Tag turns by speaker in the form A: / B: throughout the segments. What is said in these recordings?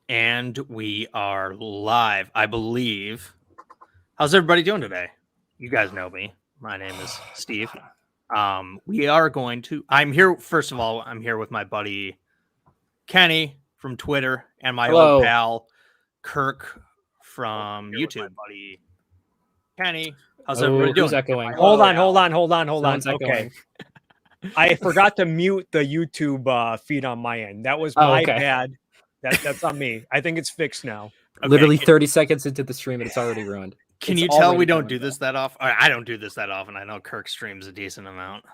A: And we are live, I believe. How's everybody doing today? You guys know me. My name is Steve. We are going to. I'm here. First of all, I'm here with my buddy Kenny from Twitter and my old pal Kirk from YouTube. Buddy Kenny, how's everybody doing?
B: Who's echoing?
C: Hold on.
B: Someone's
C: Okay.
B: echoing.
C: I forgot to mute the YouTube feed on my end. That was my bad. That's on me. I think it's fixed now.
B: Okay. Literally 30 seconds into the stream and it's already ruined.
A: Can you tell we don't do this that often? I don't do this that often. I know Kirk streams a decent amount.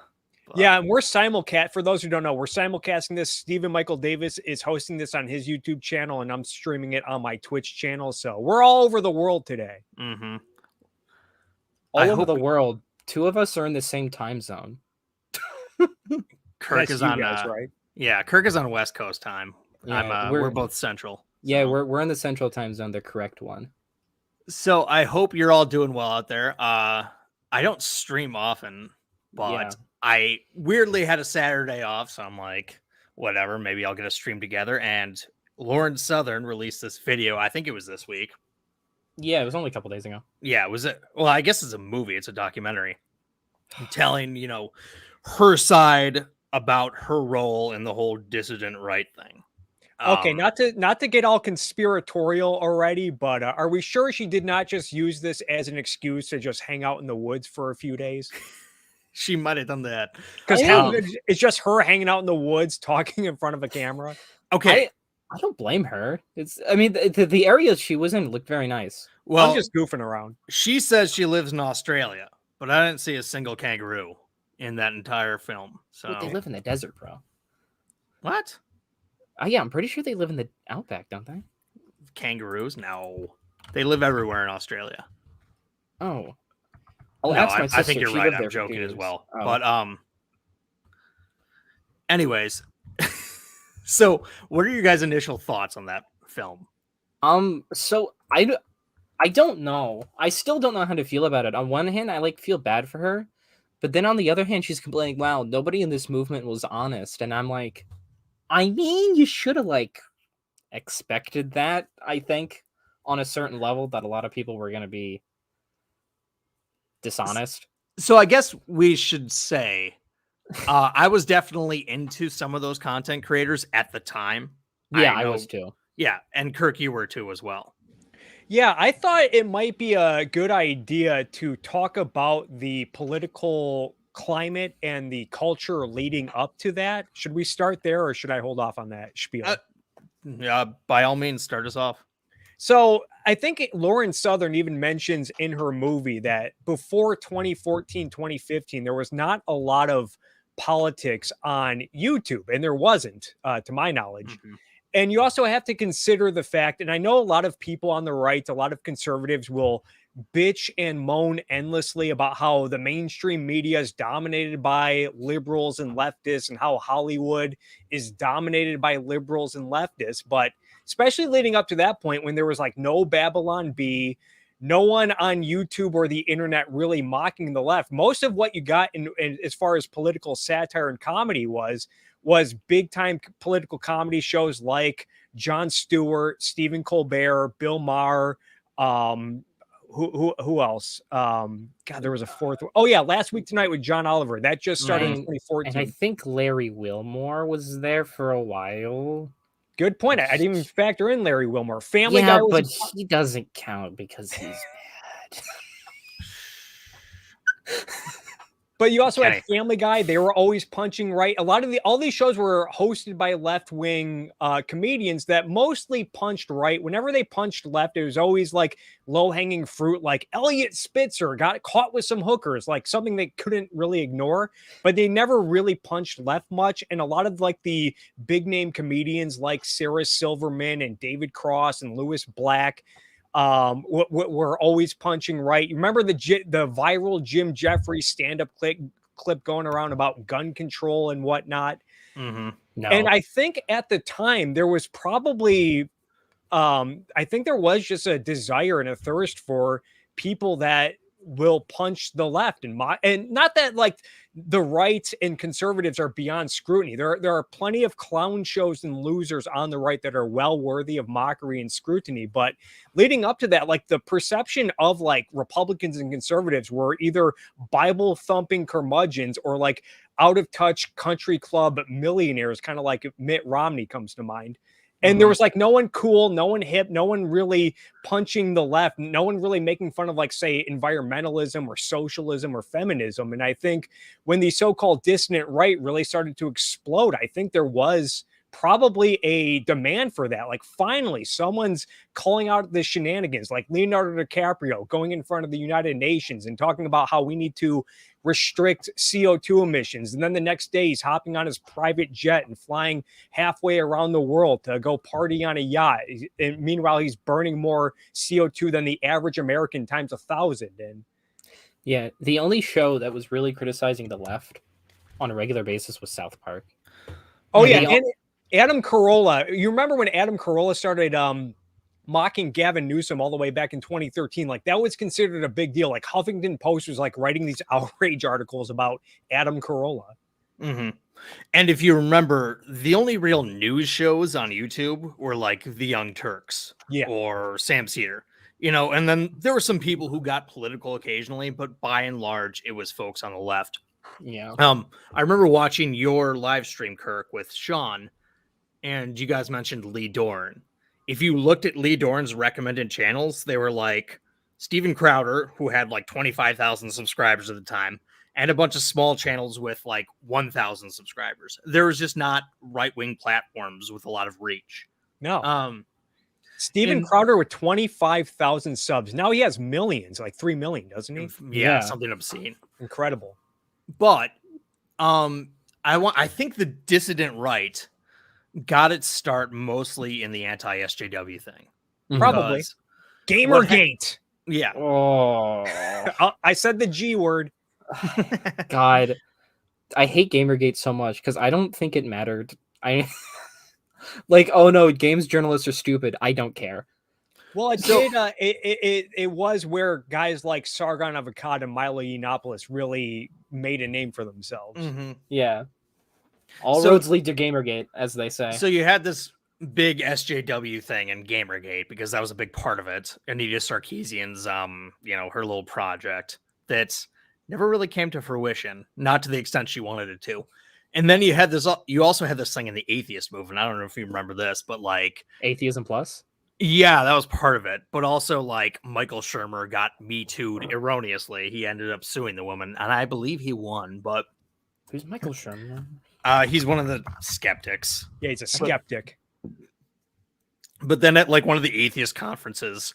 C: But... Yeah, and we're simulcast. For those who don't know, we're simulcasting this. Stephen Michael Davis is hosting this on his YouTube channel, and I'm streaming it on my Twitch channel. So we're all over the world today.
A: Mm-hmm.
B: All over the world. Two of us are in the same time zone.
A: Kirk is on
C: guys, right?
A: Yeah, Kirk is on West Coast time.
B: Yeah,
A: we're both Central.
B: Yeah, we're in the Central time zone, the correct one.
A: So I hope you're all doing well out there. I don't stream often, but I weirdly had a Saturday off, so I'm like, whatever, maybe I'll get a stream together. And Lauren Southern released this video. I think it was this week.
B: Yeah, it was only a couple days ago.
A: Yeah, was it? Well, I guess it's a movie. It's a documentary telling, her side about her role in the whole dissident right thing.
C: Okay, not to get all conspiratorial already, but are we sure she did not just use this as an excuse to just hang out in the woods for a few days?
A: She might have done that.
C: Because it's just her hanging out in the woods talking in front of a camera.
A: Okay.
B: I don't blame her. The area she was in looked very nice.
C: Well, I'm just goofing around.
A: She says she lives in Australia, but I didn't see a single kangaroo in that entire film. So
B: Wait, they live in the desert, bro.
A: What?
B: Oh yeah, I'm pretty sure they live in the outback, don't they?
A: Kangaroos? No, they live everywhere in Australia.
B: Oh,
A: I think you're right. I'm joking as well. Oh. But anyways, so what are your guys' initial thoughts on that film?
B: So I don't know. I still don't know how to feel about it. On one hand, I feel bad for her, but then on the other hand, she's complaining, "Wow, nobody in this movement was honest," and I'm like. I mean, you should have expected that, I think, on a certain level that a lot of people were going to be dishonest.
A: So I guess we should say I was definitely into some of those content creators at the time.
B: Yeah, I was too.
A: Yeah, and Kirk, you were too as well.
C: Yeah, I thought it might be a good idea to talk about the political climate and the culture leading up to that. Should we start there or should I hold off on that spiel?
A: Yeah, by all means, start us off.
C: So I think Lauren Southern even mentions in her movie that before 2014, 2015, there was not a lot of politics on YouTube, and there wasn't, to my knowledge. Mm-hmm. And you also have to consider the fact, and I know a lot of people on the right, a lot of conservatives will bitch and moan endlessly about how the mainstream media is dominated by liberals and leftists and how Hollywood is dominated by liberals and leftists. But especially leading up to that point when there was no Babylon Bee, no one on YouTube or the internet really mocking the left. Most of what you got in as far as political satire and comedy was big time political comedy shows like Jon Stewart, Stephen Colbert, Bill Maher, who else? God, there was a fourth one. Oh yeah, Last Week Tonight with John Oliver. That just started in 2014.
B: And I think Larry Wilmore was there for a while.
C: Good point. I didn't even factor in Larry Wilmore. Family Guy was
B: but he doesn't count because he's bad.
C: But you also had Family Guy. They were always punching right. All these shows were hosted by left-wing comedians that mostly punched right. Whenever they punched left, it was always low-hanging fruit, like Elliot Spitzer got caught with some hookers, something they couldn't really ignore. But they never really punched left much. And a lot of the big-name comedians like Sarah Silverman and David Cross and Lewis Black were always punching right. You remember the viral Jim Jeffries stand-up clip going around about gun control and whatnot?
A: Mm-hmm.
B: No.
C: And I think at the time there was probably I think there was just a desire and a thirst for people that will punch the left and not that like the right and conservatives are beyond scrutiny. There are plenty of clown shows and losers on the right that are well worthy of mockery and scrutiny. But leading up to that, like the perception of like Republicans and conservatives were either Bible thumping curmudgeons or like out of touch country club millionaires, kind of like Mitt Romney comes to mind. And there was like no one cool, no one hip, no one really punching the left, no one really making fun of like, say, environmentalism or socialism or feminism. And I think when the so-called dissident right really started to explode, I think there was probably a demand for that. Like finally, someone's calling out the shenanigans, like Leonardo DiCaprio going in front of the United Nations and talking about how we need to restrict CO2 emissions. And then the next day he's hopping on his private jet and flying halfway around the world to go party on a yacht. And meanwhile, he's burning more CO2 than the average American times 1,000. And
B: yeah, the only show that was really criticizing the left on a regular basis was South Park.
C: Oh yeah, and Adam Carolla. You remember when Adam Carolla started mocking Gavin Newsom all the way back in 2013? Like that was considered a big deal. Like Huffington Post was like writing these outrage articles about Adam Carolla.
A: Mm-hmm. And if you remember, the only real news shows on YouTube were like the Young Turks, or Sam Cedar, you know. And then there were some people who got political occasionally, but by and large, it was folks on the left.
B: Yeah.
A: I remember watching your live stream, Kirk, with Sean, and you guys mentioned Lee Dorn. If you looked at Lee Dorn's recommended channels, they were like Steven Crowder, who had like 25,000 subscribers at the time, and a bunch of small channels with like 1,000 subscribers. There was just not right-wing platforms with a lot of reach.
C: No. Steven Crowder with 25,000 subs. Now he has millions, like 3 million, doesn't he?
A: Yeah, something obscene.
C: Incredible.
A: But I think the dissident right got its start mostly in the anti-SJW thing.
C: Probably. Gamergate.
A: Yeah.
B: Oh,
C: I said the G word.
B: God. I hate Gamergate so much because I don't think it mattered. Like, oh no, games journalists are stupid. I don't care.
C: Well, it was where guys like Sargon of Akkad and Milo Yiannopoulos really made a name for themselves.
B: Yeah. All roads lead to Gamergate, as they say.
A: So you had this big SJW thing in Gamergate because that was a big part of it. Anita Sarkeesian's, her little project that never really came to fruition, not to the extent she wanted it to. And then you also had this thing in the atheist movement. I don't know if you remember this, but like
B: Atheism Plus.
A: Yeah, that was part of it. But also, like, Michael Shermer got Me Too'd erroneously. He ended up suing the woman, and I believe he won. But
B: who's Michael Shermer?
A: He's one of the skeptics.
C: Yeah, he's a skeptic.
A: But then at like one of the atheist conferences,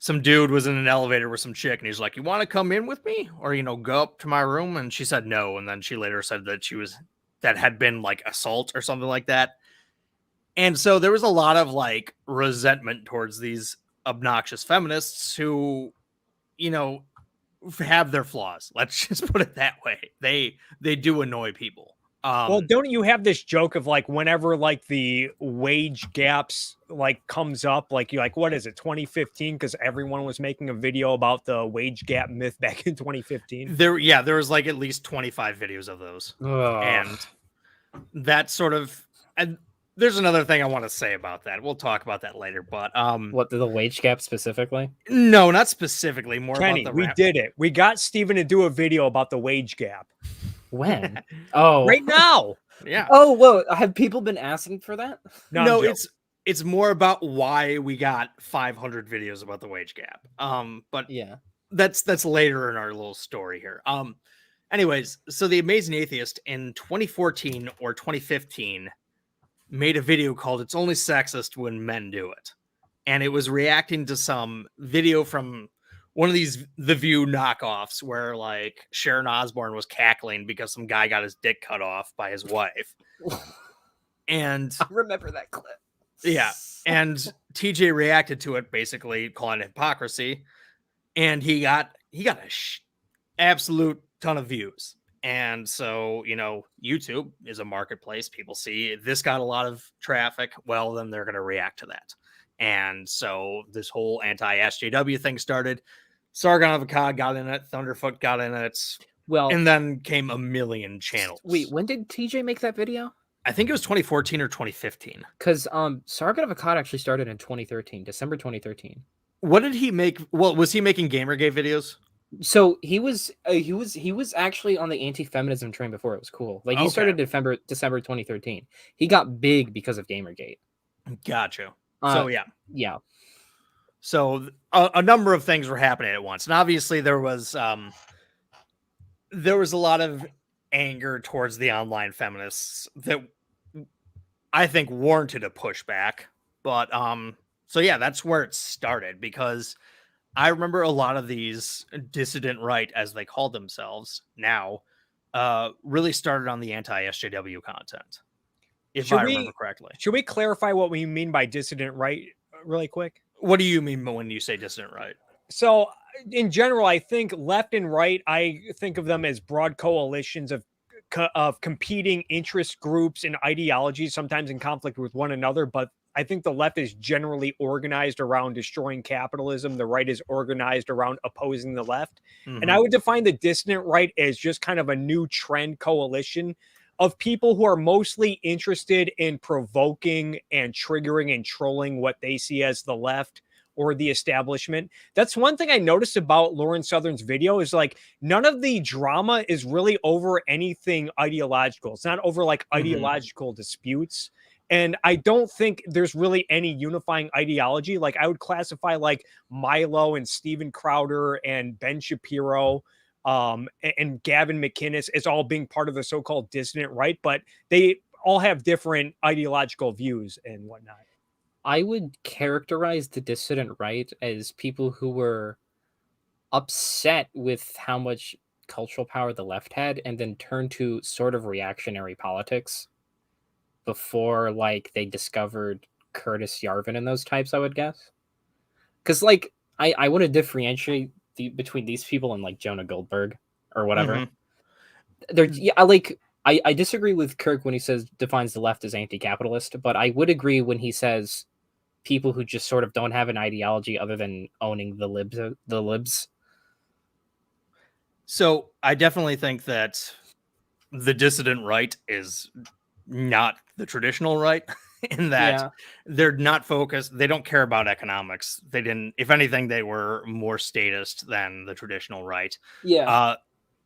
A: some dude was in an elevator with some chick, and he's like, "You want to come in with me, or go up to my room?" And she said no. And then she later said that had been like assault or something like that. And so there was a lot of like resentment towards these obnoxious feminists who, have their flaws. Let's just put it that way. They do annoy people.
C: Well, don't you have this joke of like whenever like the wage gaps like comes up, like you're like, what is it, 2015? Because everyone was making a video about the wage gap myth back in 2015.
A: There was like at least 25 videos of those. And that sort of, and there's another thing I want to say about that. We'll talk about that later. But
B: what, the wage gap specifically?
A: No, not specifically. More
C: Kenny,
A: about
C: we did it. We got Steven to do a video about the wage gap.
B: When? Oh,
C: right now.
A: Yeah.
B: Oh, whoa. Have people been asking for that?
A: No, it's more about why we got 500 videos about the wage gap. But
B: yeah,
A: that's later in our little story here. Anyways, so the Amazing Atheist in 2014 or 2015 made a video called "It's Only Sexist When Men Do It," and it was reacting to some video from one of these The View knockoffs where like Sharon Osbourne was cackling because some guy got his dick cut off by his wife. And
B: I remember that clip.
A: Yeah. And TJ reacted to it, basically calling it hypocrisy. And he got a absolute ton of views. And so, YouTube is a marketplace. People see this got a lot of traffic. Well, then they're going to react to that. And so this whole anti-SJW thing started. Sargon of Akkad got in it, Thunderfoot got in it,
B: Well,
A: and then came a million channels.
B: wait, when did TJ make that video?
A: I think it was 2014 or 2015.
B: Because Sargon of Akkad actually started in 2013, December 2013.
A: What did he make? Well, was he making Gamergate videos?
B: So he was actually on the anti-feminism train before it was cool. Like he started December 2013. He got big because of Gamergate.
A: Gotcha. So
B: yeah.
A: So a number of things were happening at once, and obviously there was a lot of anger towards the online feminists that I think warranted a pushback. But so yeah, that's where it started, because I remember a lot of these dissident right, as they call themselves now, really started on the anti-SJW content, if I remember correctly.
C: Should we clarify what we mean by dissident right really quick?
A: What do you mean when you say dissident right?
C: So in general, I think left and right, I think of them as broad coalitions of competing interest groups and ideologies, sometimes in conflict with one another. But I think the left is generally organized around destroying capitalism. The right is organized around opposing the left.
A: Mm-hmm.
C: And I would define the dissident right as just kind of a new trend coalition of people who are mostly interested in provoking and triggering and trolling what they see as the left or the establishment. That's one thing I noticed about Lauren Southern's video is like none of the drama is really over anything ideological. It's not over like ideological disputes. And I don't think there's really any unifying ideology. Like I would classify like Milo and Steven Crowder and Ben Shapiro and Gavin McInnes as all being part of the so-called dissident right, but they all have different ideological views and whatnot.
B: I would characterize the dissident right as people who were upset with how much cultural power the left had and then turned to sort of reactionary politics before like they discovered Curtis Yarvin and those types, I would guess. Because like I want to differentiate between these people and like Jonah Goldberg or whatever. I disagree with Kirk when he defines the left as anti-capitalist, but I would agree when he says people who just sort of don't have an ideology other than owning the libs.
A: So I definitely think that the dissident right is not the traditional right in that they're not focused. They don't care about economics. They didn't, if anything, they were more statist than the traditional right.
B: Yeah.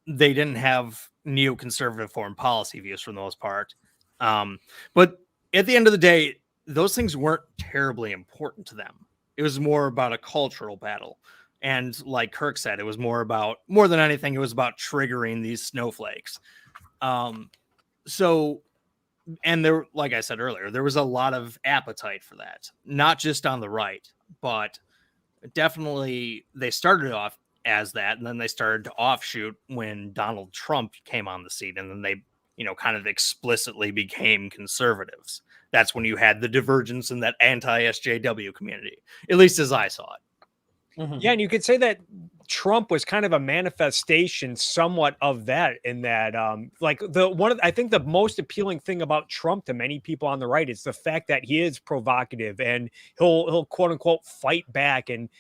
A: They didn't have neoconservative foreign policy views for the most part. But at the end of the day, those things weren't terribly important to them. It was more about a cultural battle. And like Kirk said, it was more than anything, it was about triggering these snowflakes. And there, like I said earlier, there was a lot of appetite for that, not just on the right, but definitely they started off as that. And then they started to offshoot when Donald Trump came on the scene. And then they, kind of explicitly became conservatives. That's when you had the divergence in that anti-SJW community, at least as I saw it.
C: Mm-hmm. Yeah, and you could say that Trump was kind of a manifestation somewhat of that, in that I think the most appealing thing about Trump to many people on the right is the fact that he is provocative and he'll quote unquote fight back and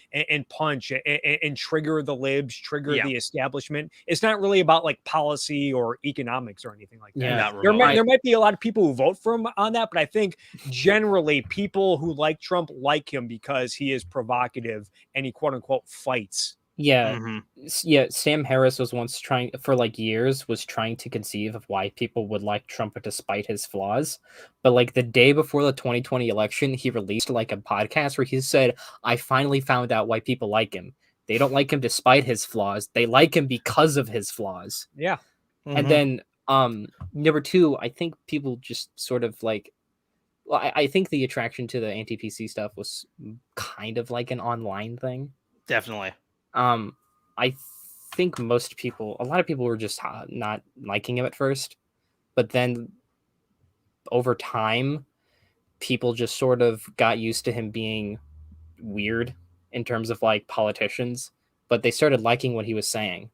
C: punch and trigger the libs, the establishment. It's not really about like policy or economics or anything like that.
B: Yeah,
C: there might be a lot of people who vote for him on that, but I think generally people who like Trump like him because he is provocative and he quote unquote fights.
B: Yeah. Mm-hmm. Yeah. Sam Harris was once trying to conceive of why people would like Trump despite his flaws. But like the day before the 2020 election, he released like a podcast where he said, I finally found out why people like him. They don't like him despite his flaws. They like him because of his flaws.
C: Yeah.
B: Mm-hmm. And then number two, I think people just sort of like, well, I think the attraction to the anti-PC stuff was kind of like an online thing.
A: Definitely.
B: I think a lot of people were just not liking him at first, but then over time, people just sort of got used to him being weird in terms of like politicians, but they started liking what he was saying.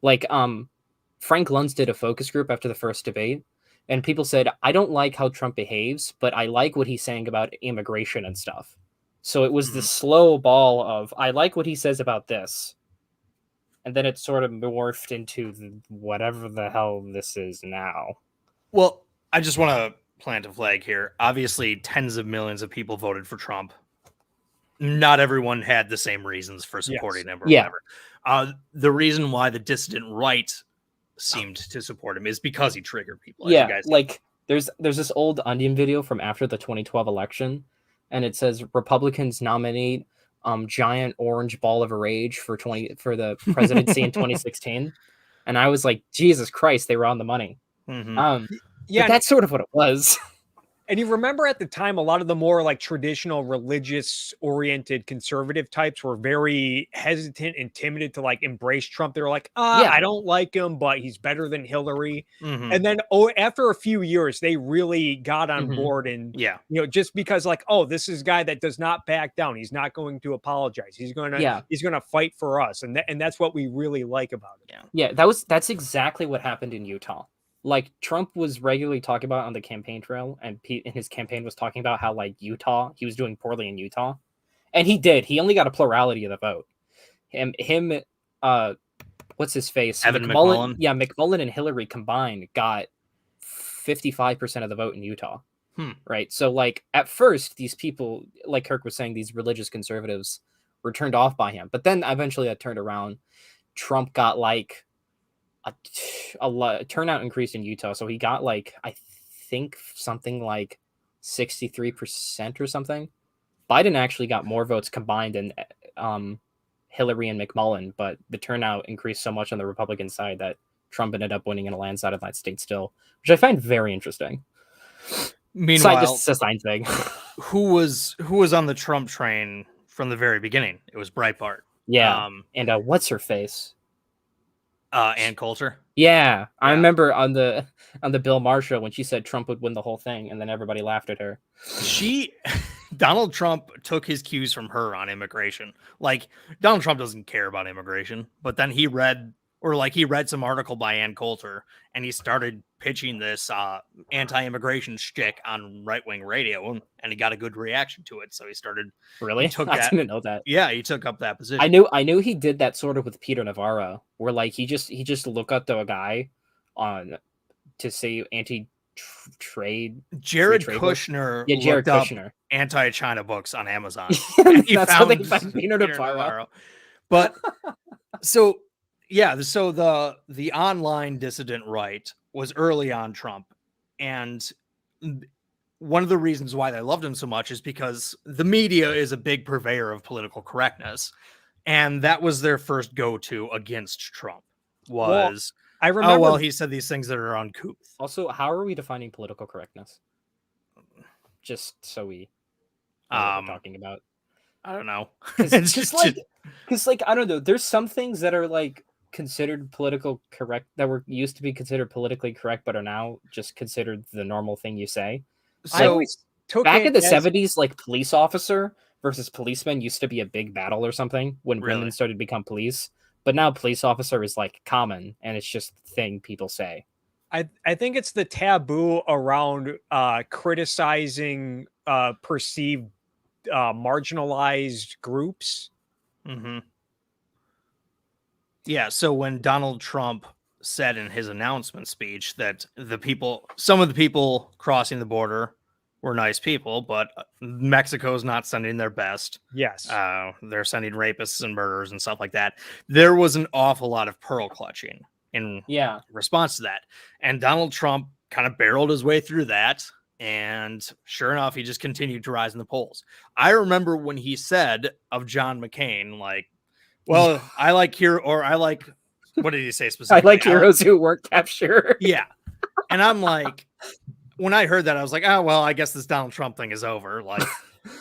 B: Like, Frank Luntz did a focus group after the first debate, and people said, I don't like how Trump behaves, but I like what he's saying about immigration and stuff. So it was the slow ball of, I like what he says about this, and then it sort of morphed into whatever the hell this is now.
A: Well, I just want to plant a flag here. Obviously, tens of millions of people voted for Trump. Not everyone had the same reasons for supporting him or whatever. The reason why the dissident right seemed to support him is because he triggered people. As you guys know.
B: Like there's this old Onion video from after the 2012 election, and it says Republicans nominate giant orange ball of rage for the presidency in 2016, and I was like, Jesus Christ, they were on the money.
A: Mm-hmm.
B: But that's sort of what it was.
C: And you remember at the time, a lot of the more like traditional religious oriented conservative types were very hesitant and timid to like embrace Trump. They were like, I don't like him, but he's better than Hillary.
A: Mm-hmm.
C: And then after a few years, they really got on board. And, just because like, this is a guy that does not back down. He's not going to apologize. He's going to fight for us. And that's what we really like about it.
B: Yeah, that's exactly what happened in Utah. Like Trump was regularly talking about on the campaign trail, and Pete in his campaign was talking about how like Utah, he was doing poorly in Utah, and he did. He only got a plurality of the vote. Him, what's his face?
A: Evan McMullen.
B: Yeah, McMullen and Hillary combined got 55% of the vote in Utah. Right. So like at first, these people, like Kirk was saying, these religious conservatives were turned off by him, but then eventually that turned around. Trump got like a lot turnout increased in Utah, so he got like I think something like 63% or something. Biden actually got more votes combined than Hillary and McMullen, but the turnout increased so much on the Republican side that Trump ended up winning in a landslide of that state still, which I find very interesting.
A: Meanwhile,
B: just a sign thing.
A: who was on the Trump train from the very beginning? It was Breitbart.
B: Yeah, and what's her face?
A: Ann Coulter.
B: Yeah, I remember on the Bill Maher show when she said Trump would win the whole thing, and then everybody laughed at her.
A: Donald Trump took his cues from her on immigration. Like Donald Trump doesn't care about immigration, but then he read some article by Ann Coulter, and he started pitching this anti-immigration shtick on right-wing radio, and he got a good reaction to it. So he started.
B: Really? I didn't know that.
A: Yeah, he took up that position.
B: I knew he did that sort of with Peter Navarro, where like he just looked up to a guy to say anti-trade.
A: Jared Kushner.
B: Yeah, Jared Kushner.
A: Anti-China books on Amazon.
B: That's how they found Peter Navarro.
A: But so. Yeah, so the online dissident right was early on Trump, and one of the reasons why they loved him so much is because the media is a big purveyor of political correctness, and that was their first go-to against Trump. I remember he said these things that are uncouth.
B: Also, how are we defining political correctness? Just so we know what we're talking about.
A: I don't know.
B: Because I don't know. There's some things that are like considered political correct that were used to be considered politically correct but are now just considered the normal thing you say.
A: So
B: back in the 70s, like police officer versus policeman used to be a big battle or something when women started to become police, but now police officer is like common and it's just the thing people say.
C: I think it's the taboo around criticizing perceived marginalized groups.
A: Mm-hmm. Yeah, so when Donald Trump said in his announcement speech that some of the people crossing the border were nice people, but Mexico's not sending their best.
C: Yes.
A: They're sending rapists and murderers and stuff like that. There was an awful lot of pearl clutching in response to that. And Donald Trump kind of barreled his way through that. And sure enough, he just continued to rise in the polls. I remember when he said of John McCain, like, well, what did he say specifically?
B: I like heroes who weren't captured.
A: Yeah. And I'm like, when I heard that, I was like, oh, well, I guess this Donald Trump thing is over. Like,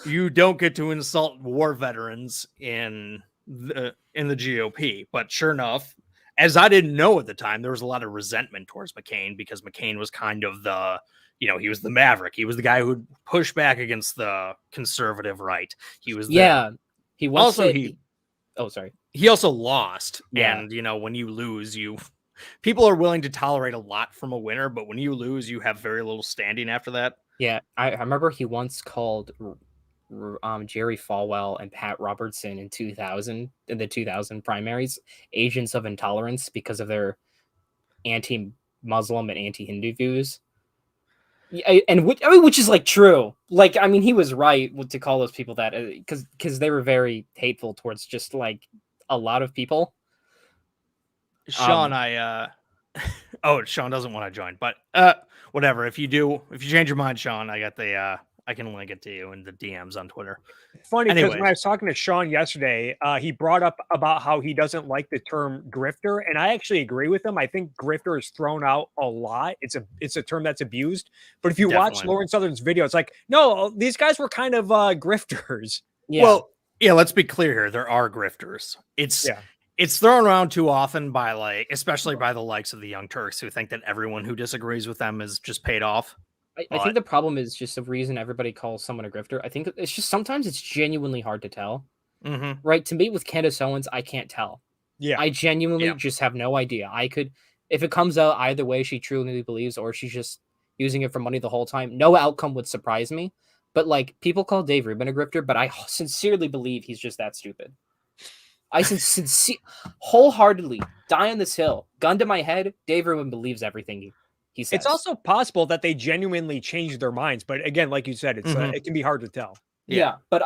A: you don't get to insult war veterans in the GOP. But sure enough, as I didn't know at the time, there was a lot of resentment towards McCain because McCain was kind of he was the maverick. He was the guy who'd push back against the conservative right. He was he also lost.
B: Yeah.
A: And, when you lose, people are willing to tolerate a lot from a winner, but when you lose, you have very little standing after that.
B: Yeah. I remember he once called Jerry Falwell and Pat Robertson in the 2000 primaries, agents of intolerance because of their anti-Muslim and anti-Hindu views. Yeah, and which is like true. Like, I mean, he was right to call those people that because they were very hateful towards just like a lot of people.
A: Sean, oh, Sean doesn't want to join, but whatever. If you change your mind, Sean, I got I can link it to you in the DMs on Twitter.
C: Funny, because when
A: Anyways.
C: I was talking to Sean yesterday, he brought up about how he doesn't like the term grifter, and I actually agree with him. I think grifter is thrown out a lot. It's a term that's abused. But if you watch
A: Definitely.
C: Lauren Southern's video, it's like, no, these guys were kind of grifters.
B: Yeah.
A: Well, yeah, let's be clear here. There are grifters. It's thrown around too often by especially by the likes of the Young Turks, who think that everyone who disagrees with them is just paid off.
B: I think the problem is just the reason everybody calls someone a grifter. I think it's just sometimes it's genuinely hard to tell.
A: Mm-hmm.
B: Right? To meet with Candace Owens, I can't tell.
C: Yeah.
B: I genuinely just have no idea. If it comes out either way she truly believes or she's just using it for money the whole time, no outcome would surprise me. But like, people call Dave Rubin a grifter, but I sincerely believe he's just that stupid. I wholeheartedly die on this hill, gun to my head, Dave Rubin believes everything he says.
C: It's also possible that they genuinely changed their minds, but again, like you said, it's it can be hard to tell.
B: Yeah, but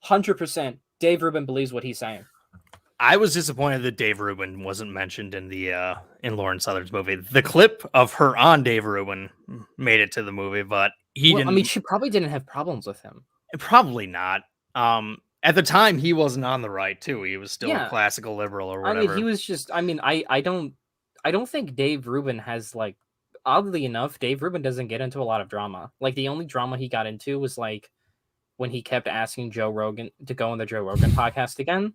B: 100% Dave Rubin believes what he's saying.
A: I was disappointed that Dave Rubin wasn't mentioned in the in Lauren Southern's movie. The clip of her on Dave Rubin made it to the movie, but he didn't.
B: I mean, she probably didn't have problems with him.
A: Probably not. At the time, he wasn't on the right too. He was still a classical liberal or whatever.
B: I mean, he was just. I mean, I don't think Dave Rubin has like. Oddly enough, Dave Rubin doesn't get into a lot of drama. Like, the only drama he got into was like when he kept asking Joe Rogan to go on the Joe Rogan podcast again.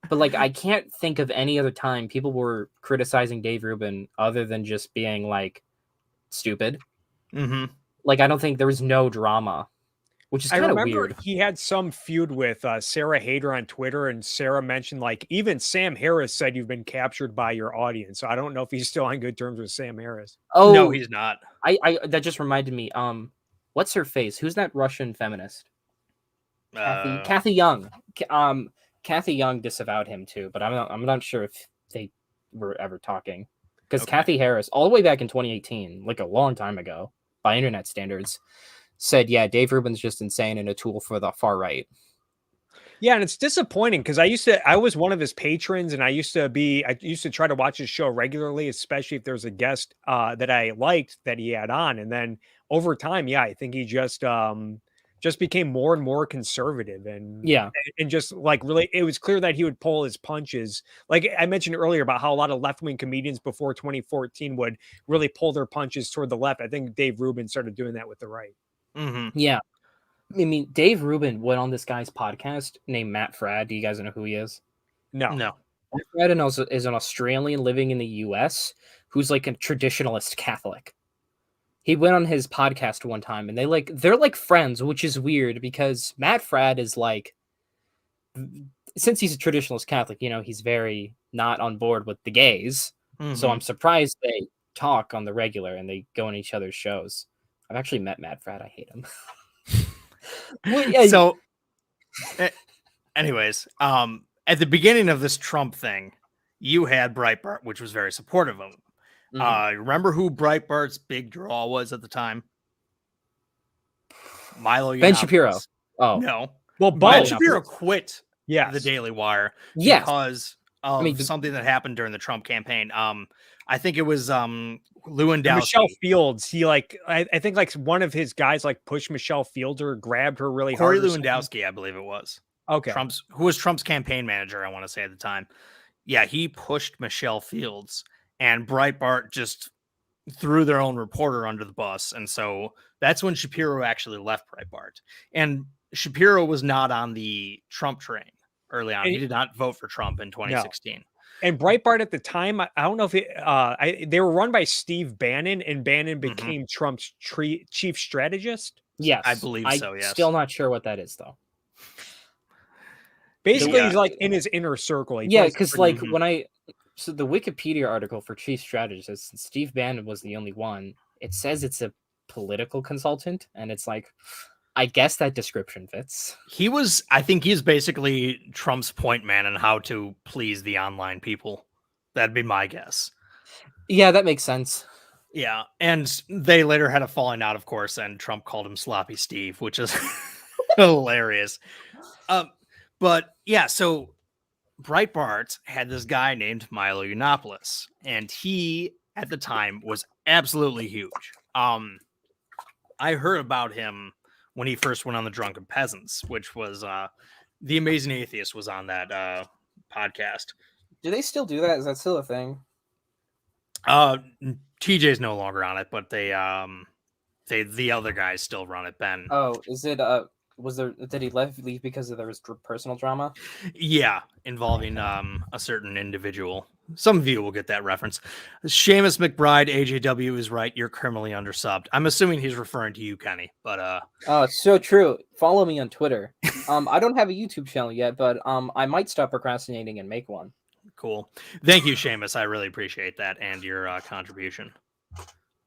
B: But like, I can't think of any other time people were criticizing Dave Rubin other than just being like stupid.
A: Mm-hmm.
B: Like, I don't think there was no drama, which is kind of weird.
C: He had some feud with Sarah Hader on Twitter, and Sarah mentioned like even Sam Harris said you've been captured by your audience. So I don't know if he's still on good terms with Sam Harris.
B: Oh
A: no, he's not.
B: I that just reminded me. What's her face? Who's that Russian feminist? Kathy Young. Kathy Young disavowed him too, but I'm not sure if they were ever talking, because Kathy Harris, all the way back in 2018, like a long time ago by internet standards, said, yeah, Dave Rubin's just insane and a tool for the far right.
C: Yeah, and it's disappointing because I was one of his patrons, and I used to try to watch his show regularly, especially if there's a guest that I liked that he had on. And then over time, I think he just became more and more conservative, and just like really, it was clear that he would pull his punches. Like I mentioned earlier about how a lot of left-wing comedians before 2014 would really pull their punches toward the left. I think Dave Rubin started doing that with the right.
A: Mm-hmm.
B: Yeah. I mean, Dave Rubin went on this guy's podcast named Matt Fradd. Do you guys know who he is?
C: No.
B: Matt Fradd is an Australian living in the US who's like a traditionalist Catholic. He went on his podcast one time, and they're like friends, which is weird because Matt Fradd is like, since he's a traditionalist Catholic, he's very not on board with the gays. Mm-hmm. So I'm surprised they talk on the regular and they go on each other's shows. I've actually met Matt Fradd. I hate him.
A: So, anyways, at the beginning of this Trump thing, you had Breitbart, which was very supportive of him. Mm-hmm. Remember who Breitbart's big draw was at the time? Milo
B: Ben Shapiro.
A: Oh no,
C: well,
A: Ben Shapiro quit.
C: Yeah,
A: the Daily Wire. Because of something that happened during the Trump campaign. I think it was Lewandowski.
C: Michelle Fields. He I think like one of his guys like pushed Michelle Fields or grabbed her really
A: hard.
C: Corey
A: Lewandowski, I believe it was.
C: Okay.
A: Who was Trump's campaign manager, I want to say at the time. Yeah, he pushed Michelle Fields, and Breitbart just threw their own reporter under the bus. And so that's when Shapiro actually left Breitbart. And Shapiro was not on the Trump train early on. He did not vote for Trump in 2016. No.
C: And Breitbart at the time, I don't know if they were run by Steve Bannon, and Bannon became Trump's chief strategist.
B: Yes,
A: I believe so. Yes,
B: still not sure what that is though.
C: Basically, he's like in his inner circle.
B: Because like so the Wikipedia article for chief strategist, since Steve Bannon was the only one, it says it's a political consultant, and it's like, I guess that description fits.
A: I think he's basically Trump's point man on how to please the online people. That'd be my guess.
B: Yeah, that makes sense.
A: Yeah, and they later had a falling out, of course, and Trump called him Sloppy Steve, which is hilarious. But yeah, so Breitbart had this guy named Milo Yiannopoulos, and he at the time was absolutely huge. I heard about him when he first went on the Drunken Peasants, which was The Amazing Atheist was on that podcast.
B: Do they still do that? Is that still a thing?
A: TJ's no longer on it, but the other guys still run it. Ben.
B: Oh, is it did he leave because there was personal drama?
A: Yeah, involving a certain individual. Some of you will get that reference. Seamus McBride, AJW is right. You're criminally undersubbed. I'm assuming he's referring to you, Kenny. But
B: oh, it's so true. Follow me on Twitter. I don't have a YouTube channel yet, but I might stop procrastinating and make one.
A: Cool. Thank you, Seamus. I really appreciate that and your contribution.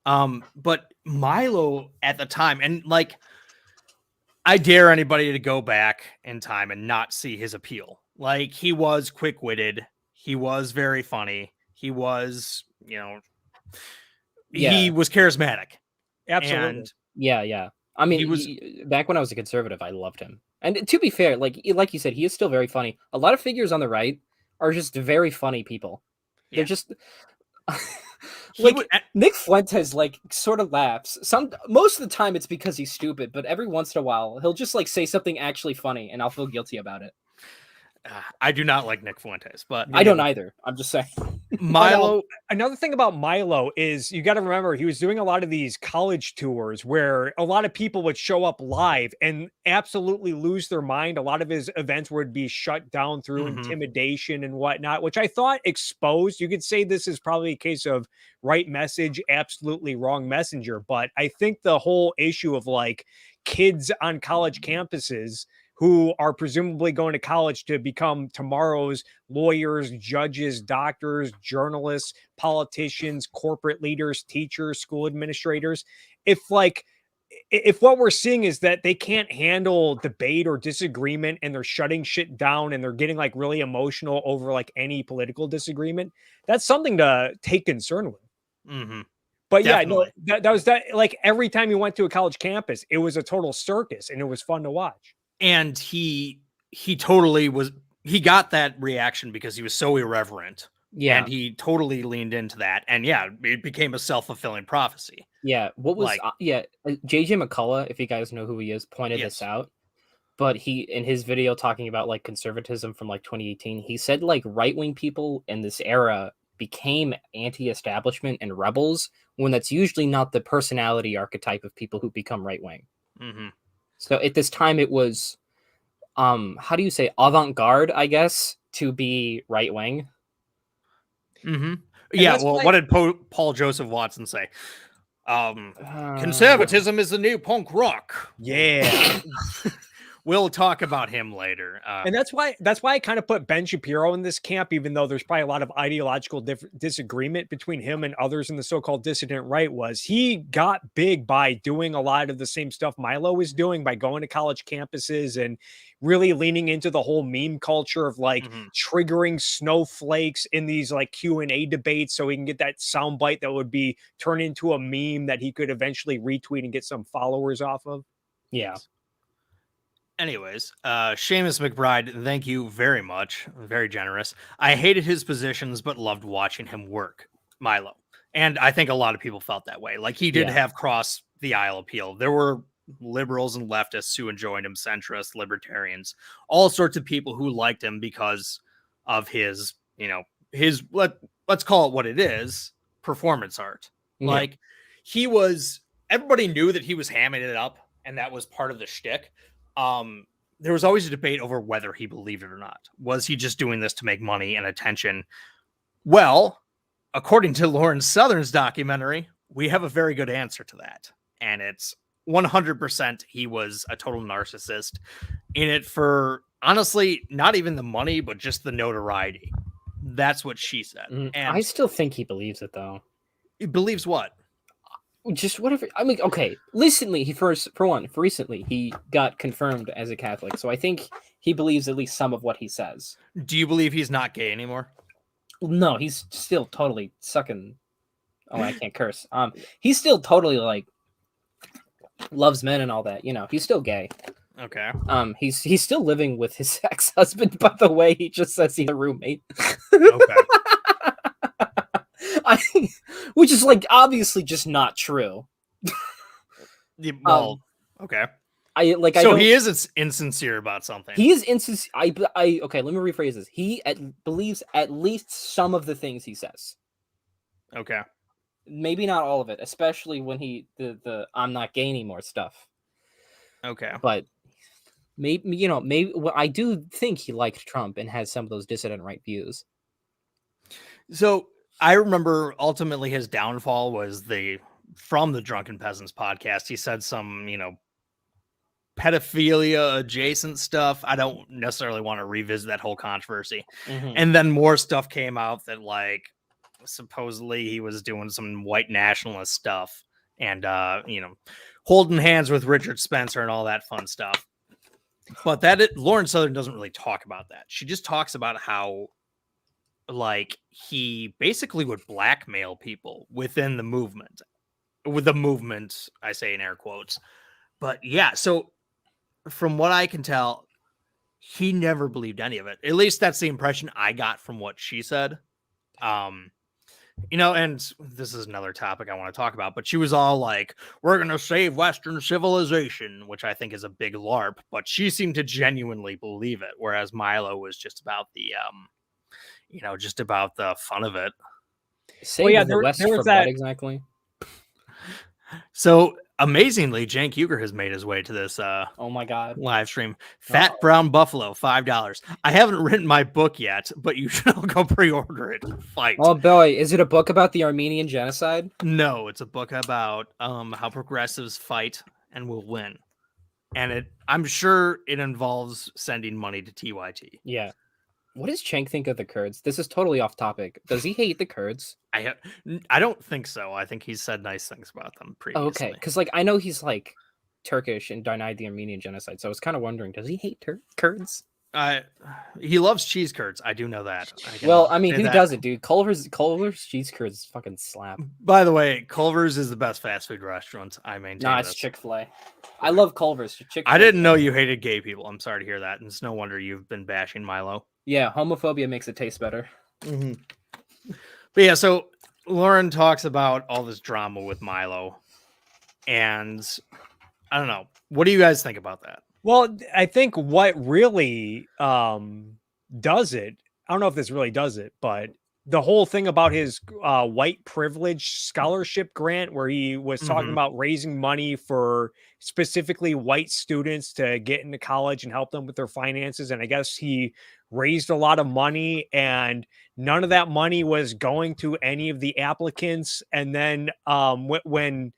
A: But Milo at the time, and like, I dare anybody to go back in time and not see his appeal. Like, he was quick-witted. He was very funny. He was, he was charismatic.
C: Absolutely.
A: And
B: yeah. I mean, back when I was a conservative, I loved him. And to be fair, like you said, he is still very funny. A lot of figures on the right are just very funny people.
A: Yeah.
B: They're just Nick Fuentes sort of laughs. Most of the time it's because he's stupid, but every once in a while he'll just say something actually funny and I'll feel guilty about it.
A: I do not like Nick Fuentes, but
B: I don't either. I'm just saying.
C: Milo. Another thing about Milo is you got to remember he was doing a lot of these college tours where a lot of people would show up live and absolutely lose their mind. A lot of his events would be shut down through intimidation and whatnot, which I thought exposed. You could say this is probably a case of right message, absolutely wrong messenger. But I think the whole issue of kids on college campuses who are presumably going to college to become tomorrow's lawyers, judges, doctors, journalists, politicians, corporate leaders, teachers, school administrators. If what we're seeing is that they can't handle debate or disagreement and they're shutting shit down and they're getting really emotional over any political disagreement, that's something to take concern with.
A: Mm-hmm.
C: But
A: Definitely.
C: yeah, no, that was every time you went to a college campus, it was a total circus and it was fun to watch.
A: And he totally was. He got that reaction because he was so irreverent.
B: Yeah,
A: and he totally leaned into that. And yeah, it became a self-fulfilling prophecy.
B: Yeah, what was JJ McCullough, if you guys know who he is, pointed this out. But he, in his video talking about conservatism from 2018, he said right-wing people in this era became anti-establishment and rebels when that's usually not the personality archetype of people who become right-wing.
A: Mm-hmm.
B: So at this time it was, how do you say, avant-garde, I guess, to be right-wing.
A: Mm-hmm. Yeah, well, what did Paul Joseph Watson say? Conservatism is the new punk rock.
C: Yeah.
A: We'll talk about him later.
C: And that's why I kind of put Ben Shapiro in this camp, even though there's probably a lot of ideological disagreement between him and others in the so-called dissident right. Was he got big by doing a lot of the same stuff Milo was doing, by going to college campuses and really leaning into the whole meme culture of triggering snowflakes in these Q&A debates so he can get that soundbite that would be turned into a meme that he could eventually retweet and get some followers off of.
B: Yeah.
A: Anyways, Seamus McBride, thank you very much. Very generous. I hated his positions, but loved watching him work, Milo. And I think a lot of people felt that way. He did have cross the aisle appeal. There were liberals and leftists who enjoyed him, centrists, libertarians, all sorts of people who liked him because of his, let's call it what it is, performance art.
B: Yeah.
A: Everybody knew that he was hamming it up, and that was part of the shtick. There was always a debate over whether he believed it or not. Was he just doing this to make money and attention? Well, according to Lauren Southern's documentary, we have a very good answer to that. And it's 100% he was a total narcissist in it for, honestly, not even the money, but just the notoriety. That's what she said.
B: And I still think he believes it, though.
A: He believes what?
B: just whatever. I mean, okay. Recently, recently he got confirmed as a Catholic, so I think he believes at least some of what he says.
A: Do you believe he's not gay anymore?
B: No, he's still totally sucking. Oh, I can't curse. He's still totally like loves men and all that. You know, he's still gay.
A: Okay.
B: He's still living with his ex-husband. By the way, he just says he's a roommate.
A: Okay.
B: Which is like obviously just not true.
A: Yeah, well, okay.
B: So
A: he is insincere about something.
B: He is insincere. Okay. Let me rephrase this. He believes at least some of the things he says.
A: Okay.
B: Maybe not all of it, especially when the I'm not gay anymore stuff.
A: Okay.
B: But maybe well, I do think he liked Trump and has some of those dissident right views.
A: So I remember ultimately his downfall was from the Drunken Peasants podcast. He said some, pedophilia adjacent stuff. I don't necessarily want to revisit that whole controversy.
B: Mm-hmm.
A: And then more stuff came out that supposedly he was doing some white nationalist stuff and, holding hands with Richard Spencer and all that fun stuff. But Lauren Southern doesn't really talk about that. She just talks about how he basically would blackmail people within the movement. With the movement, I say in air quotes. But yeah, so from what I can tell, he never believed any of it. At least that's the impression I got from what she said. And this is another topic I want to talk about, but she was all like, we're going to save Western civilization, which I think is a big LARP, but she seemed to genuinely believe it. Whereas Milo was just about just about the fun of it.
B: Save the West for what exactly?
A: So amazingly, Cenk Uygur has made his way to this
B: oh my god
A: live stream. Fat Brown Buffalo, $5. I haven't written my book yet, but you should all go pre-order it. Fight.
B: Oh boy, is it a book about the Armenian genocide?
A: No, it's a book about how progressives fight and will win. And I'm sure it involves sending money to TYT.
B: Yeah. What does Cenk think of the Kurds? This is totally off topic. Does he hate the Kurds?
A: I don't think so. I think he's said nice things about them previously.
B: Okay, because I know he's Turkish and denied the Armenian genocide, so I was kind of wondering, does he hate Kurds?
A: He loves cheese curds. I do know that.
B: Well, I mean, who doesn't, dude? Culver's cheese curds fucking slap.
A: By the way, Culver's is the best fast food restaurant. I maintain.
B: Nah, it's Chick-fil-A. I love Culver's. Chick-fil-A.
A: I didn't know you hated gay people. I'm sorry to hear that. And it's no wonder you've been bashing Milo.
B: Yeah, homophobia makes it taste better.
A: Mm-hmm. But yeah, so Lauren talks about all this drama with Milo. And I don't know. What do you guys think about that?
C: Well, I think what really does it, I don't know if this really does it, but the whole thing about his white privilege scholarship grant, where he was talking about raising money for specifically white students to get into college and help them with their finances. And I guess he raised a lot of money and none of that money was going to any of the applicants. And then when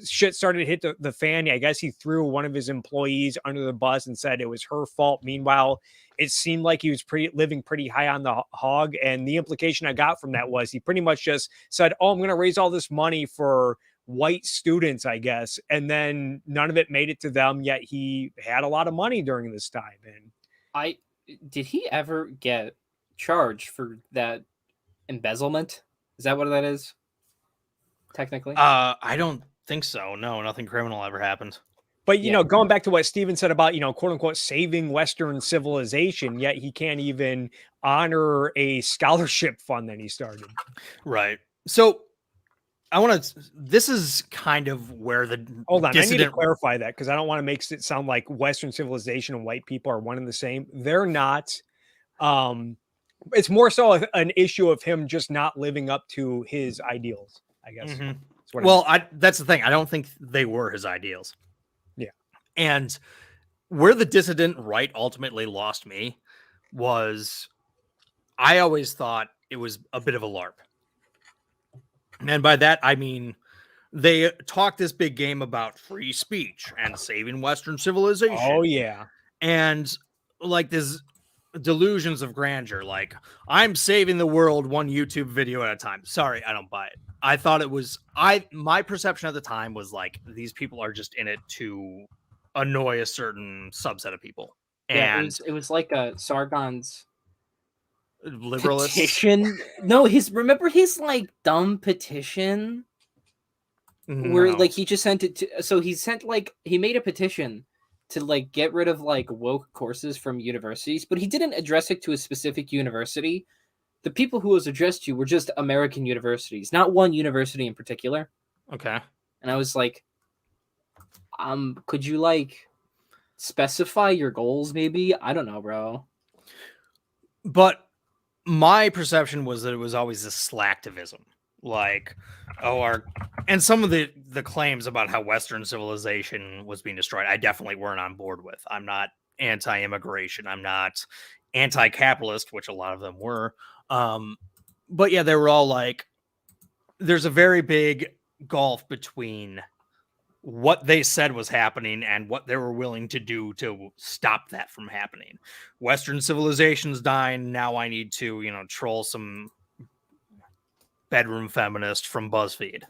C: shit started to hit the fan, I guess he threw one of his employees under the bus and said it was her fault. Meanwhile, it seemed like he was living pretty high on the hog. And the implication I got from that was he pretty much just said, oh, I'm going to raise all this money for white students, I guess. And then none of it made it to them, yet he had a lot of money during this time. And
B: did he ever get charged for that embezzlement? Is that what that is? Technically?
A: I don't think so. No, nothing criminal ever happened.
C: But, you know, going back to what Steven said about, quote unquote, saving Western civilization, yet he can't even honor a scholarship fund that he started.
A: Right. So this is kind of where the
C: hold on. I need to clarify that because I don't want to make it sound like Western civilization and white people are one and the same. They're not. It's more so an issue of him just not living up to his ideals, I guess.
A: Mm-hmm. Well, that's the thing. I don't think they were his ideals.
C: Yeah.
A: And where the dissident right ultimately lost me was I always thought it was a bit of a LARP. And by that, I mean, they talked this big game about free speech and saving Western civilization.
C: Oh, yeah.
A: And like this delusions of grandeur, like I'm saving the world one YouTube video at a time. Sorry, I don't buy it. I thought it was my perception at the time was like these people are just in it to annoy a certain subset of people.
B: Yeah,
A: And
B: it was like a Sargon's
A: liberalists.
B: petition. No, remember his like dumb petition where
A: No.
B: like he just sent it to. So he made a petition to like get rid of like woke courses from universities, but he didn't address it to a specific university. The people who it was addressed to were just American universities, not one university in particular.
A: Okay.
B: And I was like, could you like specify your goals maybe? I don't know, bro.
A: But my perception was that it was always this slacktivism. Like, and some of the claims about how Western civilization was being destroyed, I definitely weren't on board with. I'm not anti-immigration. I'm not anti-capitalist, which a lot of them were. But yeah, they were all like, there's a very big gulf between what they said was happening and what they were willing to do to stop that from happening. Western civilization's dying. Now I need to, troll some bedroom feminist from BuzzFeed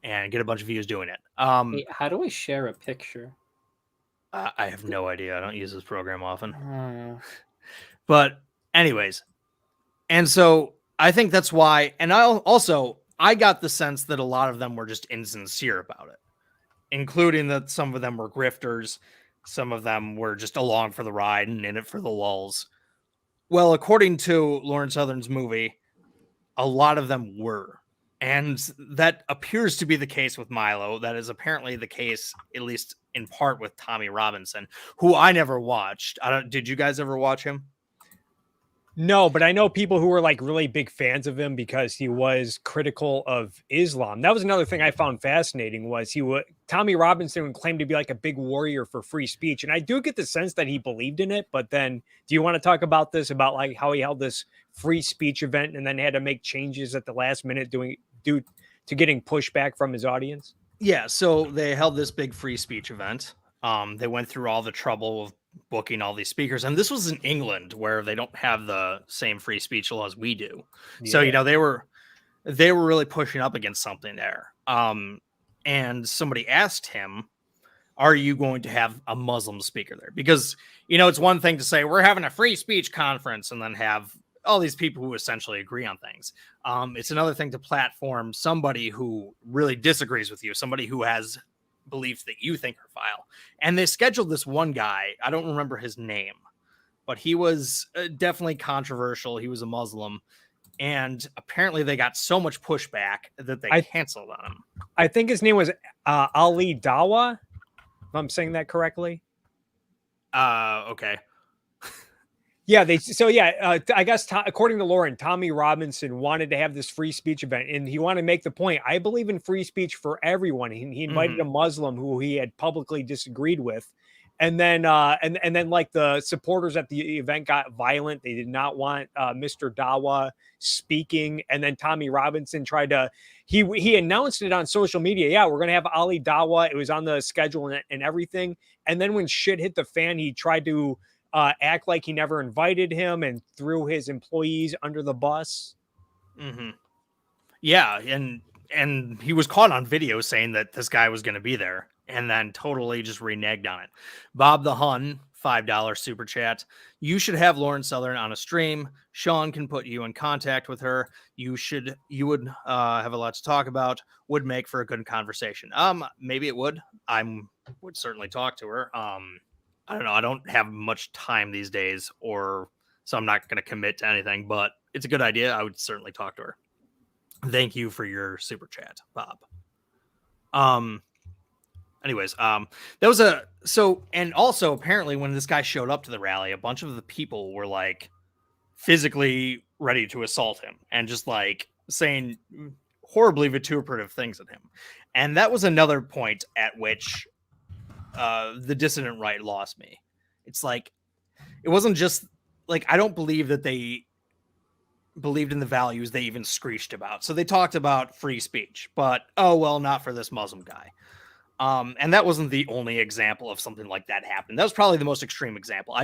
A: and get a bunch of views doing it.
B: Hey, how do I share a picture?
A: I have no idea. I don't use this program often. But anyways, and so I think that's why, and I got the sense that a lot of them were just insincere about it, including that some of them were grifters, some of them were just along for the ride and in it for the lulz. Well, according to Lauren Southern's movie, a lot of them were. And that appears to be the case with Milo. That is apparently the case, at least in part, with Tommy Robinson, who I never watched. Did you guys ever watch him?
C: No, but I know people who were like really big fans of him because he was critical of Islam. That was another thing I found fascinating was Tommy Robinson would claim to be like a big warrior for free speech. And I do get the sense that he believed in it. But then do you want to talk about this, about like how he held this free speech event and then had to make changes at the last minute due to getting pushback from his audience?
A: Yeah, so they held this big free speech event. They went through all the trouble of booking all these speakers, and this was in England where they don't have the same free speech laws we do. Yeah. So they were really pushing up against something there. And somebody asked him, are you going to have a Muslim speaker there? Because it's one thing to say we're having a free speech conference and then have all these people who essentially agree on things. It's another thing to platform somebody who really disagrees with you, somebody who has beliefs that you think are vile. And they scheduled this one guy, I don't remember his name, but he was definitely controversial. He was a Muslim, and apparently they got so much pushback that they canceled on him.
C: I think his name was Ali Dawa, if I'm saying that correctly.
A: Okay.
C: Yeah, I guess according to Lauren, Tommy Robinson wanted to have this free speech event, and he wanted to make the point, I believe in free speech for everyone. He invited a Muslim who he had publicly disagreed with. And then and then like the supporters at the event got violent. They did not want Mr. Dawa speaking. And then Tommy Robinson tried to, he announced it on social media. Yeah, we're going to have Ali Dawa. It was on the schedule and everything. And then when shit hit the fan, he tried to act like he never invited him and threw his employees under the bus.
A: Mm-hmm. Yeah, and he was caught on video saying that this guy was going to be there, and then totally just reneged on it. Bob the Hun, $5 super chat. You should have Lauren Southern on a stream. Sean can put you in contact with her. You would have a lot to talk about. Would make for a good conversation. Maybe it would. Would certainly talk to her. I don't know. I don't have much time these days, so I'm not going to commit to anything, but it's a good idea. I would certainly talk to her. Thank you for your super chat, Bob. Anyways, that was and also apparently when this guy showed up to the rally, a bunch of the people were like physically ready to assault him and just like saying horribly vituperative things at him. And that was another point at which the dissident right lost me. It's like, it wasn't just like, I don't believe that they believed in the values they even screeched about. So they talked about free speech, but not for this Muslim guy. And that wasn't the only example of something like that happening. That was probably the most extreme example.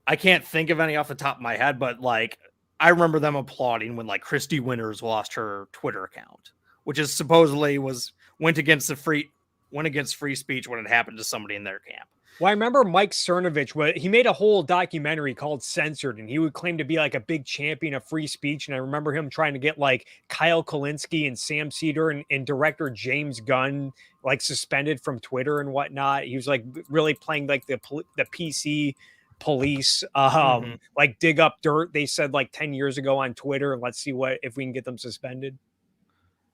A: I can't think of any off the top of my head, but like I remember them applauding when like Christy Winters lost her Twitter account, which is supposedly went against free speech when it happened to somebody in their camp.
C: Well, I remember Mike Cernovich, he made a whole documentary called Censored, and he would claim to be like a big champion of free speech. And I remember him trying to get like Kyle Kalinske and Sam Cedar and director James Gunn like suspended from Twitter and whatnot. He was like really playing like the PC police, like dig up dirt. They said like 10 years ago on Twitter. And let's see if we can get them suspended.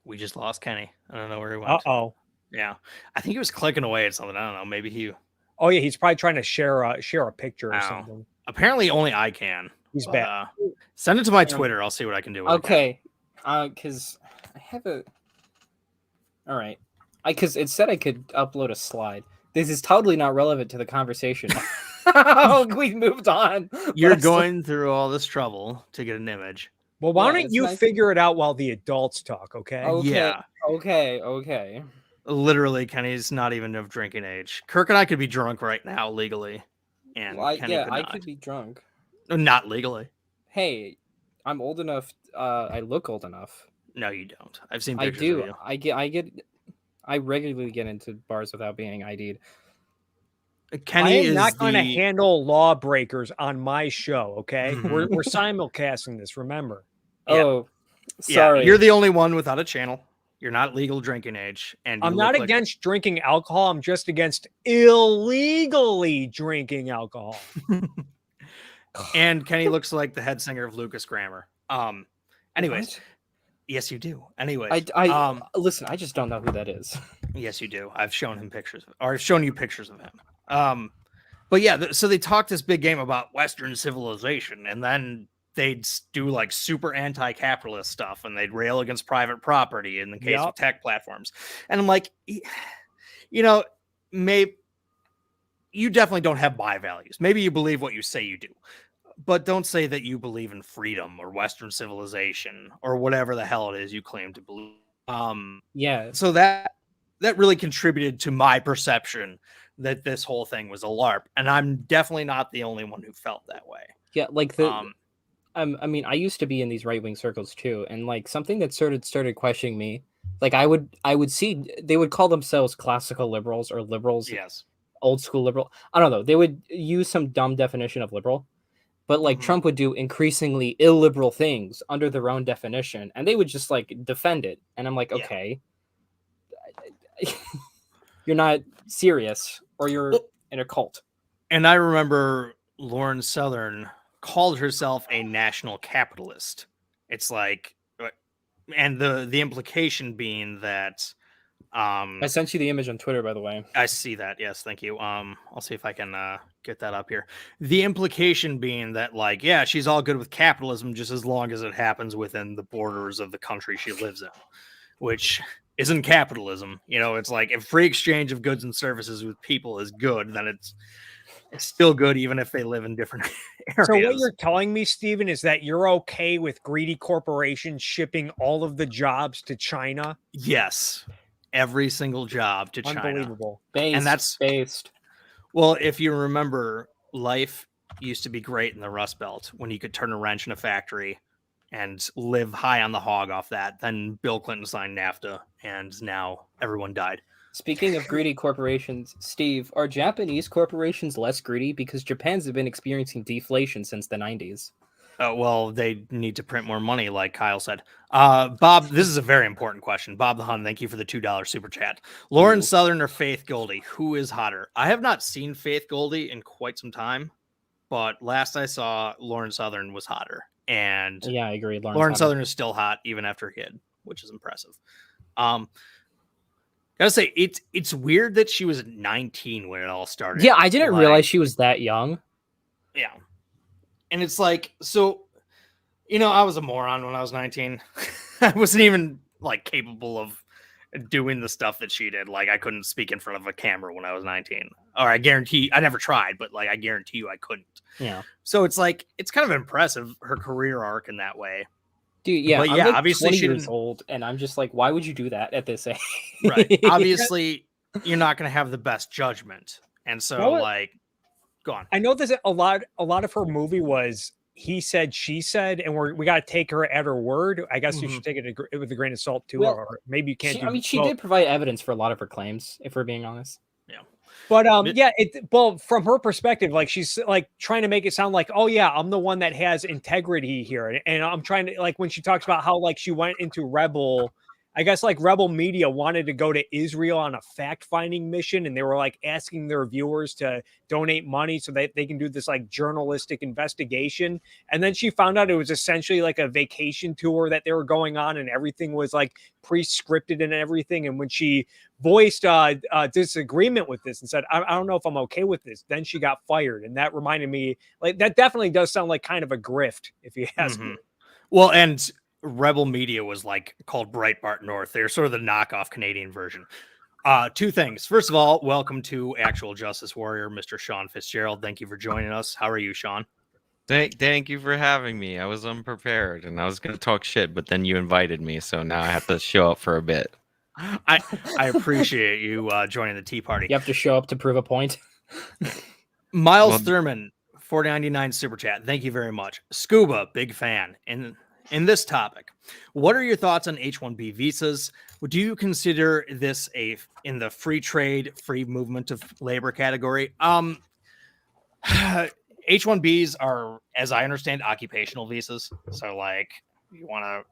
A: We just lost Kenny. I don't know where he went.
C: Uh-oh.
A: Yeah. I think he was clicking away at something. I don't know. Maybe he...
C: Oh yeah, he's probably trying to share a picture or something.
A: Apparently, only I can.
C: He's bad.
A: Send it to my Twitter. I'll see what I can do.
B: Okay, because I have a. All right, because it said I could upload a slide. This is totally not relevant to the conversation. We moved on.
A: You're going through all this trouble to get an image.
C: Well, why don't you figure it out while the adults talk? Okay.
A: Yeah.
B: Okay.
A: Literally, Kenny's not even of drinking age. Kirk and I could be drunk right now legally, and Kenny could not.
B: I could be drunk.
A: Not legally.
B: Hey, I'm old enough. I look old enough.
A: No, you don't. I've seen pictures of you.
B: I regularly get into bars without being ID'd.
A: Kenny
C: is not going to handle lawbreakers on my show. Okay, we're simulcasting this. Remember.
B: Yeah. Oh, sorry.
A: Yeah, you're the only one without a channel. You're not legal drinking age, and
C: I'm not against drinking alcohol. I'm just against illegally drinking alcohol.
A: And Kenny looks like the head singer of Lucas Grammar. Anyways,
B: what?
A: Yes, you do. Anyways,
B: listen. I just don't know who that is.
A: Yes, you do. I've shown him pictures, or I've shown you pictures of him. But yeah, so they talk this big game about Western civilization, and then they'd do like super anti-capitalist stuff, and they'd rail against private property in the case of tech platforms. And I'm like, maybe you definitely don't have my values. Maybe you believe what you say you do, but don't say that you believe in freedom or Western civilization or whatever the hell it is you claim to believe.
B: Yeah.
A: So that really contributed to my perception that this whole thing was a LARP, and I'm definitely not the only one who felt that way.
B: Yeah, like I mean, I used to be in these right-wing circles too, and like something that started questioning me. Like I would see they would call themselves classical liberals or liberals.
A: Yes.
B: Old school liberal. I don't know. They would use some dumb definition of liberal, but like Trump would do increasingly illiberal things under their own definition, and they would just like defend it. And I'm like, okay, you're not serious, or you're in a cult.
A: And I remember Lauren Southern called herself a national capitalist. It's like, and the implication being that
B: I sent you the image on Twitter, by the way.
A: I see that. Yes, thank you. I'll see if I can get that up here. The implication being that, like, yeah, she's all good with capitalism just as long as it happens within the borders of the country she lives in, which isn't capitalism. It's like if free exchange of goods and services with people is good, then it's still good even if they live in different areas.
C: So what you're telling me, Steven, is that you're okay with greedy corporations shipping all of the jobs to China?
A: Yes. Every single job to China.
C: Unbelievable.
A: And that's
B: based.
A: Well, if you remember, life used to be great in the Rust Belt when you could turn a wrench in a factory and live high on the hog off that. Then Bill Clinton signed NAFTA, and now everyone died.
B: Speaking of greedy corporations, Steve, are Japanese corporations less greedy because Japan's been experiencing deflation since the 90s?
A: Well, they need to print more money, like Kyle said. Bob, this is a very important question. Bob the Hun, thank you for the $2 super chat. Lauren Southern or Faith Goldie? Who is hotter? I have not seen Faith Goldie in quite some time, but last I saw, Lauren Southern was hotter. And
B: yeah, I agree.
A: Lauren Southern is still hot even after a kid, which is impressive. Gotta say, it's weird that she was 19 when it all started.
B: Yeah, I didn't realize she was that young.
A: Yeah. And it's like, so, I was a moron when I was 19. I wasn't even like capable of doing the stuff that she did. Like I couldn't speak in front of a camera when I was 19. Or I guarantee, I never tried, but like I guarantee you I couldn't.
B: Yeah.
A: So it's like, it's kind of impressive, her career arc in that way.
B: Dude, yeah,
A: but
B: I'm
A: yeah,
B: like
A: obviously
B: 20
A: she
B: years
A: didn't...
B: old, and I'm just like, why would you do that at this age?
A: Right. Obviously, you're not going to have the best judgment. And so, Go on.
C: I know there's a lot of her movie was he said, she said, and we got to take her at her word. I guess you should take it with a grain of salt too,
B: Well,
C: or maybe you can't.
B: She did provide evidence for a lot of her claims, if we're being honest.
A: Yeah,
C: but well, from her perspective, like she's like trying to make it sound like, oh yeah, I'm the one that has integrity here, and I'm trying to, like, when she talks about how like she went into Rebel. I guess like Rebel Media wanted to go to Israel on a fact-finding mission, and they were like asking their viewers to donate money so that they can do this like journalistic investigation. And then she found out it was essentially like a vacation tour that they were going on, and everything was like pre-scripted and everything. And when she voiced disagreement with this and said, I don't know if I'm okay with this, then she got fired. And that reminded me, like, that definitely does sound like kind of a grift, if you ask me.
A: Well, and Rebel Media was like called Breitbart North. They're sort of the knockoff Canadian version. Two things. First of all, welcome to Actual Justice Warrior, Mr. Sean Fitzgerald. Thank you for joining us. How are you, Sean?
D: Thank you for having me. I was unprepared and I was going to talk shit, but then you invited me, so now I have to show up for a bit.
A: I appreciate you joining the Tea Party.
B: You have to show up to prove a point.
A: Miles Thurman, 499 Super Chat. Thank you very much. Scuba, big fan. In this topic, what are your thoughts on H-1B visas? Do you consider this in the free trade, free movement of labor category? H-1Bs are, as I understand, occupational visas. So like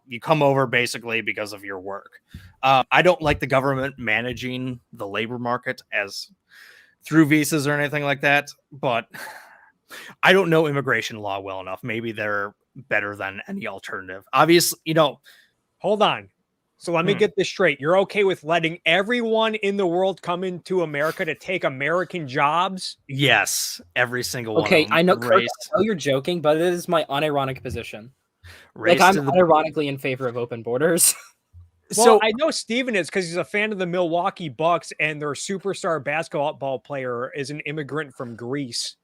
A: you come over basically because of your work. I don't like the government managing the labor market as through visas or anything like that, but I don't know immigration law well enough. Maybe they're better than any alternative. Obviously,
C: hold on. So let me get this straight. You're okay with letting everyone in the world come into America to take American jobs?
A: Yes, every single one.
B: Okay, I know, Kirk, I know you're joking, but it is my unironic position. I'm unironically in favor of open borders.
C: Well, I know Steven is because he's a fan of the Milwaukee Bucks, and their superstar basketball player is an immigrant from Greece.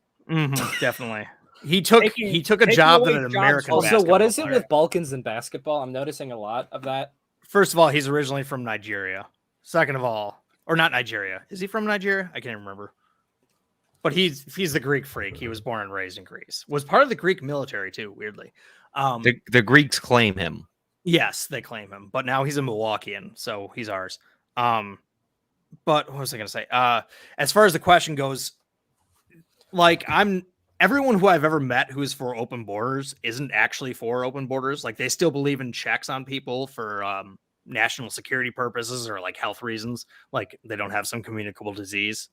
A: Definitely. He took a job that an American.
B: Also, what is it with Balkans and basketball? I'm noticing a lot of that.
A: First of all, he's originally from Nigeria. Second of all, or not Nigeria. Is he from Nigeria? I can't remember. But he's the Greek freak. He was born and raised in Greece. Was part of the Greek military too, weirdly.
D: The Greeks claim him.
A: Yes, they claim him. But now he's a Milwaukeean, so he's ours. But what was I going to say? As far as the question goes, like everyone who I've ever met who is for open borders isn't actually for open borders. Like they still believe in checks on people for national security purposes or like health reasons. Like they don't have some communicable disease.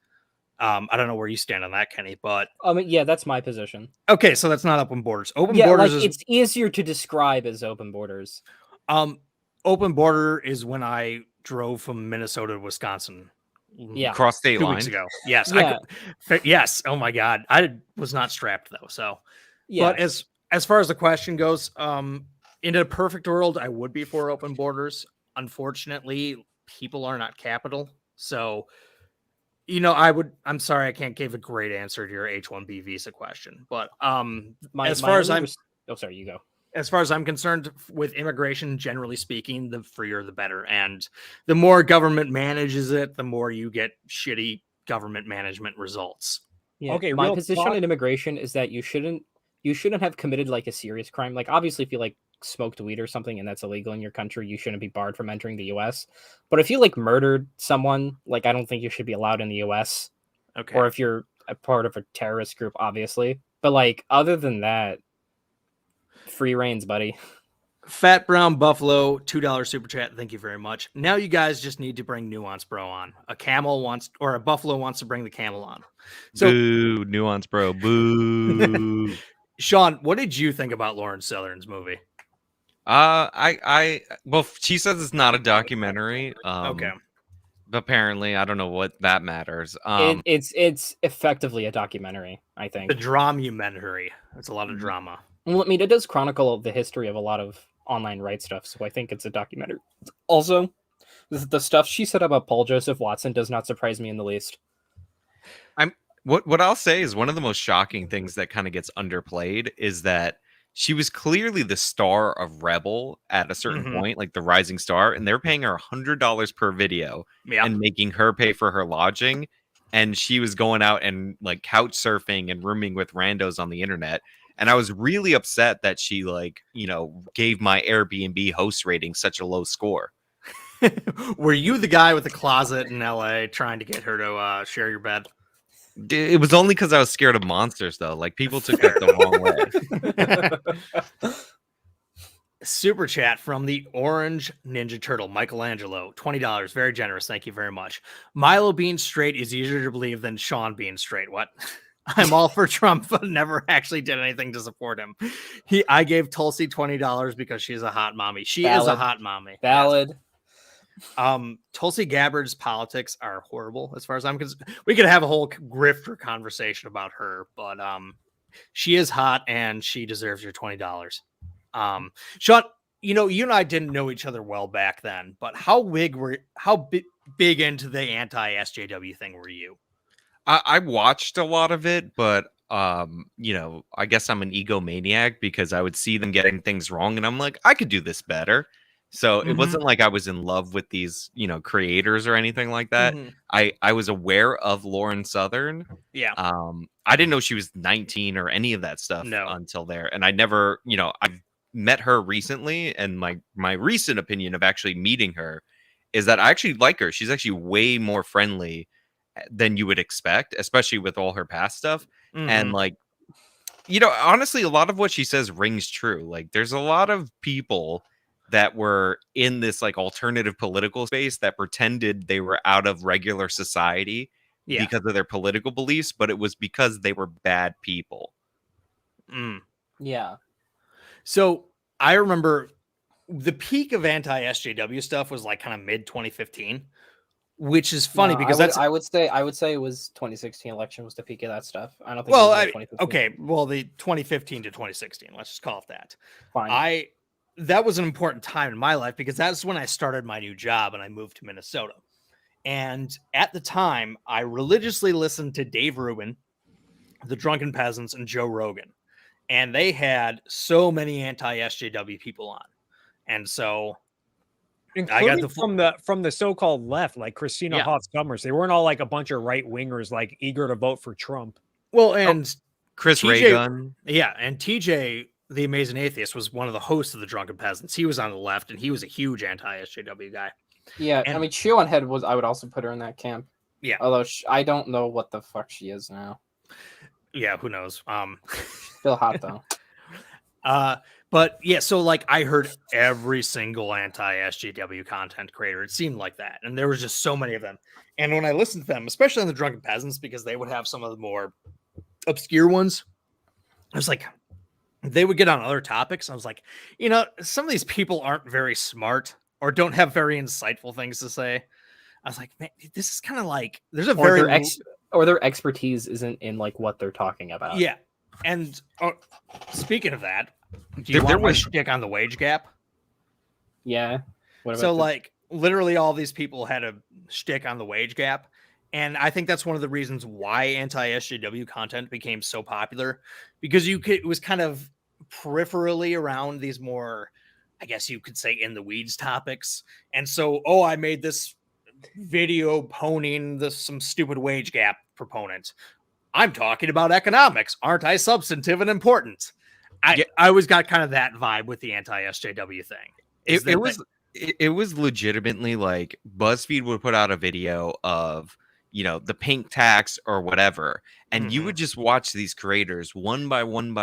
A: I don't know where you stand on that, Kenny, but
B: yeah, that's my position.
A: Okay, so that's not open borders. Open borders
B: like, it's easier to describe as open borders.
A: Open border is when I drove from Minnesota to Wisconsin.
B: Yeah,
D: cross state
A: 2
D: line.
A: weeks ago. Yes,
B: yeah.
A: Yes. Oh my God, I was not strapped though. So,
B: yeah.
A: But as far as the question goes, in a perfect world, I would be for open borders. Unfortunately, people are not capital, so. I'm sorry, I can't give a great answer to your H-1B visa question, but as far as I'm concerned with immigration, generally speaking, the freer the better, and the more government manages it, the more you get shitty government management results.
B: Yeah.
C: Okay,
B: my position on immigration is that you shouldn't have committed like a serious crime. Like obviously, if you like smoked weed or something and that's illegal in your country, you shouldn't be barred from entering the US. But if you like murdered someone, like I don't think you should be allowed in the US.
A: Okay.
B: Or if you're a part of a terrorist group, obviously. But like other than that, free reigns, buddy.
A: Fat Brown Buffalo, $2 super chat. Thank you very much. Now you guys just need to bring Nuance Bro on. A buffalo wants to bring the camel on. So
D: boo, Nuance Bro, boo.
A: Sean, what did you think about Lauren Southern's movie?
D: Well, she says it's not a documentary.
A: Okay.
D: Apparently, I don't know what that matters.
B: It's effectively a documentary, I think.
A: The dramumentary. It's a lot of drama.
B: Well, I mean, it does chronicle the history of a lot of online rights stuff, so I think it's a documentary. Also, the stuff she said about Paul Joseph Watson does not surprise me in the least.
D: What I'll say is one of the most shocking things that kind of gets underplayed is that she was clearly the star of Rebel at a certain point, like the rising star, and they're paying her $100 per video and making her pay for her lodging. and she was going out and like couch surfing and rooming with randos on the internet. And I was really upset that she like, gave my Airbnb host rating such a low score.
A: Were you the guy with the closet in LA trying to get her to share your bed?
D: It was only because I was scared of monsters, though. Like, people took that the wrong way.
A: Super chat from the Orange Ninja Turtle, Michelangelo, $20. Very generous. Thank you very much. Milo being straight is easier to believe than Sean being straight. What? I'm all for Trump, but never actually did anything to support him. I gave Tulsi $20 because she's a hot mommy. She is a hot mommy.
B: Valid.
A: Tulsi Gabbard's politics are horrible as far as I'm concerned. We could have a whole grifter conversation about her, but she is hot and she deserves your $20. Sean, you and I didn't know each other well back then, but how big into the anti-SJW thing were you?
D: I watched a lot of it, but I guess I'm an egomaniac because I would see them getting things wrong and I'm like, I could do this better. So it wasn't like I was in love with these, creators or anything like that. I was aware of Lauren Southern.
A: Yeah.
D: I didn't know she was 19 or any of that stuff until there. And I never, I met her recently, and my recent opinion of actually meeting her is that I actually like her. She's actually way more friendly than you would expect, especially with all her past stuff. And like, honestly, a lot of what she says rings true. Like, there's a lot of people that were in this like alternative political space that pretended they were out of regular society because of their political beliefs, but it was because they were bad people.
B: Yeah.
A: So I remember the peak of anti-SJW stuff was like kind of mid 2015, which is funny because
B: I would say it was 2016 election was the peak of that stuff. I don't think.
A: Well,
B: it was
A: okay. Well, the 2015 to 2016. Let's just call it that.
B: Fine.
A: That was an important time in my life because that's when I started my new job and I moved to Minnesota. And at the time, I religiously listened to Dave Rubin, the Drunken Peasants, and Joe Rogan. And they had so many anti-SJW people on. And so
C: including from the so-called left, like Christina Hoff Sommers. They weren't all like a bunch of right-wingers like eager to vote for Trump.
A: Well, and
D: Chris Reagan.
A: Yeah, and TJ, the Amazing Atheist, was one of the hosts of the Drunken Peasants. He was on the left, and he was a huge anti-SJW guy.
B: Yeah, and, I mean, Chew on Head I would also put her in that camp.
A: Yeah.
B: Although I don't know what the fuck she is now.
A: Yeah, who knows?
B: Still hot though.
A: But yeah, so like I heard every single anti-SJW content creator. It seemed like that, and there was just so many of them. And when I listened to them, especially on the Drunken Peasants, because they would have some of the more obscure ones, I was like, they would get on other topics. I was like, some of these people aren't very smart or don't have very insightful things to say. I was like, man, this is kind of like there's a
B: or their expertise isn't in like what they're talking about.
A: Yeah. And speaking of that, do you want my shtick on the wage gap?
B: Yeah.
A: So like literally all these people had a shtick on the wage gap. And I think that's one of the reasons why anti-SJW content became so popular, because it was kind of peripherally around these more, I guess you could say, in the weeds topics. And so, I made this video ponying some stupid wage gap proponent. I'm talking about economics. Aren't I substantive and important? I always got kind of that vibe with the anti-SJW thing.
D: It was legitimately like BuzzFeed would put out a video of, the pink tax or whatever. And you would just watch these creators one by one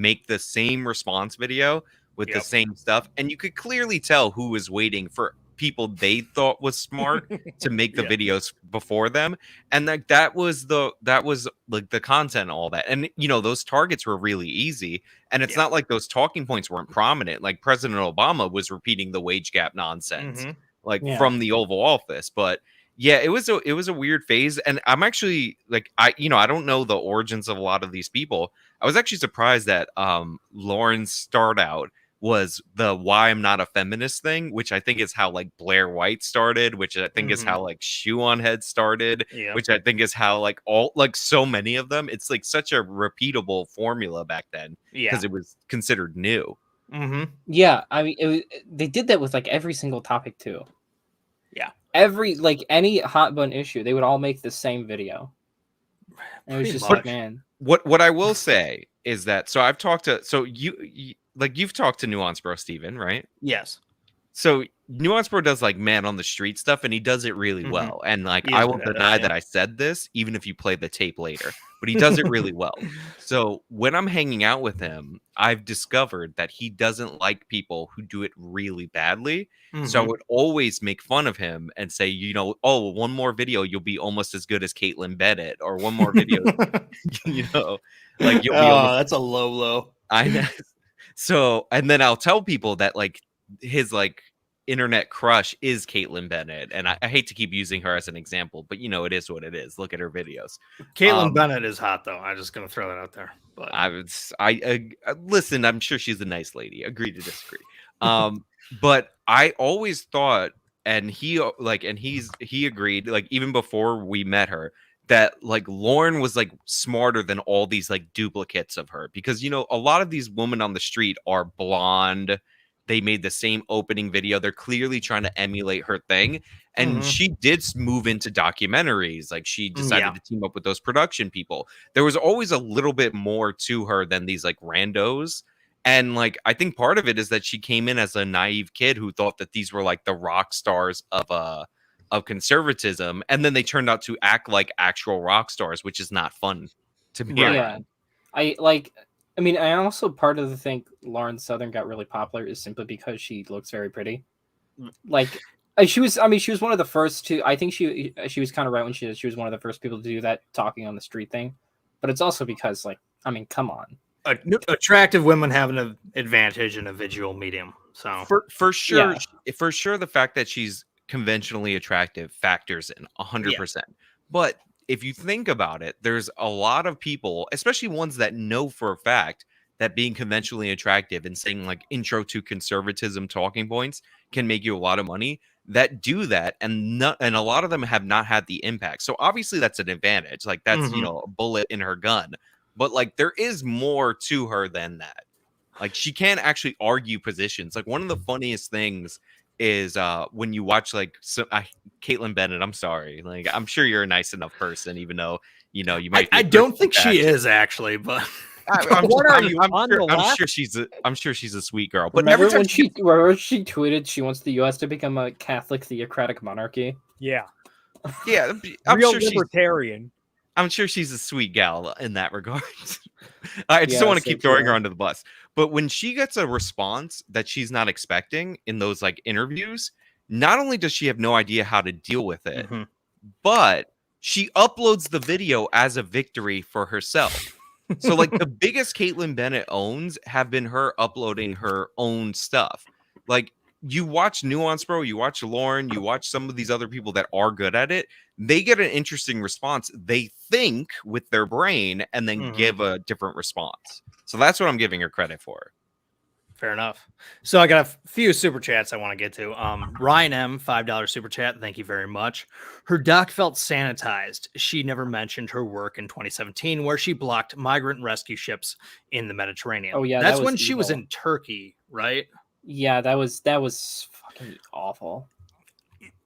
D: make the same response video with the same stuff. And you could clearly tell who was waiting for people they thought was smart to make the videos before them. And like that was like the content, all that. And those targets were really easy. And it's not like those talking points weren't prominent. Like President Obama was repeating the wage gap nonsense from the Oval Office. But yeah, it was a weird phase. And I'm actually like, I don't know the origins of a lot of these people. I was actually surprised that Lauren's start out was the why I'm not a feminist thing, which I think is how like Blair White started, which I think is how like Shoe on Head started, which I think is how like all like so many of them. It's like such a repeatable formula back then because it was considered new.
B: Yeah, I mean, they did that with like every single topic too.
A: Yeah,
B: any hot button issue, they would all make the same video. And it was
A: Pretty
B: just
A: much.
B: like, man.
D: What I will say is that I've talked to you've talked to Nuance Bro Steven, right?
A: Yes.
D: So Nuance Bro does like man on the street stuff, and he does it really
A: Mhm.
D: well. And like
A: He
D: I
A: is
D: will
A: good at it,
D: deny
A: yeah.
D: that I said this, even if you play the tape later. But he does it really well. So when I'm hanging out with him, I've discovered that he doesn't like people who do it really badly. So I
A: Mhm.
D: would always make fun of him and say, you know, oh, one more video, you'll be almost as good as Caitlyn Bennett, or one more video, you know, like you'll be almost.
A: That's a low.
D: I know. So, and then I'll tell people that like his like internet crush is Caitlyn Bennett, and I hate to keep using her as an example, but you know it is what it is. Look at her videos.
A: Caitlyn Bennett is hot though. I'm just gonna throw that out there. But
D: I listen. I'm sure she's a nice lady. Agree to disagree. But I always thought, and he agreed, like even before we met her, that like Lauren was like smarter than all these like duplicates of her, because you know a lot of these women on the street are blonde. They made the same opening video. They're clearly trying to emulate her thing. And
A: Mhm.
D: she did move into documentaries. Like she decided
A: Yeah.
D: to team up with those production people. There was always a little bit more to her than these like randos. And like I think part of it is that she came in as a naive kid who thought that these were like the rock stars of conservatism, and then they turned out to act like actual rock stars, which is not fun to be
A: Right.
D: around.
B: Yeah. I mean, I also part of the think Lauren Southern got really popular is simply because she looks very pretty. Like she was one of the first to. I think she was kind of right when she was one of the first people to do that talking on the street thing. But it's also because, like, I mean, come on.
A: Attractive women have an advantage in a visual medium. So
D: For sure,
B: Yeah.
D: for sure, the fact that she's conventionally attractive factors in 100%. But if you think about it, there's a lot of people, especially ones that know for a fact that being conventionally attractive and saying like intro to conservatism talking points can make you a lot of money, that do that, and a lot of them have not had the impact. So obviously that's an advantage. Like that's you
A: Mhm.
D: know a bullet in her gun. But like there is more to her than that. Like she can actually argue positions. Like one of the funniest things is when you watch like Caitlyn Bennett. I'm sorry, like I'm sure you're a nice enough person, even though you know you might.
A: I don't think she is actually, but
D: I'm sure she's a sweet girl. But
B: Remember
D: every time
B: when she tweeted she wants the U.S. to become a Catholic theocratic monarchy?
C: Yeah.
D: yeah, I'm
C: Real
D: sure she's.
C: libertarian.
D: I'm sure she's a sweet gal in that regard. I just
B: Yeah,
D: don't want to
B: so
D: keep throwing her
B: true.
D: under the bus. But when she gets a response that she's not expecting in those like interviews, not only does she have no idea how to deal with it,
A: Mhm.
D: but she uploads the video as a victory for herself. So like the biggest Caitlyn Bennett owns have been her uploading her own stuff. Like you watch Nuance Bro, you watch Lauren, you watch some of these other people that are good at it. They get an interesting response. They think with their brain and then
A: Mhm.
D: give a different response. So that's what I'm giving her credit for.
A: Fair enough. So I got a few super chats I want to get to. Ryan M, $5 super chat. Thank you very much. Her doc felt sanitized. She never mentioned her work in 2017, where she blocked migrant rescue ships in the Mediterranean.
B: Oh, yeah,
A: that's
B: that
A: when
B: was
A: she was
B: evil.
A: in Turkey, right?
B: Yeah, that was fucking awful.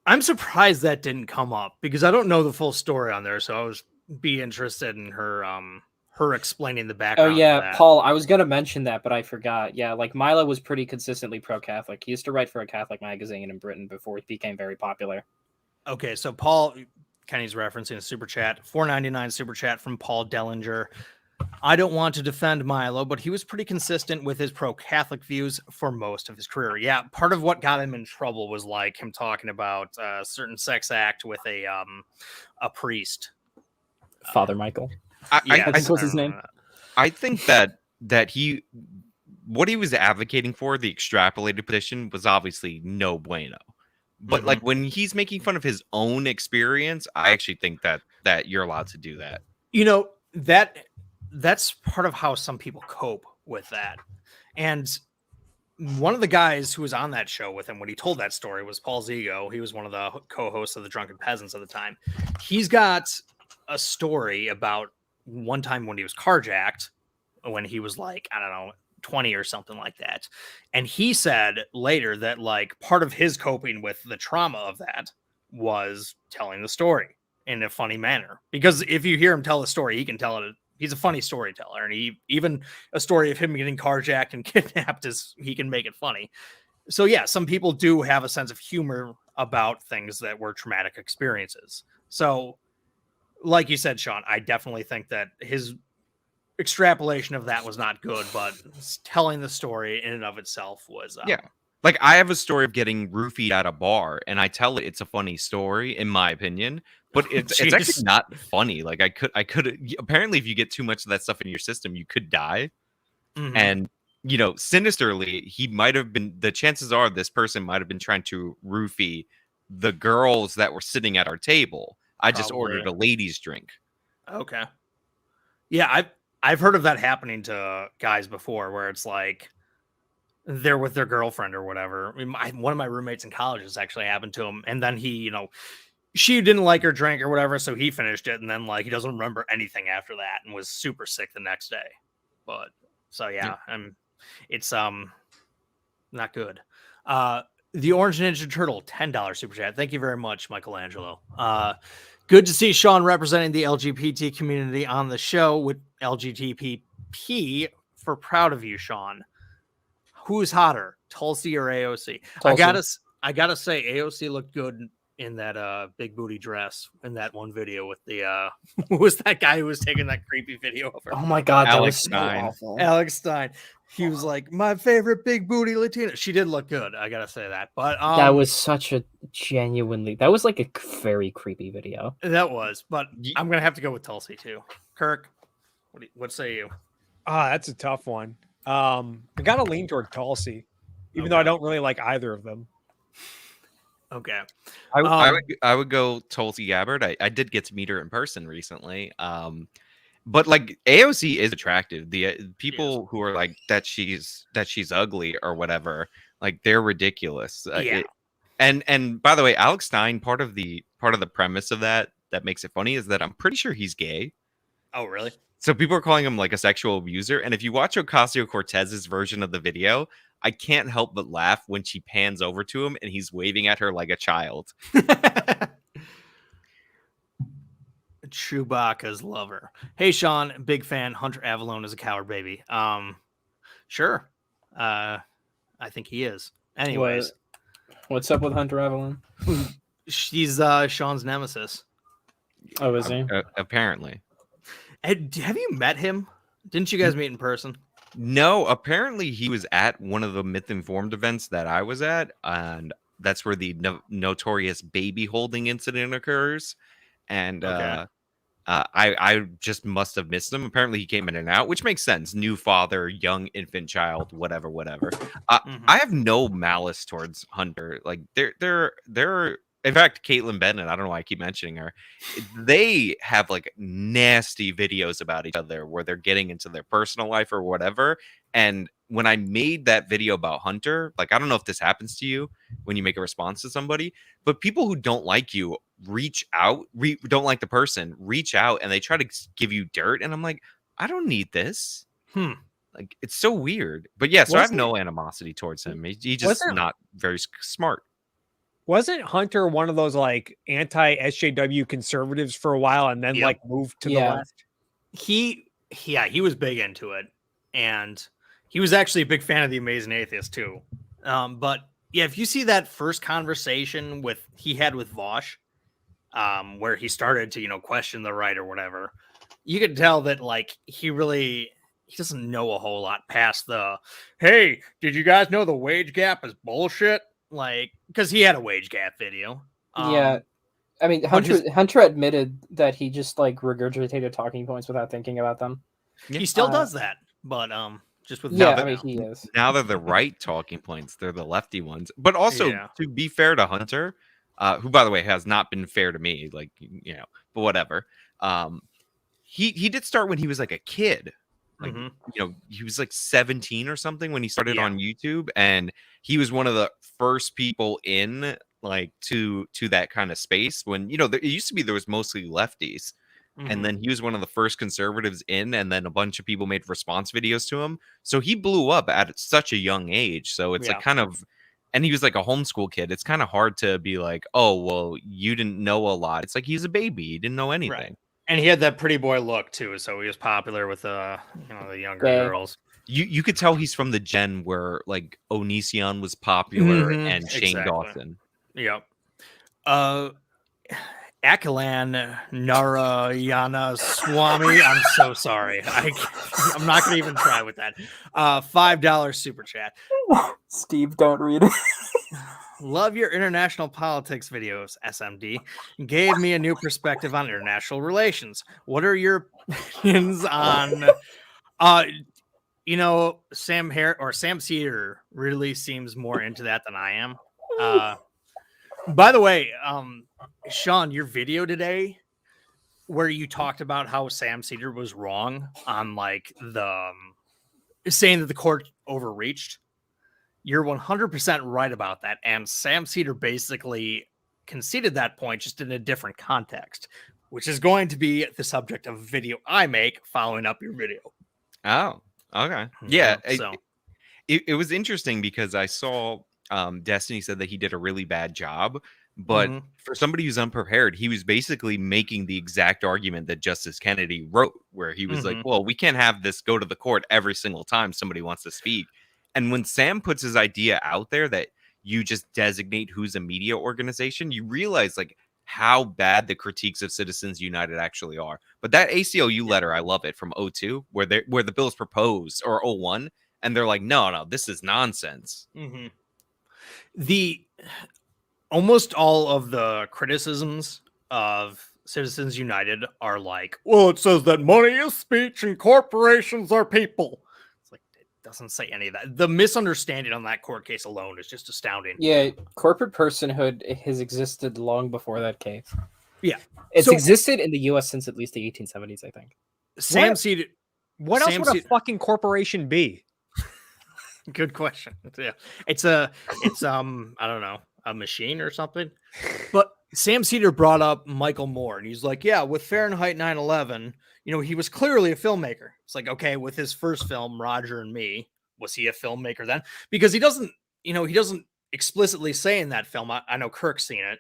A: I'm surprised that didn't come up because I don't know the full story on there. So I was be interested in her her explaining the
B: Oh
A: background.
B: yeah,
A: of that.
B: Paul, I was gonna mention that, but I forgot. Yeah, like Milo was pretty consistently pro-Catholic. He used to write for a Catholic magazine in Britain before it became very popular.
A: Okay, so Paul Kenny's referencing a super chat, $4.99 super chat from Paul Dellinger. I don't want to defend Milo, but he was pretty consistent with his pro-Catholic views for most of his career. Yeah, part of what got him in trouble was like him talking about a certain sex act with a priest.
B: Father Michael.
A: Yeah,
B: I think was his name.
D: I think that what he was advocating for, the extrapolated position, was obviously no bueno. But like when he's making fun of his own experience, I actually think that you're allowed to do that.
A: You know, that's part of how some people cope with that. And one of the guys who was on that show with him when he told that story was Paul Zigo. He was one of the co-hosts of the Drunken Peasants at the time. He's got a story about one time when he was carjacked, when he was like, I don't know, 20 or something like that. And he said later that like part of his coping with the trauma of that was telling the story in a funny manner. Because if you hear him tell the story, he can tell it. He's a funny storyteller, and even a story of him getting carjacked and kidnapped he can make it funny. So yeah, some people do have a sense of humor about things that were traumatic experiences. So, like you said, Sean, I definitely think that his extrapolation of that was not good, but telling the story in and of itself was
D: yeah. Like, I have a story of getting roofied at a bar, and I tell it it's a funny story, in my opinion, but it's actually not funny. Like, I could apparently, if you get too much of that stuff in your system, you could die.
A: Mm-hmm.
D: And, you know, sinisterly, he might have been, the chances are this person might have been trying to roofie the girls that were sitting at our table. I just ordered a ladies' drink.
A: Okay. Yeah, I've heard of that happening to guys before, where it's like they're with their girlfriend or whatever. I mean, one of my roommates in college has actually happened to him, and then he, she didn't like her drink or whatever, so he finished it, and then like he doesn't remember anything after that, and was super sick the next day. But so yeah, it's not good. The Orange Ninja Turtle, $10 super chat. Thank you very much, Michelangelo. Good to see Sean representing the LGBT community on the show with LGBTP. For proud of you, Sean. Who's hotter, Tulsi or AOC?
B: Tulsi.
A: I gotta say, AOC looked good in that big booty dress in that one video with the who was that guy who was taking that creepy video of her?
B: Oh my god, that
D: Alex
B: was
D: Stein.
B: so awful.
A: Alex Stein. He was like, my favorite big booty Latina. She did look good, I gotta say that. But
B: that was such a that was like a very creepy video.
A: That was, but I'm gonna have to go with Tulsi too. Kirk, what say you?
C: That's a tough one. I gotta lean toward Tulsi, even though I don't really like either of them.
A: Okay.
D: I would go Tulsi Gabbard. I did get to meet her in person recently. But like AOC is attractive. The people who are like that she's ugly or whatever, like they're ridiculous.
A: Yeah.
D: And by the way, Alex Stein, part of the premise of that makes it funny is that I'm pretty sure he's gay.
A: Oh, really?
D: So people are calling him like a sexual abuser. And if you watch Ocasio-Cortez's version of the video, I can't help but laugh when she pans over to him and he's waving at her like a child.
A: Chewbacca's lover. Hey, Sean, big fan. Hunter Avalon is a coward baby. Sure. I think he is. Anyways.
B: What's up with Hunter Avalon?
A: She's Sean's nemesis.
B: Oh, is he?
D: Apparently.
A: Have you met him? Didn't you guys meet in person?
D: No, apparently he was at one of the Myth Informed events that I was at, and that's where the notorious baby holding incident occurs. And I just must have missed him. Apparently he came in and out, which makes sense. New father, young infant child, whatever. I have no malice towards Hunter. Like they're in fact, Caitlin Bennett, I don't know why I keep mentioning her. They have like nasty videos about each other where they're getting into their personal life or whatever. And when I made that video about Hunter, like, I don't know if this happens to you when you make a response to somebody, but people who don't like you reach out, don't like the person, reach out and they try to give you dirt. And I'm like, I don't need this. Like, it's so weird. But yeah, so I have no animosity towards him. He's just not very smart.
C: Wasn't Hunter one of those like anti-SJW conservatives for a while and then like moved to the left?
A: He was big into it. And he was actually a big fan of The Amazing Atheist too. But yeah, if you see that first conversation he had with Vosh, where he started to, question the right or whatever, you could tell that like he doesn't know a whole lot past hey, did you guys know the wage gap is bullshit? Like, because he had a wage gap video.
B: Yeah. I mean, Hunter admitted that he just like regurgitated talking points without thinking about them.
A: He still does that, but just with
B: he is.
D: Now they're the right talking points. They're the lefty ones. But also, to be fair to Hunter, who by the way has not been fair to me, like, but whatever. He did start when he was like a kid. Like, he was like 17 or something when he started on YouTube, and he was one of the first people in like to that kind of space when, it used to be there was mostly lefties. And then he was one of the first conservatives in, and then a bunch of people made response videos to him. So he blew up at such a young age. So it's like kind of and he was like a homeschool kid. It's kind of hard to be like, oh, well, you didn't know a lot. It's like he's a baby. He didn't know anything.
A: Right. And he had that pretty boy look too, so he was popular with the younger girls.
D: You could tell he's from the gen where like Onision was popular and Shane
A: exactly.
D: Dawson.
A: Yep. Akalan Narayana Swami. I'm so sorry. I'm not going to even try with that. $5 super chat.
B: Steve, don't read it.
A: Love your international politics videos, SMD. Gave me a new perspective on international relations. What are your opinions on Sam Cedar really seems more into that than I am. By the way, Sean, your video today where you talked about how Sam Cedar was wrong on like the saying that the court overreached. You're 100% right about that. And Sam Cedar basically conceded that point just in a different context, which is going to be the subject of a video I make following up your video.
D: Oh, okay. Yeah.
A: So
D: it was interesting because I saw Destiny said that he did a really bad job, but for somebody who's unprepared, he was basically making the exact argument that Justice Kennedy wrote, where he was like, well, we can't have this go to the court every single time somebody wants to speak. And when Sam puts his idea out there that you just designate who's a media organization, you realize like how bad the critiques of Citizens United actually are. But that ACLU letter, I love it, from 02, where the bill is proposed, or 01, and they're like, no, this is nonsense.
A: The almost all of the criticisms of Citizens United are like, well, it says that money is speech and corporations are people. It's like, it doesn't say any of that. The misunderstanding on that court case alone is just astounding.
B: Yeah, corporate personhood has existed long before that case.
A: Yeah.
B: It's existed in the U.S. since at least the 1870s, I think.
A: Sam Cedar.
C: What else would a fucking corporation be?
A: Good question. Yeah. It's I don't know, a machine or something. But Sam Cedar brought up Michael Moore, and he's like, yeah, with Fahrenheit 9/11, he was clearly a filmmaker. It's like, okay, with his first film, Roger and Me, was he a filmmaker then? Because he doesn't explicitly say in that film, I know Kirk's seen it.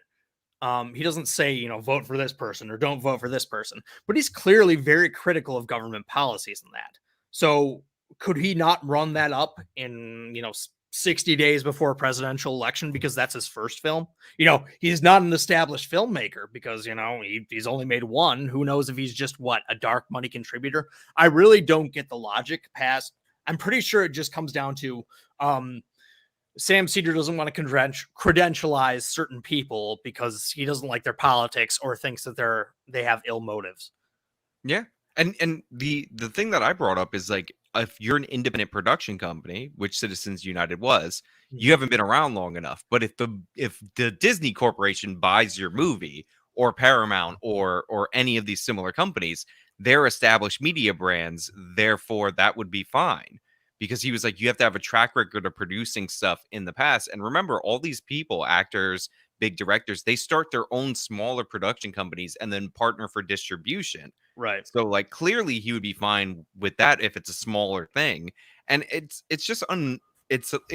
A: He doesn't say, vote for this person or don't vote for this person, but he's clearly very critical of government policies in that. So could he not run that up in, 60 days before a presidential election because that's his first film? He's not an established filmmaker because, he's only made one. Who knows if he's just a dark money contributor? I really don't get the logic past. I'm pretty sure it just comes down to Sam Cedar doesn't want to credentialize certain people because he doesn't like their politics or thinks that they have ill motives.
D: Yeah. And the thing that I brought up is like, if you're an independent production company, which Citizens United was, you haven't been around long enough. But if the Disney Corporation buys your movie, or Paramount, or any of these similar companies, they're established media brands. Therefore, that would be fine. Because he was like, you have to have a track record of producing stuff in the past. And remember, all these people, actors, big directors, they start their own smaller production companies and then partner for distribution.
A: Right.
D: So like clearly he would be fine with that if it's a smaller thing. And it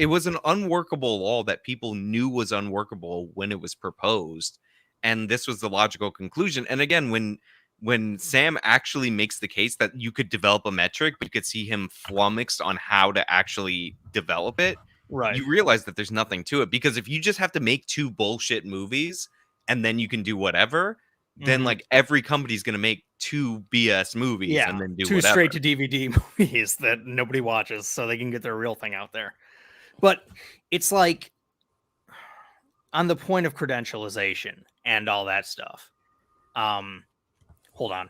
D: was an unworkable law that people knew was unworkable when it was proposed. And this was the logical conclusion. And again, when Sam actually makes the case that you could develop a metric, but you could see him flummoxed on how to actually develop it,
A: right,
D: you realize that there's nothing to it. Because if you just have to make 2 bullshit movies and then you can do whatever, then like every company's going to make 2 BS movies and then do
A: 2
D: whatever.
A: straight to DVD movies that nobody watches so they can get their real thing out there. But it's like, on the point of credentialization and all that stuff, hold on.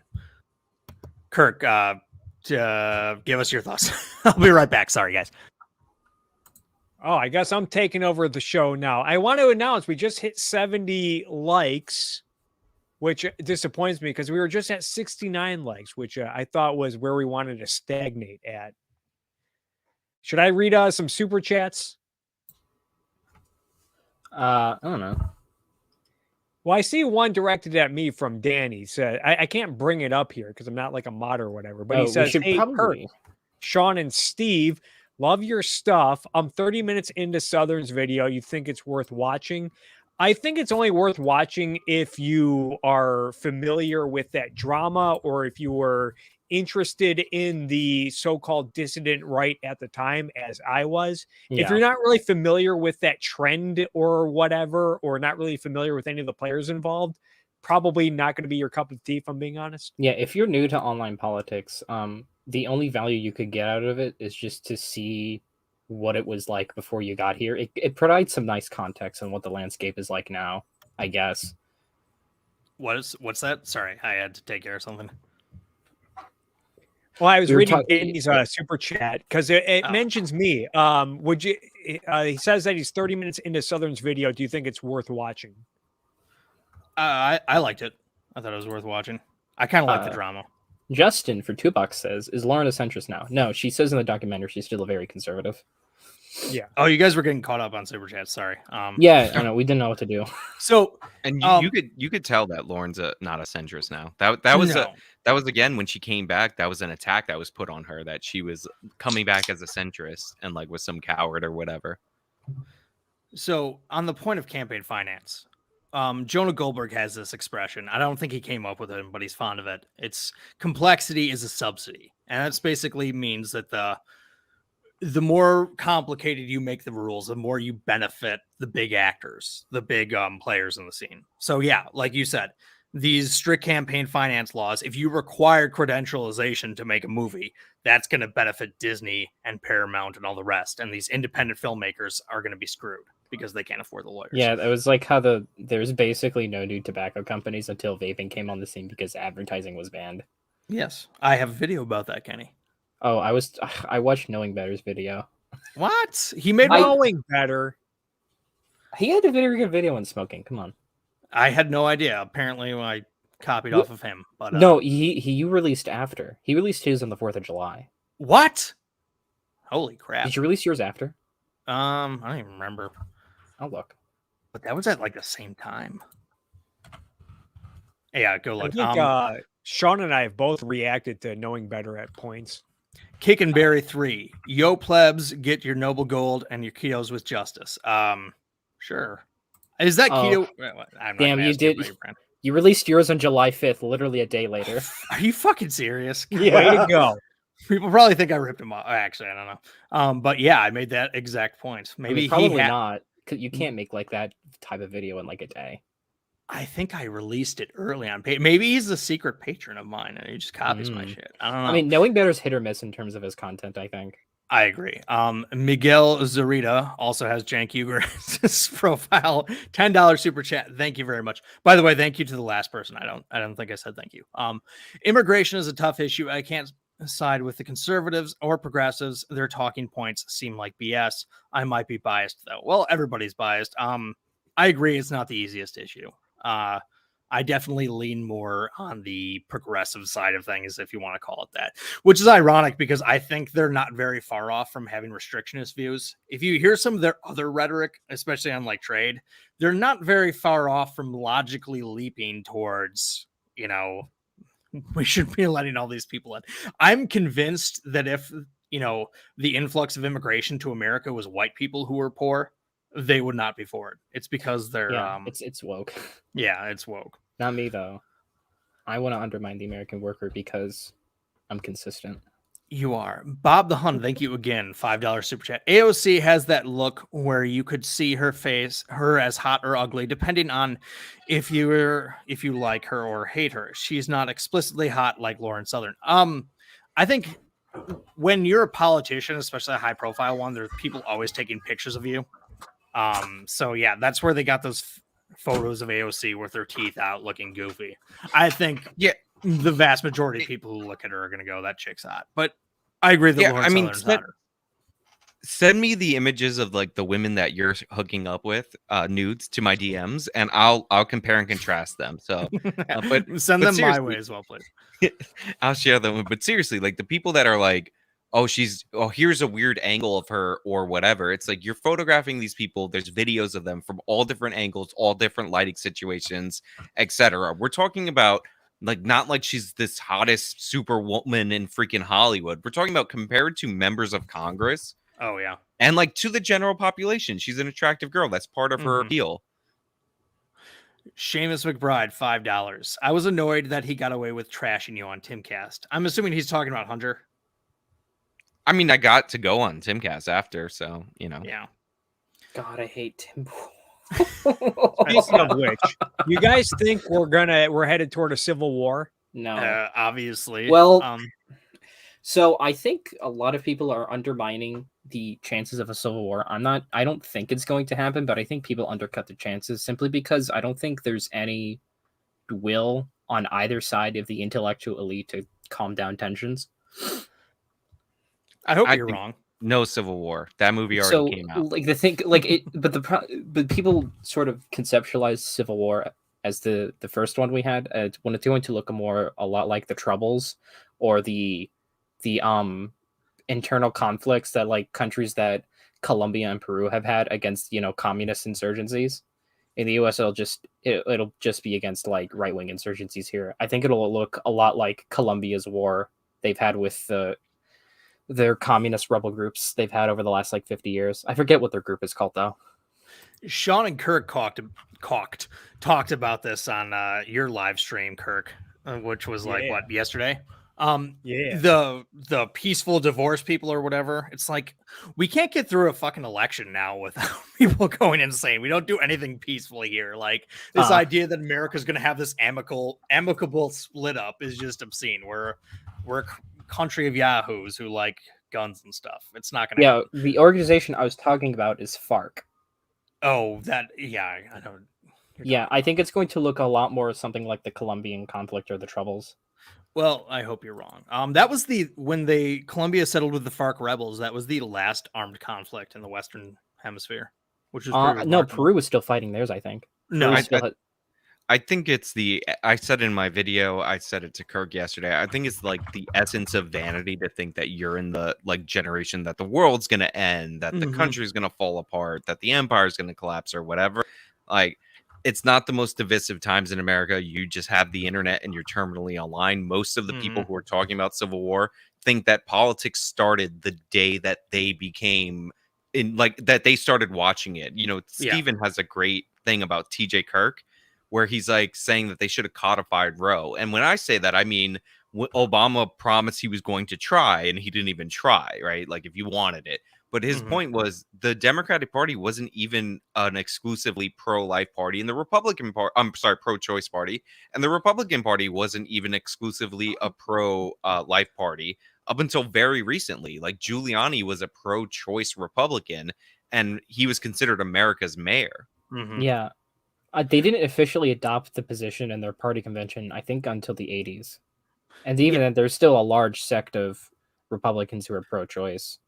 A: Kirk, give us your thoughts. I'll be right back. Sorry, guys.
C: Oh, I guess I'm taking over the show now. I want to announce we just hit 70 likes, which disappoints me because we were just at 69 likes, which I thought was where we wanted to stagnate at. Should I read some super chats?
B: I don't know.
C: Well, I see one directed at me from Danny. Said I can't bring it up here because I'm not like a mod or whatever. But he says, "Hey, Kirk, Sean, and Steve, Love your stuff. I'm 30 minutes into Southern's video. You think it's worth watching? I think it's only worth watching if you are familiar with that drama or if you were interested in the so-called dissident right at the time, as I was. If you're not really familiar with that trend or whatever, or not really familiar with any of the players involved, probably not going to be your cup of tea, if I'm being honest.
B: Yeah, if you're new to online politics, the only value you could get out of it is just to see what it was like before you got here. It provides some nice context on what the landscape is like now, I guess.
A: What's that? Sorry, I had to take care of something.
C: Well, I was reading Danny's super chat because it mentions me. Would you? He says that he's 30 minutes into Southern's video. Do you think it's worth watching?
A: I liked it. I thought it was worth watching. I kind of like the drama.
B: Justin for $2 says, "Is Lauren a centrist now?" No, she says in the documentary she's still a very conservative.
C: Yeah.
A: Oh, you guys were getting caught up on super chat. Sorry.
B: Yeah, I know. We didn't know what to do.
A: So,
D: and you could tell that Lauren's not a centrist now. That was again when she came back. That was an attack that was put on her, that she was coming back as a centrist and like was some coward or whatever.
A: So on the point of campaign finance, Jonah Goldberg has this expression. I don't think he came up with it, but he's fond of it. It's complexity is a subsidy, and that's basically means that the more complicated you make the rules, the more you benefit the big actors, the big players in the scene. So yeah, like you said, these strict campaign finance laws, if you require credentialization to make a movie, that's going to benefit Disney and Paramount and all the rest. And these independent filmmakers are going to be screwed because they can't afford the lawyers.
B: Yeah, it was like how there's basically no new tobacco companies until vaping came on the scene because advertising was banned.
A: Yes, I have a video about that, Kenny.
B: Oh, I watched Knowing Better's video.
A: What? He made
C: Knowing Better.
B: He had a very good video on smoking. Come on.
A: I had no idea. Apparently, I copied off of him. But
B: no, he released after. He released his on the 4th of July.
A: What? Holy crap!
B: Did you release yours after?
A: I don't even remember.
B: I'll look.
A: But that was at like the same time. Yeah, go look.
C: I think Sean and I have both reacted to Knowing Better at points.
A: Kick and Berry 3. Yo plebs, get your noble gold and your ketos with justice. Sure. Is that keto? I'm
B: damn, you did. You released yours on July 5th, literally a day later.
A: Are you fucking serious?
C: Yeah. Way to go.
A: People probably think I ripped him off. Actually, I don't know. But yeah, I made that exact point. Maybe
B: probably not. Cause you can't make like that type of video in like a day.
A: I think I released it early on. Maybe he's a secret patron of mine and he just copies my shit. I don't know.
B: I mean, Knowing Better's hit or miss in terms of his content, I think.
A: I agree. Miguel Zarita also has Jank Uger's profile. $10 super chat. Thank you very much. By the way, thank you to the last person. I don't think I said thank you. Immigration is a tough issue. I can't side with the conservatives or progressives. Their talking points seem like BS. I might be biased though. Well, everybody's biased. I agree. It's not the easiest issue. I definitely lean more on the progressive side of things, if you want to call it that, which is ironic because I think they're not very far off from having restrictionist views. If you hear some of their other rhetoric, especially on like trade, they're not very far off from logically leaping towards, we should be letting all these people in. I'm convinced that if, the influx of immigration to America was white people who were poor, they would not be for it. It's because they're
B: it's woke.
A: Yeah, it's woke.
B: Not me though. I want to undermine the American worker because I'm consistent.
A: You are. Bob the Hun, thank you again. $5 super chat. AOC has that look where you could see her as hot or ugly, depending on if you like her or hate her. She's not explicitly hot like Lauren Southern. I think when you're a politician, especially a high profile one, there's people always taking pictures of you. So yeah, that's where they got those photos of AOC with her teeth out looking goofy. I think the vast majority of people who look at her are going to go, that chick's hot. But I agree that Lauren Southern's hotter.
D: Send me the images of like the women that you're hooking up with, nudes to my DMs, and I'll compare and contrast them. So, but
A: send them my way as well, please.
D: I'll share them. But seriously, like the people that are like, here's a weird angle of her or whatever. It's like you're photographing these people. There's videos of them from all different angles, all different lighting situations, etc. We're talking about like not like she's this hottest superwoman in freaking Hollywood. We're talking about compared to members of Congress.
A: Oh yeah.
D: And like to the general population, she's an attractive girl. That's part of her
A: Mhm.
D: appeal.
A: Seamus McBride, $5. I was annoyed that he got away with trashing you on Timcast. I'm assuming he's talking about Hunter.
D: I mean, I got to go on Timcast after, so you know.
A: Yeah.
B: God, I hate Tim.
C: Speaking of which, you guys think we're headed toward a civil war?
B: No.
A: Obviously.
B: Well, so I think a lot of people are undermining the chances of a civil war. I don't think it's going to happen, but I think people undercut the chances simply because I don't think there's any will on either side of the intellectual elite to calm down tensions.
A: I hope
D: I
A: you're
D: think-
A: wrong.
D: No Civil War. That movie already came out.
B: Like the thing, like it, but people sort of conceptualize Civil War as the first one we had. When it's going to look a lot like the Troubles or the internal conflicts that like countries that Colombia and Peru have had against communist insurgencies. In the U.S., it'll just be against like right wing insurgencies here. I think it'll look a lot like Colombia's war they've had with their communist rebel groups they've had over the last like 50 years. I forget what their group is called though.
A: Sean and Kirk talked about this on your live stream, Kirk, which was like what, yesterday?
C: Yeah.
A: The peaceful divorce people or whatever. It's like we can't get through a fucking election now without people going insane. We don't do anything peacefully here. Like this idea that America's going to have this amicable split up is just obscene. We're a country of yahoos who like guns and stuff. It's not going to happen.
B: The organization I was talking about is FARC.
A: Oh, I don't.
B: Yeah, I think it's going to look a lot more something like the Colombian conflict or the Troubles.
A: Well, I hope you're wrong. That was when Colombia settled with the FARC rebels. That was the last armed conflict in the Western Hemisphere, which was pretty
B: no,
A: remarkable.
B: Peru was still fighting theirs. I think.
A: No,
D: I think it's I said in my video, I said it to Kirk yesterday. I think it's like the essence of vanity to think that you're in the like generation that the world's going to end, that the country's going to fall apart, that the empire is going to collapse or whatever. Like, it's not the most divisive times in America. You just have the internet and you're terminally online. Most of the people who are talking about Civil War think that politics started the day that they became that they started watching it. Steven has a great thing about TJ Kirk, where he's like saying that they should have codified Roe. And when I say that, I mean, Obama promised he was going to try and he didn't even try, right? Like if you wanted it. But his point was the Democratic Party wasn't even an exclusively pro-life party, and the Republican Party, pro-choice party, and the Republican Party wasn't even exclusively a pro-life party up until very recently. Like Giuliani was a pro-choice Republican, and he was considered America's mayor.
B: Yeah. They didn't officially adopt the position in their party convention, I think, until the 80s. And even then, there's still a large sect of Republicans who are pro-choice.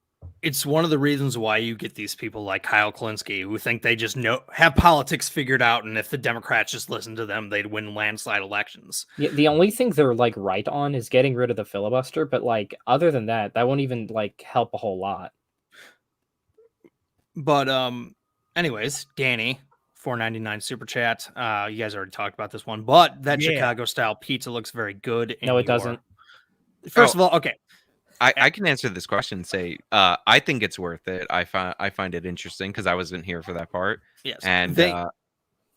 A: It's one of the reasons why you get these people like Kyle Klinsky who think they just have politics figured out, and if the Democrats just listened to them, they'd win landslide elections.
B: Yeah, the only thing they're like right on is getting rid of the filibuster, but like other than that won't even like help a whole lot.
A: But anyways, Danny, $4.99 super chat. You guys already talked about this one, but that Chicago style pizza looks very good.
B: No, it doesn't.
A: First of all, okay.
D: I can answer this question and say I think it's worth it. I find it interesting because I wasn't here for that part.
A: Yes,
D: and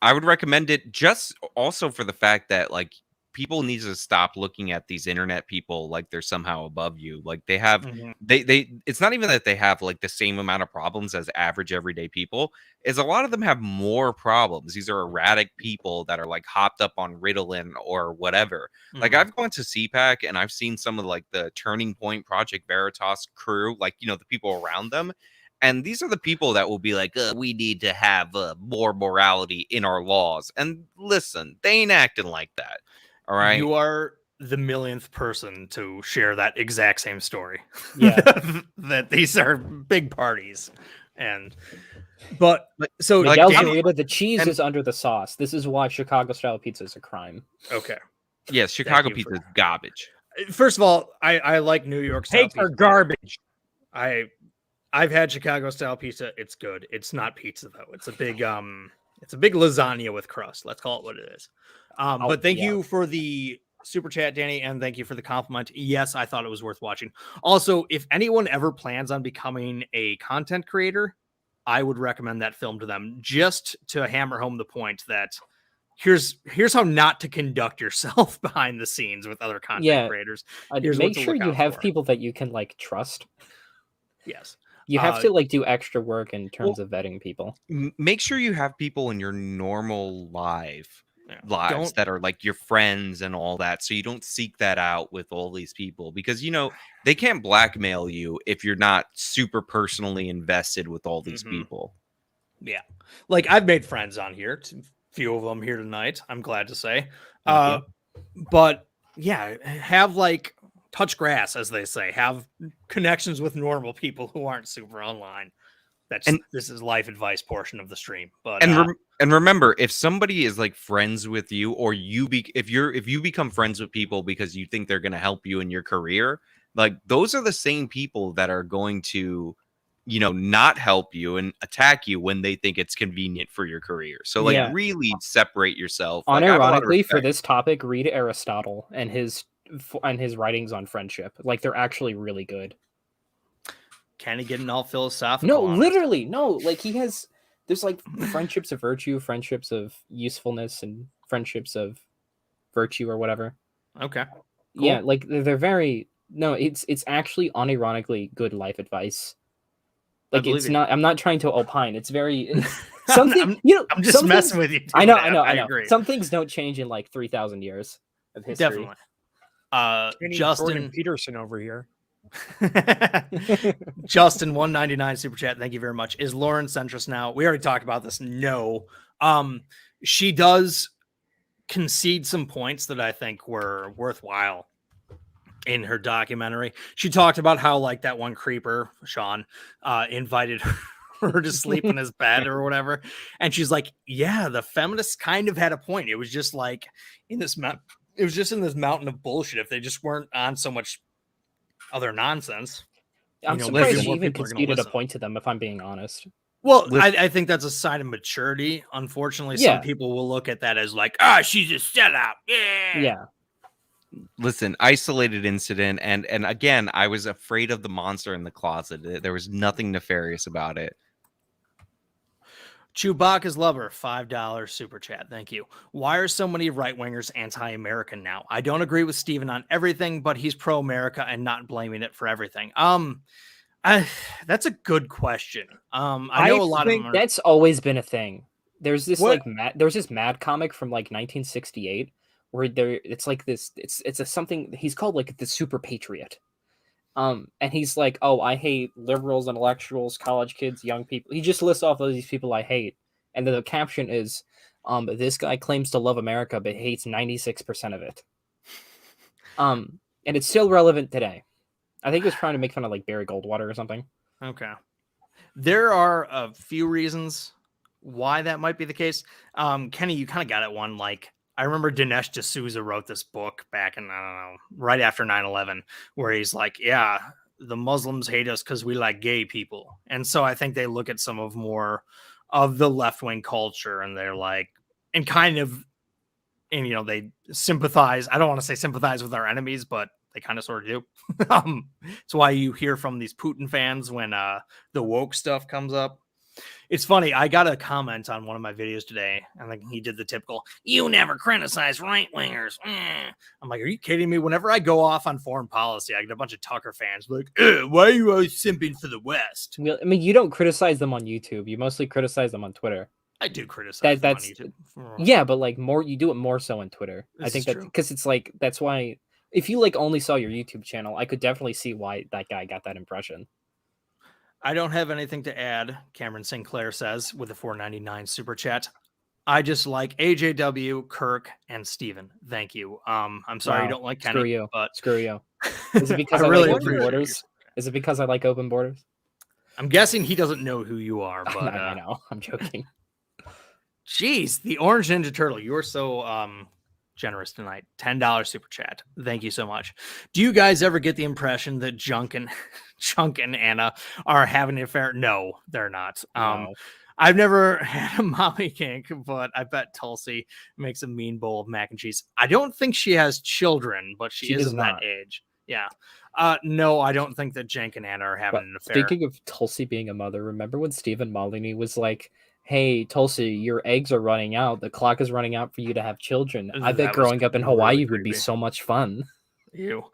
D: I would recommend it just also for the fact that like people need to stop looking at these internet people like they're somehow above you. Like they have they it's not even that they have like the same amount of problems as average everyday people. Is a lot of them have more problems. These are erratic people that are like hopped up on Ritalin or whatever. Like I've gone to CPAC and I've seen some of like the Turning Point, Project Veritas crew, like the people around them. And these are the people that will be like, we need to have more morality in our laws. And listen, they ain't acting like that. All right.
A: You are the millionth person to share that exact same story.
B: Yeah.
A: That these are big parties. But so
B: Miguel Zarita, the cheese is under the sauce. This is why Chicago style pizza is a crime.
A: Okay.
D: Yes, Chicago pizza is garbage.
A: First of all, I like New York style
C: Cakes are
A: pizza.
C: garbage.
A: I've had Chicago style pizza. It's good. It's not pizza though. It's a big lasagna with crust. Let's call it what it is. But thank you for the super chat, Danny, and thank you for the compliment. Yes, I thought it was worth watching. Also, if anyone ever plans on becoming a content creator, I would recommend that film to them, just to hammer home the point that here's how not to conduct yourself behind the scenes with other content creators. Here's
B: make
A: what to
B: sure
A: look
B: you
A: out
B: have
A: for.
B: people that you can like trust.
A: Yes.
B: You have to like do extra work in terms of vetting people.
D: Make sure you have people in your normal lives
A: Don't-
D: that are like your friends and all that, so you don't seek that out with all these people, because they can't blackmail you if you're not super personally invested with all these people.
A: Yeah, like I've made friends on here, a few of them here tonight, I'm glad to say. But yeah, have like touch grass, as they say, have connections with normal people who aren't super online. This is life advice portion of the stream. But
D: and remember, if somebody is like friends with you, or if you become friends with people because you think they're going to help you in your career, like those are the same people that are going to not help you and attack you when they think it's convenient for your career. So really separate yourself.
B: Unironically, for this topic, read Aristotle and his writings on friendship. Like they're actually really good.
A: Kenny getting all philosophical.
B: No, literally, no. Like there's like friendships of virtue, friendships of usefulness, and friendships of virtue or whatever.
A: Okay. Cool.
B: Yeah, like they're very it's actually unironically good life advice. Like it's not. I'm not trying to opine. It's very something.
A: I'm just messing with you.
B: I know. I agree. Some things don't change in like 3,000 years of history.
A: Definitely. Justin
C: Jordan Peterson over here.
A: Justin 199 super chat. Thank you very much. Is Lauren centrist now? We already talked about this. No. She does concede some points that I think were worthwhile in her documentary. She talked about how like that one creeper, Sean, invited her to sleep in his bed or whatever. And she's like, yeah, the feminists kind of had a point. It was just like in this mountain of bullshit. If they just weren't on so much other nonsense.
B: I'm surprised she even conceded a point to them, if I'm being honest.
A: Well, I think that's a sign of maturity. Unfortunately, some people will look at that as like, she's a sellout.
B: Yeah.
D: Listen, isolated incident, and again, I was afraid of the monster in the closet. There was nothing nefarious about it.
A: Chewbacca's lover, $5 super chat. Thank you. Why are so many right-wingers anti-American now? I don't agree with Steven on everything, but he's pro-America and not blaming it for everything. That's a good question. I know a lot of them are...
B: That's always been a thing. There's this there's this Mad comic from like 1968 where it's like this. It's a something he's called like the super patriot. And he's like, oh, I hate liberals, intellectuals, college kids, young people. He just lists off all these people I hate. And then the caption is, this guy claims to love America, but hates 96% of it. And it's still relevant today. I think he was trying to make fun of like Barry Goldwater or something.
A: Okay. There are a few reasons why that might be the case. Kenny, you kind of got it one. Like, I remember Dinesh D'Souza wrote this book back in, I don't know, right after 9/11, where he's like, yeah, the Muslims hate us because we like gay people. And so I think they look at some of more of the left-wing culture and they're like, and they sympathize. I don't want to say sympathize with our enemies, but they kind of sort of do. It's why you hear from these Putin fans when the woke stuff comes up. It's funny. I got a comment on one of my videos today, and like he did the typical, "You never criticize right wingers." I'm like, are you kidding me? Whenever I go off on foreign policy, I get a bunch of Tucker fans like, why are you always simping for the West?
B: I mean, you don't criticize them on YouTube. You mostly criticize them on Twitter.
A: I do criticize them on YouTube.
B: Yeah, but like you do it more so on Twitter. I think that because it's like that's why if you like only saw your YouTube channel, I could definitely see why that guy got that impression.
A: I don't have anything to add, Cameron Sinclair says with a $4.99 super chat. I just like AJW, Kirk, and Steven. Thank you. I'm sorry you don't like Kenny.
B: Screw you.
A: But...
B: Screw you. Is it because I
A: really
B: like open borders? Is it because I like open borders?
A: I'm guessing he doesn't know who you are, but
B: I know. I'm joking.
A: Jeez, the Orange Ninja Turtle. You're so generous tonight. $10 super chat. Thank you so much. Do you guys ever get the impression that Chunk and Anna are having an affair? No, they're not.
B: No.
A: I've never had a mommy kink, but I bet Tulsi makes a mean bowl of mac and cheese. I don't think she has children, but she is
B: does
A: of
B: not.
A: that age. Yeah. No, I don't think that Jenk and Anna are having
B: But
A: an affair.
B: speaking of Tulsi being a mother, remember when Stephen Molyneux was like, "Hey, Tulsi, your eggs are running out. The clock is running out for you to have children." I
A: That
B: bet
A: was
B: growing up in
A: really
B: Hawaii would be
A: creepy.
B: so much fun.
A: Ew.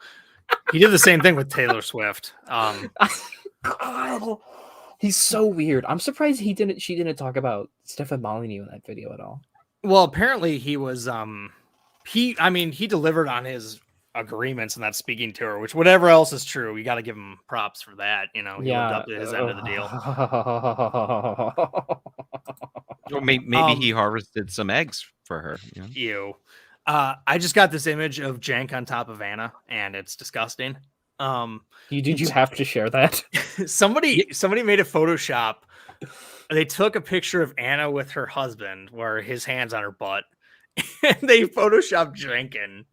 A: He did the same thing with Taylor Swift.
B: God, he's so weird. I'm surprised she didn't talk about Stephen Molyneux in that video at all.
A: Well, apparently he was he delivered on his agreements in that speaking tour, which whatever else is true, you got to give him props for that. You know, he lived up to his end of the deal.
D: Or maybe he harvested some eggs for her. You know?
A: Ew. I just got this image of Jank on top of Anna, and it's disgusting.
B: Did you have to share that?
A: somebody made a Photoshop. They took a picture of Anna with her husband, where his hands on her butt, and they photoshopped Jenkin.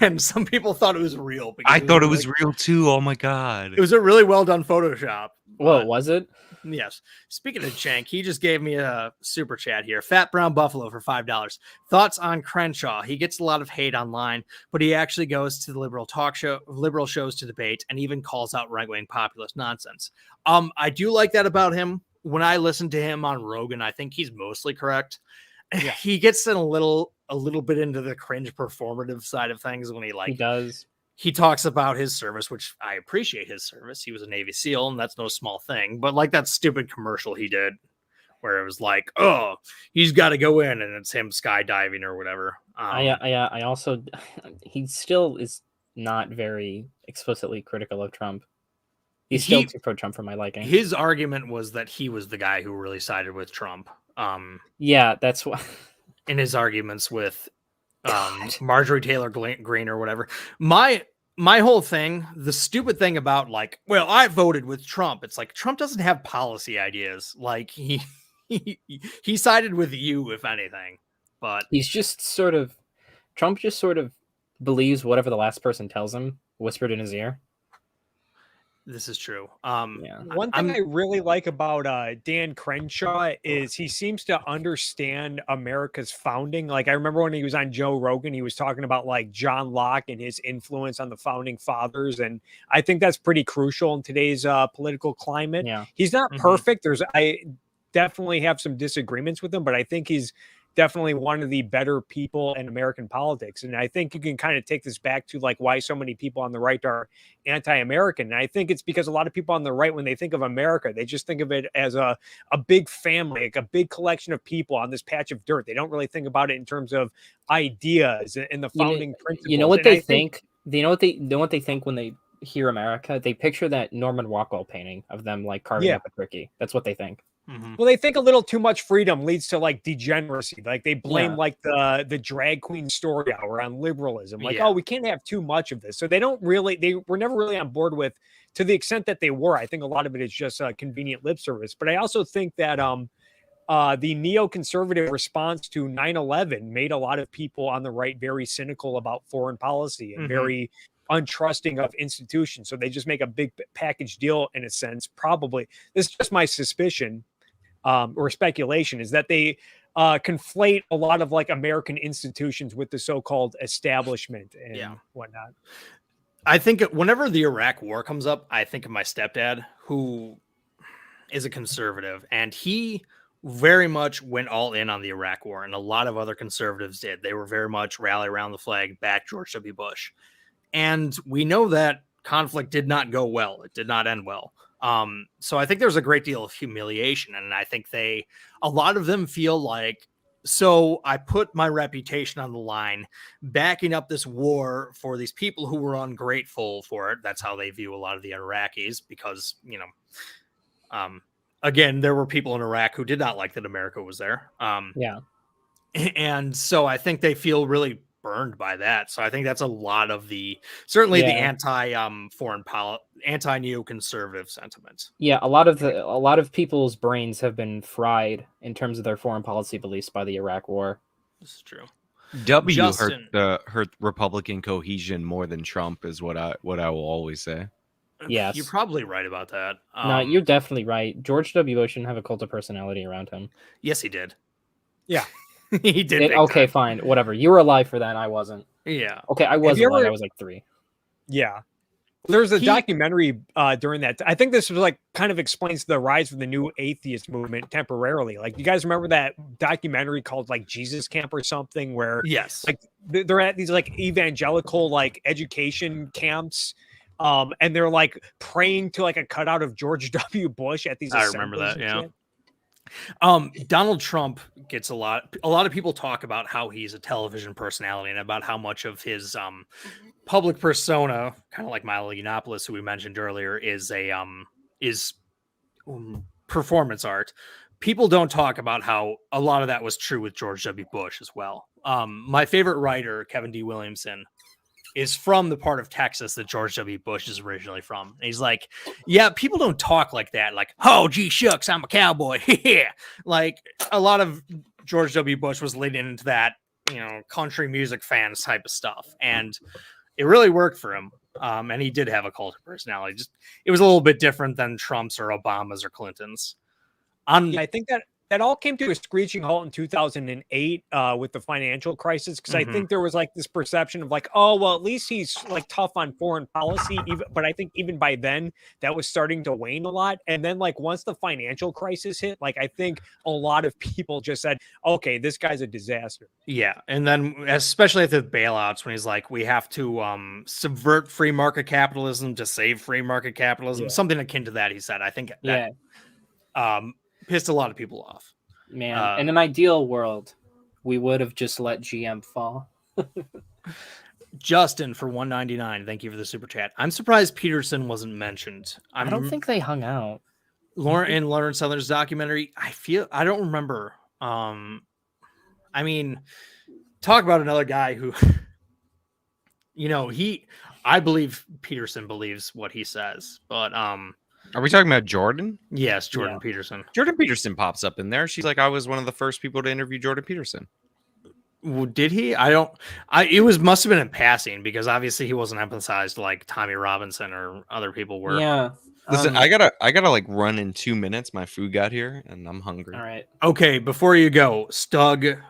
A: And some people thought it was real.
D: I thought it was real too. Oh my god!
A: It was a really well done Photoshop.
B: Whoa, was it?
A: Yes. Speaking of Jank, he just gave me a super chat here. Fat Brown Buffalo for $5. Thoughts on Crenshaw? He gets a lot of hate online, but he actually goes to the liberal shows to debate, and even calls out right-wing populist nonsense. I do like that about him. When I listen to him on Rogan, I think he's mostly correct. Yeah. He gets in a little bit into the cringe performative side of things when he
B: does.
A: He talks about his service, which I appreciate his service. He was a Navy SEAL, and that's no small thing. But like that stupid commercial he did where it was like, oh, he's got to go in, and it's him skydiving or whatever.
B: I also, he still is not very explicitly critical of Trump. He's still too pro-Trump for my liking.
A: His argument was that he was the guy who really sided with Trump.
B: Yeah, that's what.
A: In his arguments with Marjorie Taylor Greene or whatever. My whole thing, the stupid thing about like, well, I voted with Trump. It's like Trump doesn't have policy ideas. Like he sided with you, if anything. But
B: he's just Trump just sort of believes whatever the last person tells him, whispered in his ear.
A: This is true.
C: One thing I really like about Dan Crenshaw is he seems to understand America's founding. Like I remember when he was on Joe Rogan, he was talking about like John Locke and his influence on the founding fathers, and I think that's pretty crucial in today's political climate.
B: Yeah,
C: he's not perfect. I definitely have some disagreements with him, but I think he's definitely one of the better people in American politics. And I think you can kind of take this back to like why so many people on the right are anti-American. And I think it's because a lot of people on the right, when they think of America, they just think of it as a big family, like a big collection of people on this patch of dirt. They don't really think about it in terms of ideas and the founding principles.
B: You know what they think? You know what they think when they hear America? They picture that Norman Rockwell painting of them like carving up a turkey. That's what they think.
C: Well, they think a little too much freedom leads to like degeneracy. Like they blame like the drag queen story hour on liberalism. Like, oh, we can't have too much of this. So they were never really on board with, to the extent that they were. I think a lot of it is just a convenient lip service. But I also think that the neoconservative response to 9/11 made a lot of people on the right very cynical about foreign policy and very untrusting of institutions. So they just make a big package deal in a sense. Probably, this is just my suspicion. Or speculation, is that they conflate a lot of like American institutions with the so-called establishment and whatnot.
A: I think whenever the Iraq war comes up, I think of my stepdad, who is a conservative, and he very much went all in on the Iraq war, and a lot of other conservatives did. They were very much rally around the flag, back George W. Bush. And we know that conflict did not go well. It did not end well. So I think there's a great deal of humiliation, and I think a lot of them feel like, so I put my reputation on the line, backing up this war for these people who were ungrateful for it. That's how they view a lot of the Iraqis, because, you know, again, there were people in Iraq who did not like that America was there. And so I think they feel really burned by that. So I think that's a lot of the anti-foreign policy, anti-neoconservative sentiment.
B: Yeah, a lot of people's brains have been fried in terms of their foreign policy beliefs by the Iraq War.
A: This is true.
D: Hurt Republican cohesion more than Trump is what I will always say.
B: Yes.
A: You're probably right about that.
B: No, you're definitely right. George W. Bush didn't have a cult of personality around him.
A: Yes, he did.
C: Yeah.
A: He did. big
B: Okay,
A: time.
B: fine, whatever. You were alive for that. I wasn't.
A: Yeah.
B: Okay, I was
C: you
B: alive.
C: ever-
B: I was like 3.
C: Yeah. There was a
A: He-
C: documentary during that. I think this was like kind of explains the rise of the new atheist movement temporarily. Like, you guys remember that documentary called like Jesus Camp or something, where
A: Yes.
C: like they're at these like evangelical like education camps, and they're like praying to like a cutout of George W. Bush at these.
A: I remember
C: assemblies
A: that,
C: and
A: yeah.
C: shit.
A: Donald Trump gets a lot of people talk about how he's a television personality and about how much of his public persona, kind of like Milo Yiannopoulos, who we mentioned earlier, is performance art. People don't talk about how a lot of that was true with George W. Bush as well. My favorite writer, Kevin D. Williamson, is from the part of Texas that George W. Bush is originally from. And he's like, yeah, people don't talk like that. Like, oh, gee shucks, I'm a cowboy. Yeah. Like, a lot of George W. Bush was leading into that, country music fans type of stuff. And it really worked for him. And he did have a cult of personality. Just, it was a little bit different than Trump's or Obama's or Clinton's.
C: Yeah, I think that all came to a screeching halt in 2008 with the financial crisis, because I think there was like this perception of like, oh, well, at least he's like tough on foreign policy. But I think even by then that was starting to wane a lot. And then like once the financial crisis hit, like I think a lot of people just said, okay, this guy's a disaster.
A: Yeah, and then especially at the bailouts, when he's like, we have to subvert free market capitalism to save free market capitalism,
C: Yeah.
A: something akin to that. He said, I think that pissed a lot of people off.
B: Man, in an ideal world, we would have just let GM fall.
A: Justin for 199, thank you for the super chat. I'm surprised Peterson wasn't mentioned.
B: I don't think they hung out.
A: In Lawrence Southern's documentary, I don't remember. I mean, talk about another guy who, I believe Peterson believes what he says, but
D: Are we talking about Jordan?
A: yes, Jordan
B: Yeah.
A: Peterson.
D: Jordan Peterson pops up in there. She's like, I was one of the first people to interview Jordan Peterson.
A: Well, did he? Must have been in passing, because obviously he wasn't emphasized like Tommy Robinson or other people were.
B: Yeah.
D: Listen, I gotta like run in 2 minutes. My food got here and I'm hungry.
B: All right.
A: Okay, before you go, Stug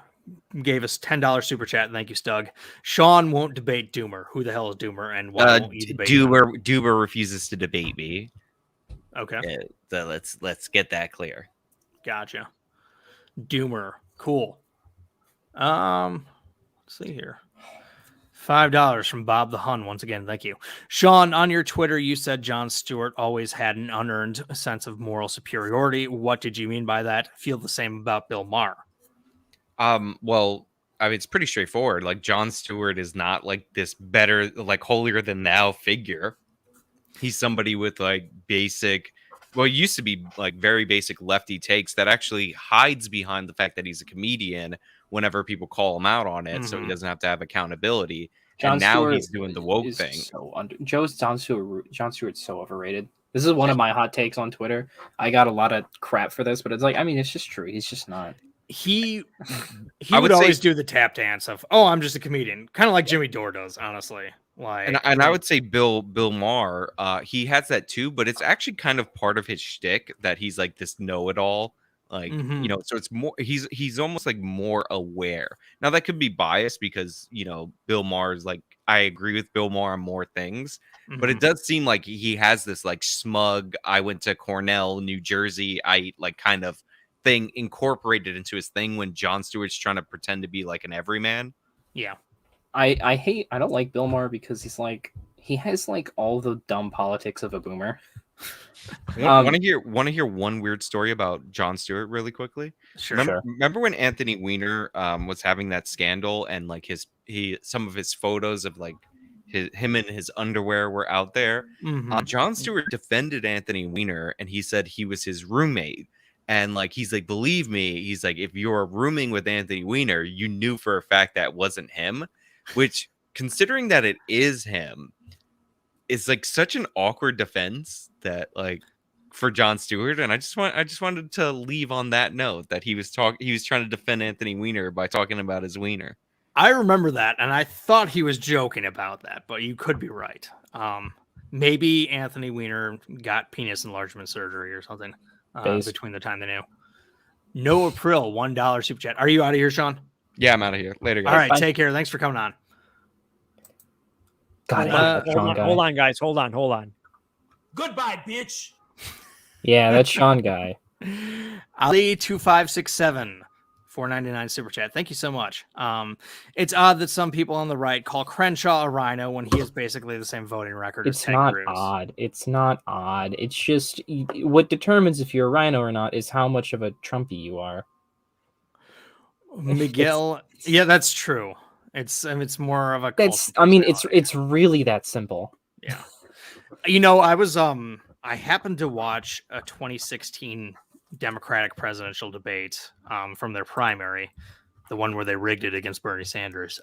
A: gave us $10 super chat. Thank you, Stug. Sean won't debate Doomer. Who the hell is Doomer, and why won't you debate him?
D: Doomer refuses to debate me.
A: Okay,
D: So let's get that clear.
A: gotcha. Doomer, cool. Let's see here. $5 from Bob the Hun. Once again, thank you. Sean, on your Twitter, you said Jon Stewart always had an unearned sense of moral superiority. What did you mean by that? Feel the same about Bill Maher.
D: Well, I mean, it's pretty straightforward. Like, Jon Stewart is not like this better, like holier than thou figure. He's somebody with like basic, well, it used to be like very basic lefty takes that actually hides behind the fact that he's a comedian whenever people call him out on it, so he doesn't have to have accountability. And now he's doing the woke thing.
B: Jon Stewart's so overrated. This is one of my hot takes on Twitter. I got a lot of crap for this, but it's like, I mean, it's just true. He's just not.
A: He
D: I
A: would
D: would say-
A: always do the tap dance of, oh, I'm just a comedian, kind of like Jimmy Dore does, honestly. Like,
D: And I would say Bill Maher, he has that too, but it's actually kind of part of his shtick that he's like this know-it-all, like so it's more he's almost like more aware. Now that could be biased because Bill Maher is like, I agree with Bill Maher on more things, but it does seem like he has this like smug, I went to Cornell, New Jersey, I like kind of thing incorporated into his thing when Jon Stewart's trying to pretend to be like an everyman.
A: Yeah.
B: I don't like Bill Maher because he has like all the dumb politics of a boomer.
D: Want to hear one weird story about Jon Stewart really quickly?
A: Sure.
D: Remember when Anthony Weiner was having that scandal and like some of his photos of like him in his underwear were out there? Jon Stewart defended Anthony Weiner and he said he was his roommate. And like, he's like, believe me, he's like, if you're rooming with Anthony Weiner, you knew for a fact that wasn't him, which, considering that it is him, is like such an awkward defense that like for Jon Stewart. And I just wanted to leave on that note that he was trying to defend Anthony Weiner by talking about his wiener.
A: I remember that, and I thought he was joking about that, but you could be right. Maybe Anthony Weiner got penis enlargement surgery or something between the time they knew. No April, $1 super chat. Are you out of here, Sean?
D: Yeah, I'm out of here. Later, guys.
A: All right,
B: Bye.
A: take care. Thanks for coming on.
B: God,
C: Hold on, guys. Hold on.
A: Goodbye, bitch.
B: Yeah, that's Sean guy.
A: Ali2567, $4.99 super chat. Thank you so much. It's odd that some people on the right call Crenshaw a rhino when he has basically the same voting record as
B: It's
A: Ted
B: not
A: Cruz.
B: odd. It's not odd. It's just what determines if you're a rhino or not is how much of a Trumpy you are.
A: Miguel, yeah, that's true. It's more of a.
B: It's really that simple.
A: Yeah. I happened to watch a 2016 Democratic presidential debate from their primary, the one where they rigged it against Bernie Sanders.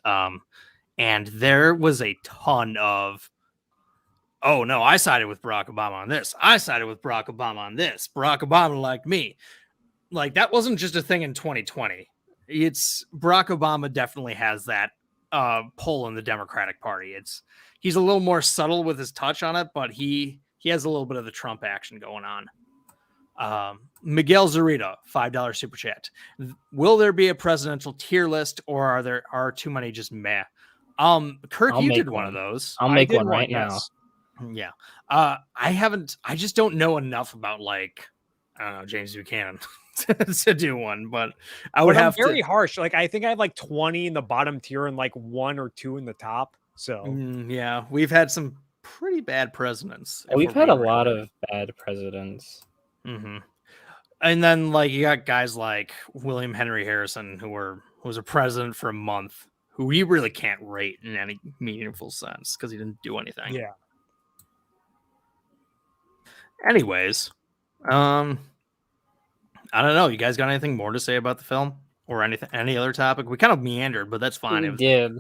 A: And there was a ton of, oh no, I sided with Barack Obama on this. I sided with Barack Obama on this. Barack Obama liked me. Like, that wasn't just a thing in 2020. It's Barack Obama definitely has that pull in the Democratic Party. He's a little more subtle with his touch on it, but he has a little bit of the Trump action going on. Miguel Zarita, $5 super chat. Will there be a presidential tier list, or are too many just meh? Kirk, you did one of those.
B: I'll make one right now.
A: Yeah. I haven't. I just don't know enough about James Buchanan to do one, but I would have
C: very harsh. Like, I think I have like 20 in the bottom tier and like 1 or 2 in the top. So
A: yeah, we've had some pretty bad presidents.
B: We've had a lot of bad presidents.
A: Mm-hmm. And then you got guys like William Henry Harrison, who was a president for a month, who we really can't rate in any meaningful sense because he didn't do anything.
C: Yeah.
A: Anyways, I don't know. You guys got anything more to say about the film or any other topic? We kind of meandered, but that's fine.
B: We did.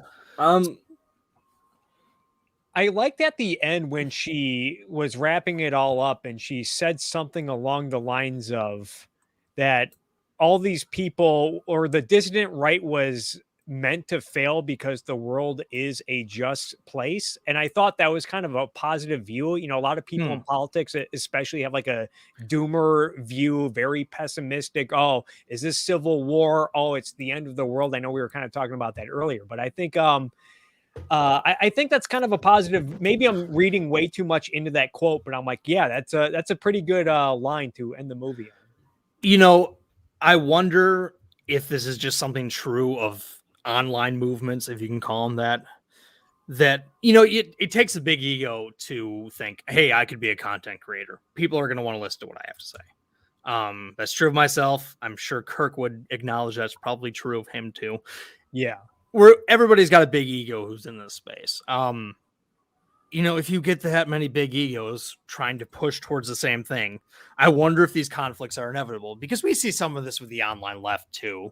C: I liked at the end when she was wrapping it all up and she said something along the lines of that all these people, or the dissident right, was meant to fail because the world is a just place. And I thought that was kind of a positive view. A lot of people in politics especially have like a doomer view, very pessimistic. Oh, is this civil war? Oh, it's the end of the world. I know we were kind of talking about that earlier, but I think I think that's kind of a positive. Maybe I'm reading way too much into that quote, but I'm like, yeah, that's a pretty good line to end the movie on.
A: I wonder if this is just something true of online movements, if you can call them that it takes a big ego to think, hey, I could be a content creator. People are going to want to listen to what I have to say. That's true of myself. I'm sure Kirk would acknowledge that's probably true of him too.
C: Yeah.
A: Everybody's got a big ego who's in this space. If you get that many big egos trying to push towards the same thing, I wonder if these conflicts are inevitable, because we see some of this with the online left too.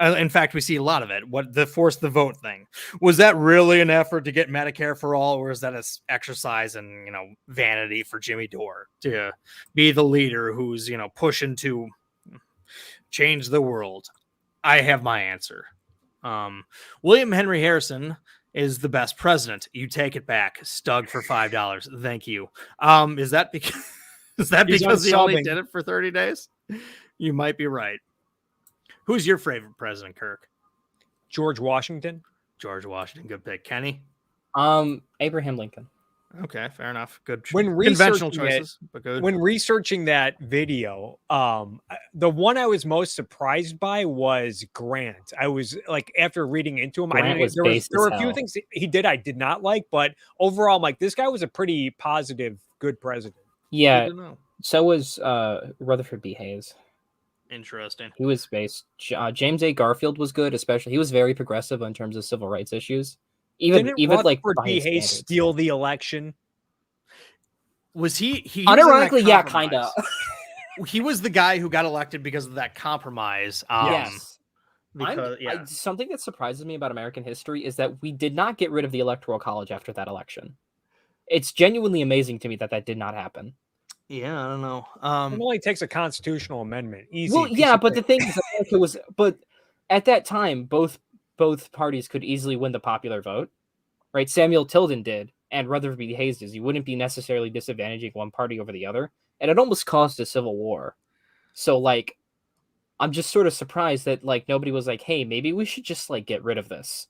A: In fact, we see a lot of it. What the force the vote thing, was that really an effort to get Medicare for all, or is that an exercise in vanity for Jimmy Dore to be the leader who's pushing to change the world? I have my answer. William Henry Harrison is the best president. You take it back. Stug for $5. Thank you. Is that because he only did it for 30 days? You might be right. Who's your favorite president, Kirk?
C: George Washington.
A: George Washington, good pick. Kenny?
B: Abraham Lincoln.
A: Okay, fair enough. Good.
C: Conventional
A: choices, but good.
C: When researching that video, the one I was most surprised by was Grant. I was like, after reading into him, there were a few things he did I did not like, but overall, I'm like, this guy was a pretty positive, good president.
B: Yeah. So was Rutherford B. Hayes.
A: Interesting.
B: He was based. James A. Garfield was good, especially. He was very progressive in terms of civil rights issues. Even
C: Rutherford B. Hayes steal the election?
A: Was he
B: unironically, yeah, kind of.
A: He was the guy who got elected because of that compromise.
B: Yes.
A: Because,
B: something that surprises me about American history is that we did not get rid of the Electoral College after that election. It's genuinely amazing to me that did not happen.
A: Yeah, I don't know.
C: It only takes a constitutional amendment. Easy.
B: Well, yeah, but the thing is, but at that time, both parties could easily win the popular vote, right? Samuel Tilden did, and Rutherford B. Hayes is, you wouldn't be necessarily disadvantaging one party over the other, and it almost caused a civil war. So like, I'm just sort of surprised that like nobody was like, hey, maybe we should just like get rid of this.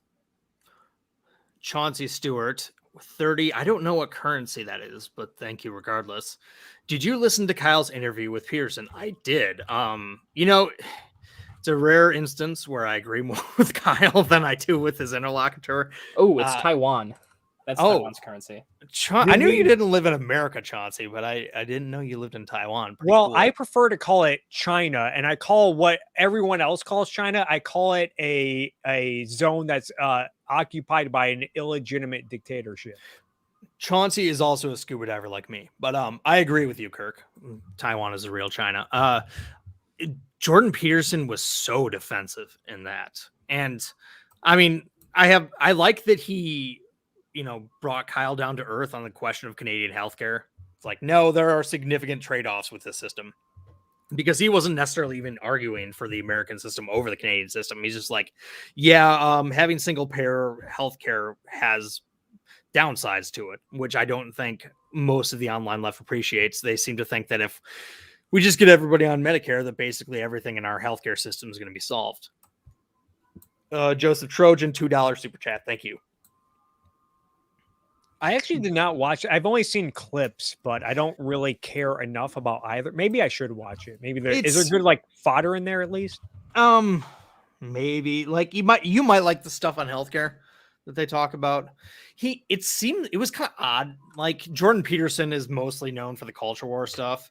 A: Chauncey Stewart, 30. I don't know what currency that is, but thank you regardless. Did you listen to Kyle's interview with Pearson? I did. You know, it's a rare instance where I agree more with Kyle than I do with his interlocutor.
B: Oh, it's Taiwan. That's Taiwan's currency.
A: I knew you didn't live in America, Chauncey, but I didn't know you lived in Taiwan. Pretty
C: Well,
A: cool.
C: I prefer to call it China, and I call what everyone else calls China, I call it a zone that's occupied by an illegitimate dictatorship.
A: Chauncey is also a scuba diver like me, but I agree with you, Kirk. Taiwan is a real China. Jordan Peterson was so defensive in that, and I mean, I like that he, you know, brought Kyle down to earth on the question of Canadian healthcare. It's like, no, there are significant trade-offs with this system, because he wasn't necessarily even arguing for the American system over the Canadian system. He's just like, yeah, having single payer healthcare has downsides to it, which I don't think most of the online left appreciates. They seem to think that if we just get everybody on Medicare, that basically everything in our healthcare system is going to be solved. Joseph Trojan, $2 super chat. Thank you.
C: I actually did not watch it. I've only seen clips, but I don't really care enough about either. Maybe I should watch it. Maybe is there good like fodder in there at least?
A: Maybe like you might like the stuff on healthcare that they talk about. It was kind of odd. Like Jordan Peterson is mostly known for the culture war stuff,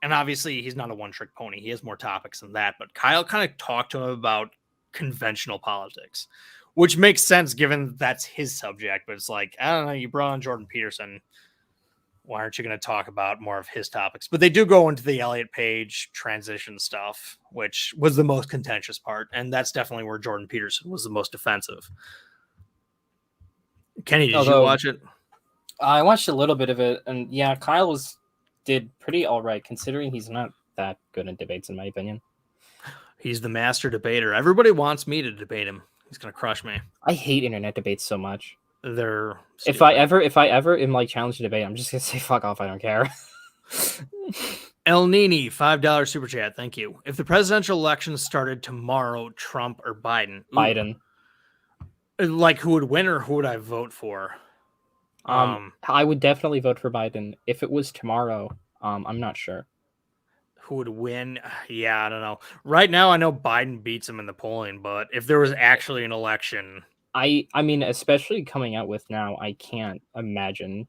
A: and obviously he's not a one-trick pony. He has more topics than that. But Kyle kind of talked to him about conventional politics, which makes sense given that's his subject. But it's like, I don't know, you brought on Jordan Peterson. Why aren't you going to talk about more of his topics? But they do go into the Elliot Page transition stuff, which was the most contentious part. And that's definitely where Jordan Peterson was the most defensive. Kenny, did you watch it?
B: I watched a little bit of it. And yeah, Kyle did pretty all right, considering he's not that good in debates, in my opinion. He's
A: the master debater. Everybody wants me to debate him. He's gonna crush me.
B: I hate internet debates so much.
A: They're
B: stupid. If I ever am like challenged to debate, I'm just gonna say fuck off. I don't care.
A: El Nini, $5 super chat. Thank you. If the presidential election started tomorrow, Trump or Biden?
B: Biden.
A: Like who would win or who would I vote for?
B: I would definitely vote for Biden. If it was tomorrow, I'm not sure.
A: Who would win? Yeah, I don't know. Right now, I know Biden beats him in the polling, but if there was actually an election,
B: I mean, especially coming out with now, I can't imagine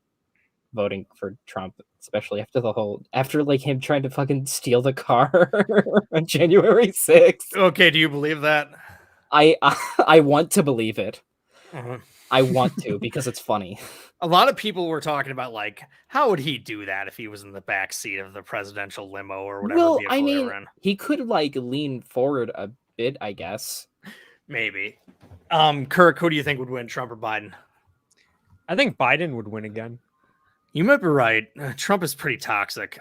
B: voting for Trump, especially after like him trying to fucking steal the car on January 6th.
A: Okay, do you believe that?
B: I want to believe it.
A: Uh-huh.
B: I want to because it's funny.
A: A lot of people were talking about like, how would he do that if he was in the back seat of the presidential limo or whatever?
B: Well, I mean, he could like lean forward a bit, I guess.
A: Maybe. Kirk, who do you think would win, Trump or Biden?
C: I think Biden would win again.
A: You might be right. Trump is pretty toxic.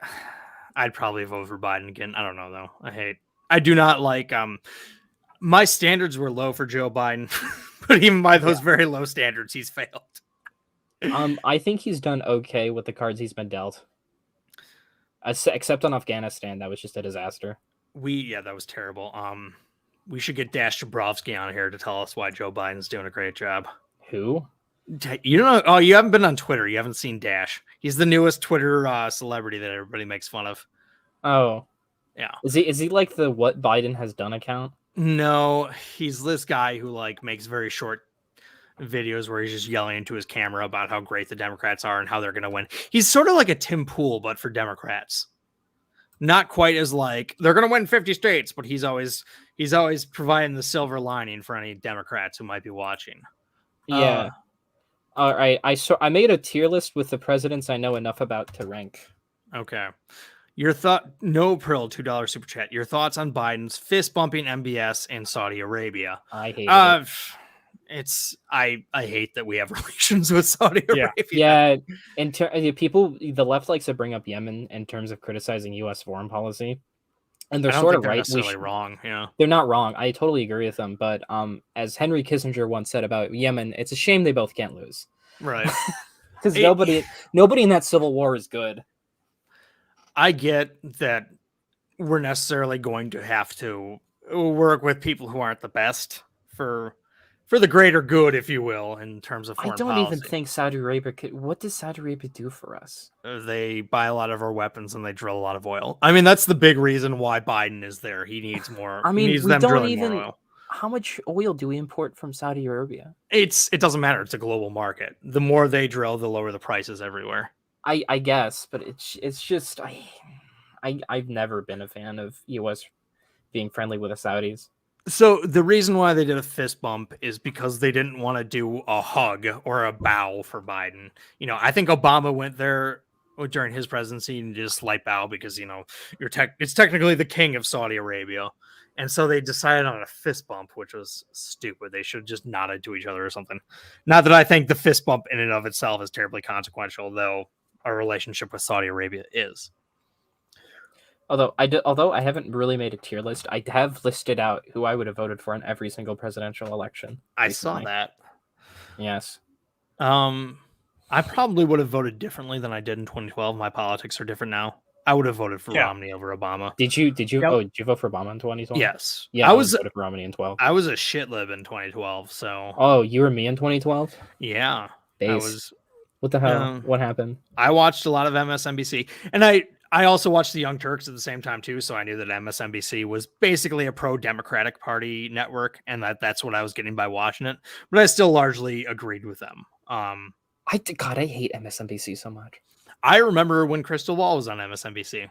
A: I'd probably vote for Biden again. I don't know though. I do not like. My standards were low for Joe Biden, but even by those very low standards, he's failed.
B: I think he's done okay with the cards he's been dealt. Except on Afghanistan, that was just a disaster.
A: That was terrible. We should get Dash Jabrowski on here to tell us why Joe Biden's doing a great job.
B: Who?
A: You don't know? Oh, you haven't been on Twitter. You haven't seen Dash. He's the newest Twitter celebrity that everybody makes fun of.
B: Oh,
A: yeah.
B: Is he like the What Biden Has Done account?
A: No, he's this guy who like makes very short videos where he's just yelling into his camera about how great the Democrats are and how they're going to win. He's sort of like a Tim Pool, but for Democrats. Not quite as like they're going to win 50 states, but he's always providing the silver lining for any Democrats who might be watching.
B: Yeah. All right. I made a tier list with the presidents I know enough about to rank.
A: Okay. Your thought, no Pearl, $2 super chat. Your thoughts on Biden's fist bumping MBS in Saudi Arabia?
B: I hate it.
A: I hate that we have relations with Saudi Arabia.
B: Yeah. The left likes to bring up Yemen in terms of criticizing U.S. foreign policy, and they're sort of right.
A: Necessarily wrong. Yeah,
B: they're not wrong. I totally agree with them. But as Henry Kissinger once said about Yemen, it's a shame they both can't lose.
A: Right.
B: Because nobody in that civil war is good.
A: I get that we're necessarily going to have to work with people who aren't the best for the greater good, if you will, in terms of
B: I
A: foreign
B: don't
A: policy.
B: even think Saudi Arabia could. What does Saudi Arabia do for us?
A: They buy a lot of our weapons and they drill a lot of oil. I mean, that's the big reason why Biden is there. He needs more.
B: I
A: He
B: mean,
A: needs
B: we
A: them
B: don't
A: drilling
B: even.
A: more oil.
B: How much oil do we import from Saudi Arabia?
A: It doesn't matter. It's a global market. The more they drill, the lower the prices everywhere.
B: I guess, but it's just I've never been a fan of US being friendly with the Saudis.
A: So the reason why they did a fist bump is because they didn't want to do a hug or a bow for Biden. You know, I think Obama went there during his presidency and did a slight bow because, you know, it's technically the king of Saudi Arabia. And so they decided on a fist bump, which was stupid. They should have just nodded to each other or something. Not that I think the fist bump in and of itself is terribly consequential, though our relationship with Saudi Arabia is.
B: Although I haven't really made a tier list, I have listed out who I would have voted for in every single presidential election.
A: I saw
B: recently.
A: that.
B: Yes.
A: I probably would have voted differently than I did in 2012. My politics are different now. I would have voted for Romney over Obama.
B: Did you?
C: Yep.
B: Oh, did you vote for Obama in 2012?
A: Yes.
B: Yeah, I voted for Romney in 12.
A: I was a shitlib in 2012. So.
B: Oh, you were me in 2012?
A: Yeah.
B: Base.
A: I was.
B: What the hell? What happened?
A: I watched a lot of MSNBC, and I also watched the Young Turks at the same time too, so I knew that MSNBC was basically a pro-Democratic Party network, and that's what I was getting by watching it. But I still largely agreed with them.
B: I hate MSNBC so much.
A: I remember when Crystal Ball was on MSNBC.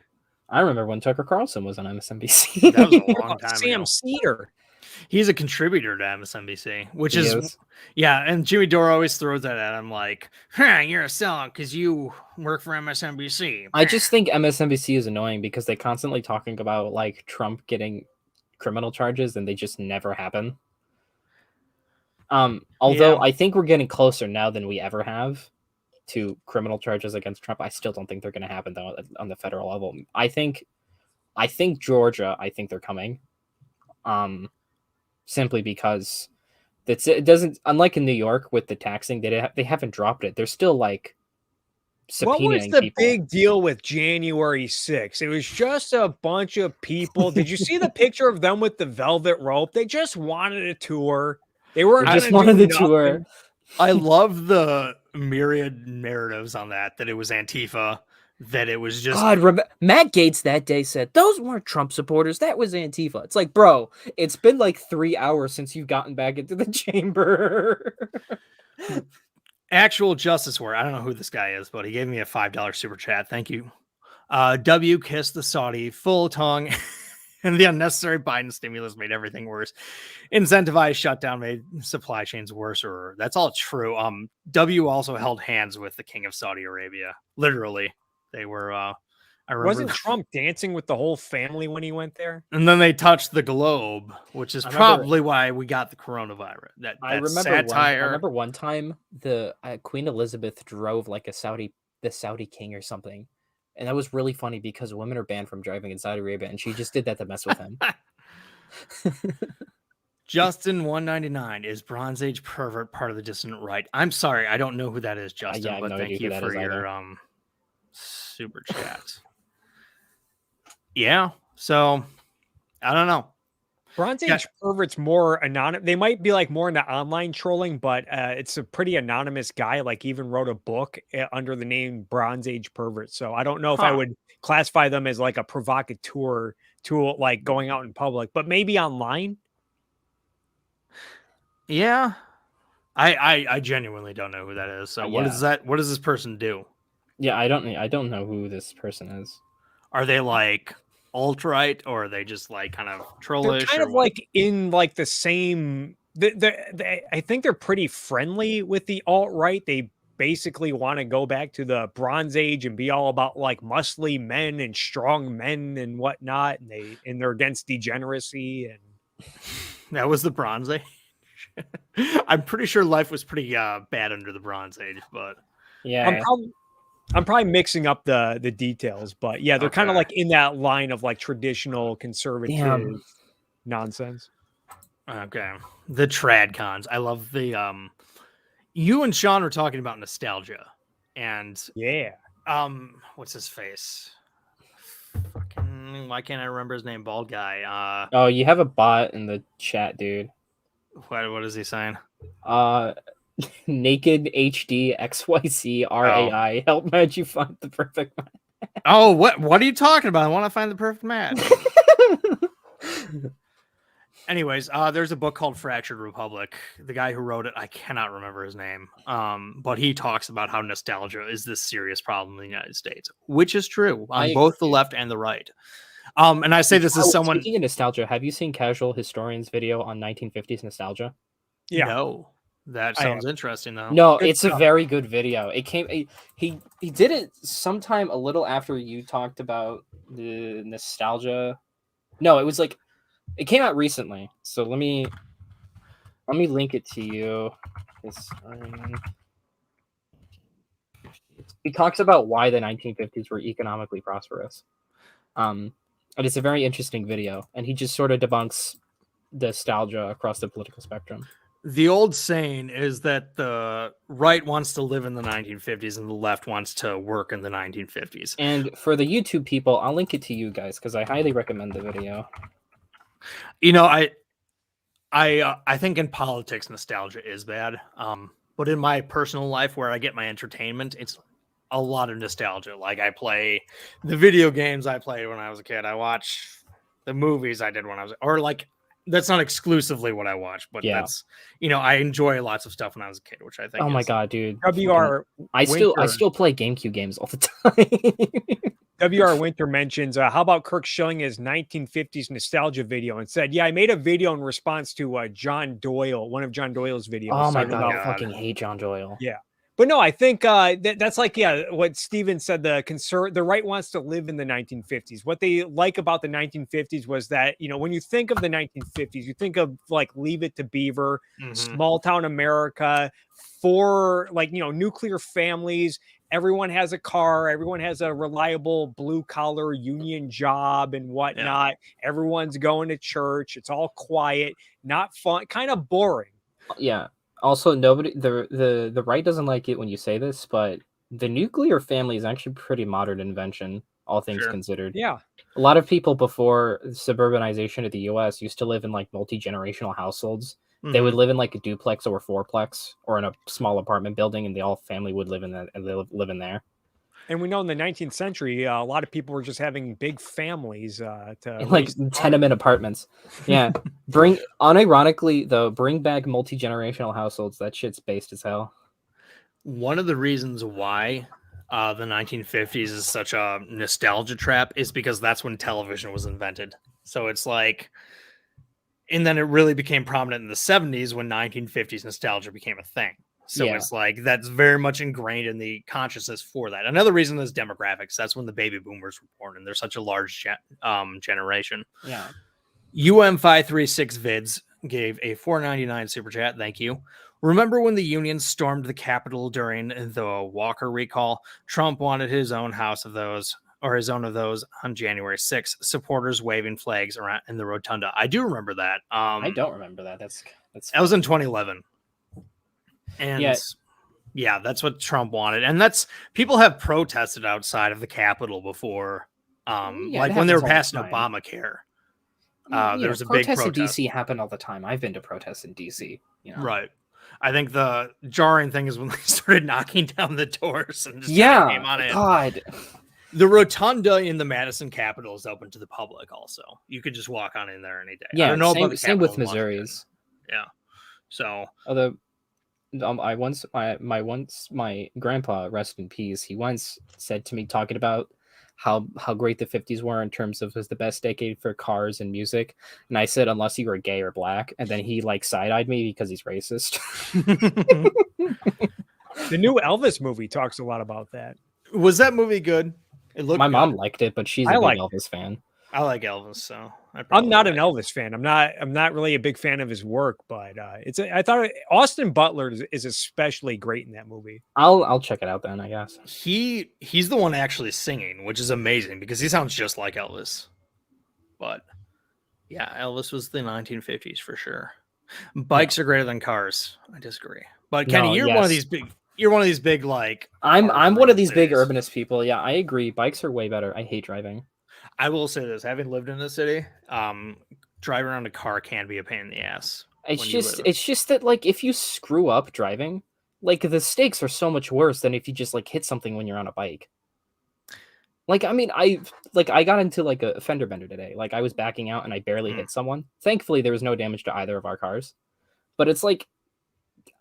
B: I remember when Tucker Carlson was on MSNBC.
A: That was a long time
C: Sam
A: ago.
C: Cedar.
A: He's a contributor to MSNBC, which is yeah. And Jimmy Dore always throws that at him like, you're a sellout because you work for MSNBC.
B: I just think MSNBC is annoying because they constantly talking about like Trump getting criminal charges and they just never happen. Although I think we're getting closer now than we ever have to criminal charges against Trump. I still don't think they're going to happen though on the federal level. I think Georgia, I think they're coming. Simply because it doesn't, unlike in New York with the taxing, they haven't dropped it. They're still like subpoenaing
C: What was the
B: people.
C: big deal with January 6th? It was just a bunch of people. Did you see the picture of them with the velvet rope? They just wanted a tour. They weren't
B: just wanted the tour.
A: I love the myriad narratives on that it was Antifa, that it was just
B: Matt Gaetz that day said those weren't Trump supporters, that was Antifa. It's like, bro, it's been like 3 hours since you've gotten back into the chamber.
A: Actual justice war. I don't know who this guy is, but he gave me a $5 super chat. Thank you. W kissed the Saudi full tongue. And the unnecessary Biden stimulus made everything worse. Incentivized shutdown made supply chains worse. Or that's all true. W also held hands with the king of Saudi Arabia. Literally, they were. I remember.
C: Wasn't Trump dancing with the whole family when he went there?
A: And then they touched the globe, which is probably why we got the coronavirus.
B: I remember one time the Queen Elizabeth drove like the Saudi king or something. And that was really funny because women are banned from driving in Saudi Arabia, and she just did that to mess with him.
A: Justin 199 is Bronze Age pervert part of the dissident right? I'm sorry, I don't know who that is, Justin, but thank you for your super chat. Yeah, so I don't know.
C: Bronze Age perverts more anonymous. They might be like more into online trolling, but it's a pretty anonymous guy. Like even wrote a book under the name Bronze Age pervert. So I don't know if I would classify them as like a provocateur tool, like going out in public, but maybe online.
A: Yeah, I genuinely don't know who that is. So what is that? What does this person do?
B: Yeah, I don't know who this person is.
A: Are they like alt-right, or are they just like kind of trollish?
C: They're kind of like in like the same. I think they're pretty friendly with the alt-right. They basically want to go back to the Bronze Age and be all about like muscly men and strong men and whatnot. And they're against degeneracy. And
A: that was the Bronze Age. I'm pretty sure life was pretty bad under the Bronze Age, but
B: yeah.
C: I'm probably mixing up the details, but yeah, they're kind of like in that line of like traditional conservative nonsense.
A: Okay. The trad cons. I love the you and Sean were talking about nostalgia. and
C: Yeah.
A: what's his face? Fucking, why can't I remember his name? Bald guy.
B: Oh, you have a bot in the chat, dude.
A: What is he saying?
B: Naked HD XYZ RAI. Help match you find the perfect match.
A: Oh, what are you talking about? I want to find the perfect match. Anyways, there's a book called Fractured Republic. The guy who wrote it, I cannot remember his name. But he talks about how nostalgia is this serious problem in the United States, which is true on both the left and the right. And I say this as someone.
B: Speaking of nostalgia, have you seen Casual Historian's video on 1950s nostalgia?
C: Yeah.
A: No, that sounds interesting though.
B: No, it's a very good video. It came. He did it sometime a little after you talked about the nostalgia. No, it was like it came out recently. So let me link it to you. He talks about why the 1950s were economically prosperous. And it's a very interesting video, and he just sort of debunks nostalgia across the political spectrum.
A: The old saying is that the right wants to live in the 1950s and the left wants to work in the 1950s.
B: And for the YouTube people, I'll link it to you guys because I highly recommend the video.
A: You know, I think in politics nostalgia is bad. But in my personal life where I get my entertainment, it's a lot of nostalgia. Like I play the video games I played when I was a kid. I watch the movies I did when I was, or like that's not exclusively what I watch, but that's, you know, I enjoy lots of stuff when I was a kid, which I think.
B: Oh my god, dude!
C: I
B: still play GameCube games all the time.
C: WR Winter mentions, how about Kirk showing his 1950s nostalgia video and said, yeah, I made a video in response to John Doyle, one of John Doyle's videos.
B: Oh my god, I fucking hate John Doyle.
C: Yeah. But no, I think that's like, what Steven said, the right wants to live in the 1950s. What they like about the 1950s was that, you know, when you think of the 1950s, you think of like Leave It to Beaver, small town America, for like, you know, nuclear families. Everyone has a car. Everyone has a reliable blue collar union job and whatnot. Yeah. Everyone's going to church. It's all quiet, not fun, kind of boring.
B: Yeah. Also, nobody, the right doesn't like it when you say this, but the nuclear family is actually a pretty modern invention, all things considered.
C: Yeah.
B: A lot of people before suburbanization of the US used to live in like multi-generational households. They would live in like a duplex or a fourplex or in a small apartment building, and the all family would live in that and they live in there.
C: And we know in the 19th century, a lot of people were just having big families
B: like tenement apartments. Yeah. Unironically though, bring back multi-generational households. That shit's based as hell.
A: One of the reasons why the 1950s is such a nostalgia trap is because that's when television was invented. So it's like, and then it really became prominent in the 70s when 1950s nostalgia became a thing. So it's like, that's very much ingrained in the consciousness for that. Another reason is demographics. That's when the baby boomers were born, and they're such a large generation.
B: Yeah.
A: UM536 Vids gave a $4.99 super chat. Thank you. Remember when the Union stormed the Capitol during the Walker recall? Trump wanted his own house of those, or his own of those, on January 6th. Supporters waving flags around in the rotunda. I do remember that.
B: I don't remember that.
A: That was in 2011. And yeah, that's what Trump wanted. And that's, people have protested outside of the Capitol before. Like when they were passing Obamacare. There was a big protest.
B: In DC happen all the time. I've been to protests in DC. You know?
A: Right. I think the jarring thing is when they started knocking down the doors and just came on in.
B: God.
A: The rotunda in the Madison Capitol is open to the public also. You could just walk on in there any day.
B: Yeah,
A: I don't know
B: about the same with Missouri's.
A: Yeah. So
B: although my grandpa, rest in peace, he once said to me, talking about how great the 50s were in terms of was the best decade for cars and music, and I said unless you were gay or black, and then he like side-eyed me because he's racist.
C: The new Elvis movie talks a lot about that.
A: Was that movie good? It looked
B: my
A: good.
B: mom liked it, but she's a big Elvis fan.
A: I like Elvis, so
C: I'm not an Elvis fan. I'm not really a big fan of his work, but I thought Austin Butler is especially great in that movie.
B: I'll check it out then, I guess.
A: He's the one actually singing, which is amazing because he sounds just like Elvis. But yeah, Elvis was the 1950s for sure. Bikes are greater than cars. I disagree. But Kenny, you're one of these big you're one of these big like.
B: I'm one of these big
A: cities.
B: urbanist people. Yeah, I agree. Bikes are way better. I hate driving.
A: I will say this: having lived in the city, driving around a car can be a pain in the ass.
B: It's just that like if you screw up driving, like the stakes are so much worse than if you just like hit something when you're on a bike. Like I mean, I got into like a fender bender today. Like I was backing out and I barely hit someone. Thankfully, there was no damage to either of our cars. But it's like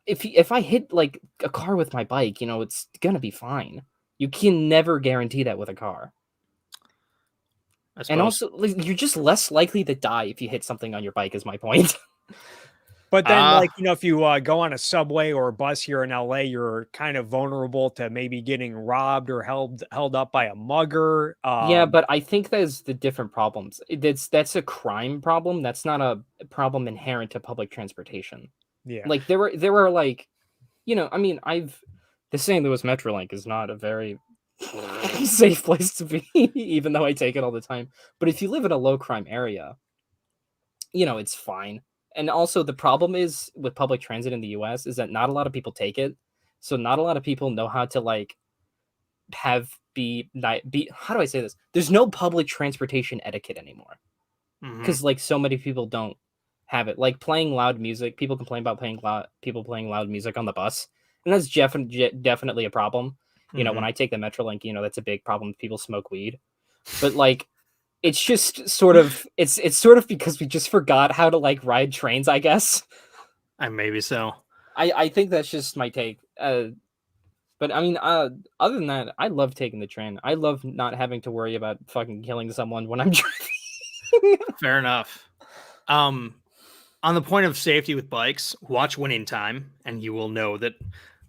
B: if I hit like a car with my bike, you know, it's gonna be fine. You can never guarantee that with a car. And also, like, you're just less likely to die if you hit something on your bike. Is my point.
C: But then, like, you know, if you go on a subway or a bus here in LA, you're kind of vulnerable to maybe getting robbed or held up by a mugger.
B: Yeah, but I think there's the different problems. That's a crime problem. That's not a problem inherent to public transportation.
C: Yeah,
B: like there were like, you know, I mean, the St. Louis Metrolink is not a very safe place to be, even though I take it all the time. But if you live in a low crime area, you know, it's fine. And also the problem is with public transit in the US is that not a lot of people take it. So not a lot of people know how to like be how do I say this? There's no public transportation etiquette anymore. Because like so many people don't have it. Like playing loud music, people complain about people playing loud music on the bus. And that's definitely a problem. You know, when I take the Metrolink, you know, that's a big problem. People smoke weed. But like it's just sort of it's sort of because we just forgot how to like ride trains, I guess.
A: Maybe so.
B: I think that's just my take. But I mean, other than that, I love taking the train. I love not having to worry about fucking killing someone when I'm driving.
A: Fair enough. On the point of safety with bikes, watch Winning Time, and you will know that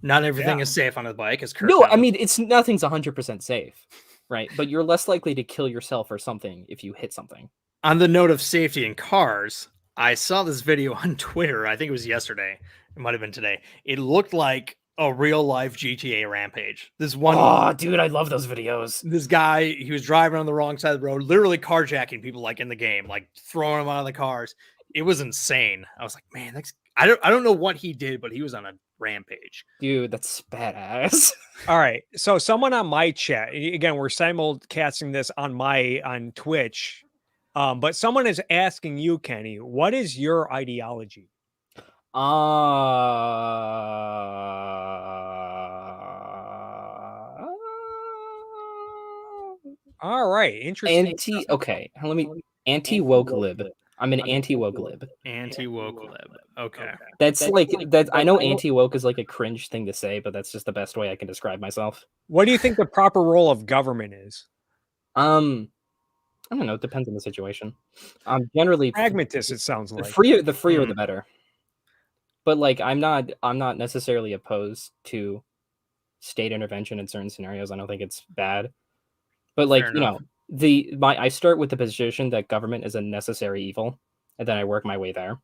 A: not everything is safe on a bike. As Kirk
B: I mean, nothing's 100% safe. Right, but you're less likely to kill yourself or something if you hit something.
A: On the note of safety in cars, I saw this video on Twitter. I think it was yesterday. It might have been today. It looked like a real life GTA rampage. This one,
B: oh, dude, I love those videos.
A: This guy, he was driving on the wrong side of the road, literally carjacking people like in the game, like throwing them out of the cars. It was insane. I was like, man, I don't know what he did, but he was on a rampage.
B: Dude, that's badass.
C: All right. So someone on my chat, again, we're simulcasting this on Twitch. But someone is asking you, Kenny, what is your ideology? All right. Interesting.
B: Anti-woke lib. I'm an anti-woke lib.
A: Anti-woke lib. Okay.
B: That's like that. I know anti-woke is like a cringe thing to say, but that's just the best way I can describe myself.
C: What do you think the proper role of government is?
B: I don't know. It depends on the situation. Generally
C: Pragmatist, it sounds like.
B: The freer the better. But like I'm not necessarily opposed to state intervention in certain scenarios. I don't think it's bad. But like, you know, I start with the position that government is a necessary evil, and then I work my way there,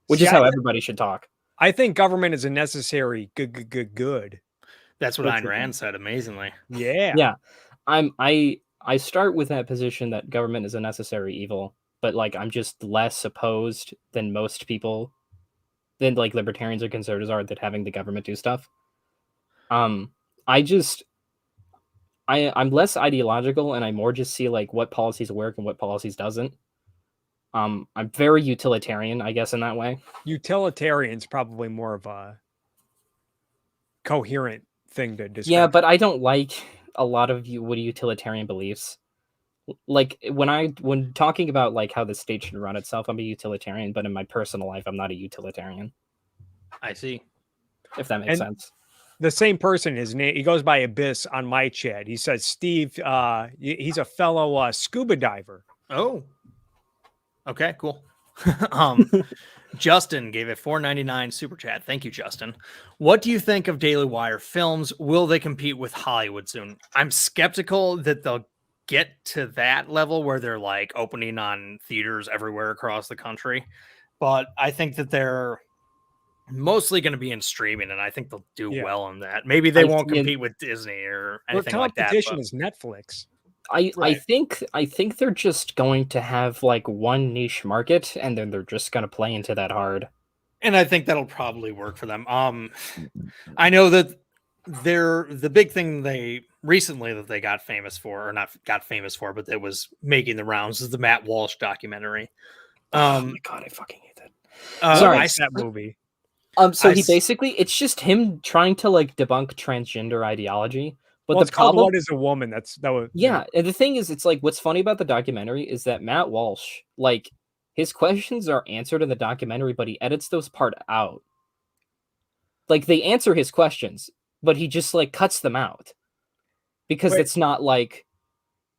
B: which is how everybody should talk.
C: I think government is a necessary good.
A: That's what Ayn Rand said, amazingly.
C: Yeah.
B: Yeah. I start with that position that government is a necessary evil, but like I'm just less opposed than most people, than like libertarians or conservatives are, that having the government do stuff. I'm less ideological, and I more just see like what policies work and what policies doesn't. I'm very utilitarian, I guess, in that way.
C: Utilitarian's probably more of a coherent thing to describe.
B: Yeah, but I don't like a lot of utilitarian beliefs. Like when talking about like how the state should run itself, I'm a utilitarian, but in my personal life, I'm not a utilitarian.
A: I see.
B: If that makes sense.
C: The same person, his name, he goes by Abyss on my chat. He says, Steve, he's a fellow scuba diver.
A: Oh, okay, cool. Justin gave a $4.99 super chat. Thank you, Justin. What do you think of Daily Wire films? Will they compete with Hollywood soon? I'm skeptical that they'll get to that level where they're like opening on theaters everywhere across the country. But I think that they're mostly going to be in streaming, and I think they'll do well on that. Maybe they won't compete with Disney or anything like that.
C: Competition is Netflix.
B: I think they're just going to have like one niche market, and then they're just going to play into that hard.
A: And I think that'll probably work for them. I know that the big thing they recently that they got famous for, or not got famous for, but that was making the rounds, is the Matt Walsh documentary.
B: Oh my god, I fucking hate that.
C: What
B: Sorry.
C: is that movie?
B: So
A: I
B: he
A: s-
B: basically, it's just him trying to like debunk transgender ideology. But
C: Well,
B: the
C: it's called
B: problem,
C: What is a Woman? That was
B: yeah, and the thing is, it's like what's funny about the documentary is that Matt Walsh, like, his questions are answered in the documentary, but he edits those part out. Like they answer his questions, but he just like cuts them out because
C: Wait.
B: it's not like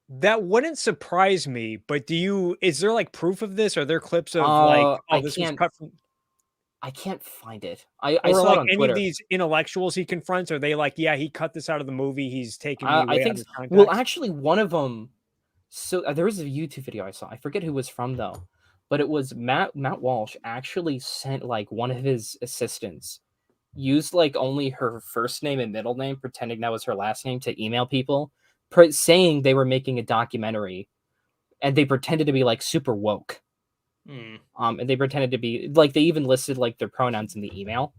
C: That wouldn't surprise me, but is there like proof of this? Are there clips of like,
B: I
C: this was
B: can't
C: cut from,
B: I can't find it. I
C: or
B: saw it
C: like
B: on
C: any of
B: Twitter.
C: these intellectuals he confronts? Are they like, yeah, he cut this out of the movie. He's taking me
B: I
C: way out
B: think
C: of context.
B: well, actually, one of them. So there was a YouTube video I saw. I forget who it was from though, but it was Matt Walsh actually sent like one of his assistants used like only her first name and middle name, pretending that was her last name, to email people, saying they were making a documentary, and they pretended to be like super woke. And they pretended to be like, they even listed like their pronouns in the email.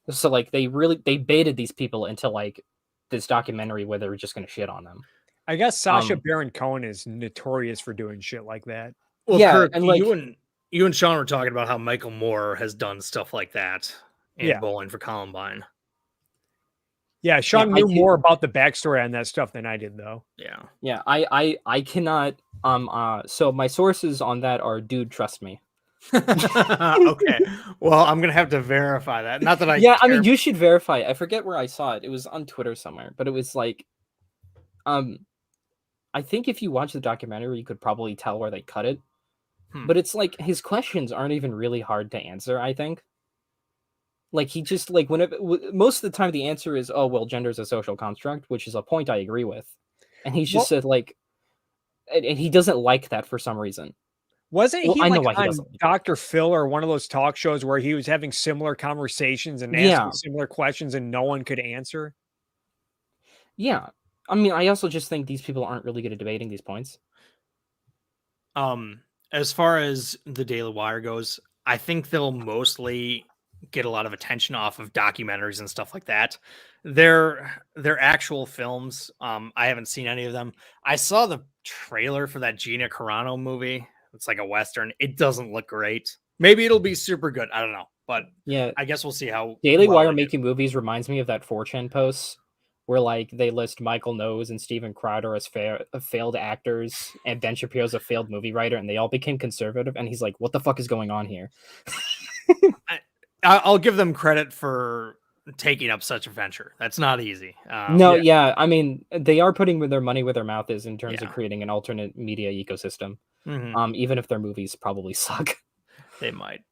B: So like they baited these people into like this documentary where they were just going to shit on them.
C: I guess Sasha
B: Um,
C: Baron Cohen is notorious for doing shit like that.
A: Well,
B: Yeah,
A: Kirk,
B: and, like-
A: you and Sean were talking about how Michael Moore has done stuff like that in
C: Yeah.
A: Bowling for Columbine.
C: Yeah, Sean
B: I
C: knew
B: do-
C: more about the backstory on that stuff than I did, though.
A: Yeah.
B: Yeah, I cannot so my sources on that are dude, trust me.
A: Okay. Well, I'm gonna have to verify that. Not that I
B: Yeah, I
A: care.
B: mean you should verify. I forget where I saw it. It was on Twitter somewhere, but it was like I think if you watch the documentary you could probably tell where they cut it. But it's like his questions aren't even really hard to answer, I think. Like he just like most of the time the answer is, oh well, gender is a social construct, which is a point I agree with. And he's just said like and he doesn't like that for some reason.
C: Wasn't
B: Well,
C: he
B: I know
C: like
B: why he
C: on
B: doesn't like it.
C: Dr. Phil or one of those talk shows where he was having similar conversations and
B: Yeah.
C: asking similar questions and no one could answer?
B: Yeah. I mean, I also just think these people aren't really good at debating these points.
A: As far as the Daily Wire goes, I think they'll mostly get a lot of attention off of documentaries and stuff like that. Their actual films, I haven't seen any of them. I saw the trailer for that Gina Carano movie. It's like a Western. It doesn't look great. Maybe it'll be super good. I don't know. But
B: Yeah.
A: I guess we'll see how
B: Daily
A: well
B: Wire
A: they do.
B: making movies reminds me of that 4chan posts where like they list Michael Knowles and Steven Crowder as failed actors and Ben Shapiro's a failed movie writer, and they all became conservative, and he's like, what the fuck is going on here?
A: I'll give them credit for taking up such a venture. That's not easy.
B: Yeah, I mean, they are putting their money where their mouth is in terms of
A: Yeah.
B: creating an alternate media ecosystem.
A: Mhm.
B: Even if their movies probably suck.
A: They might.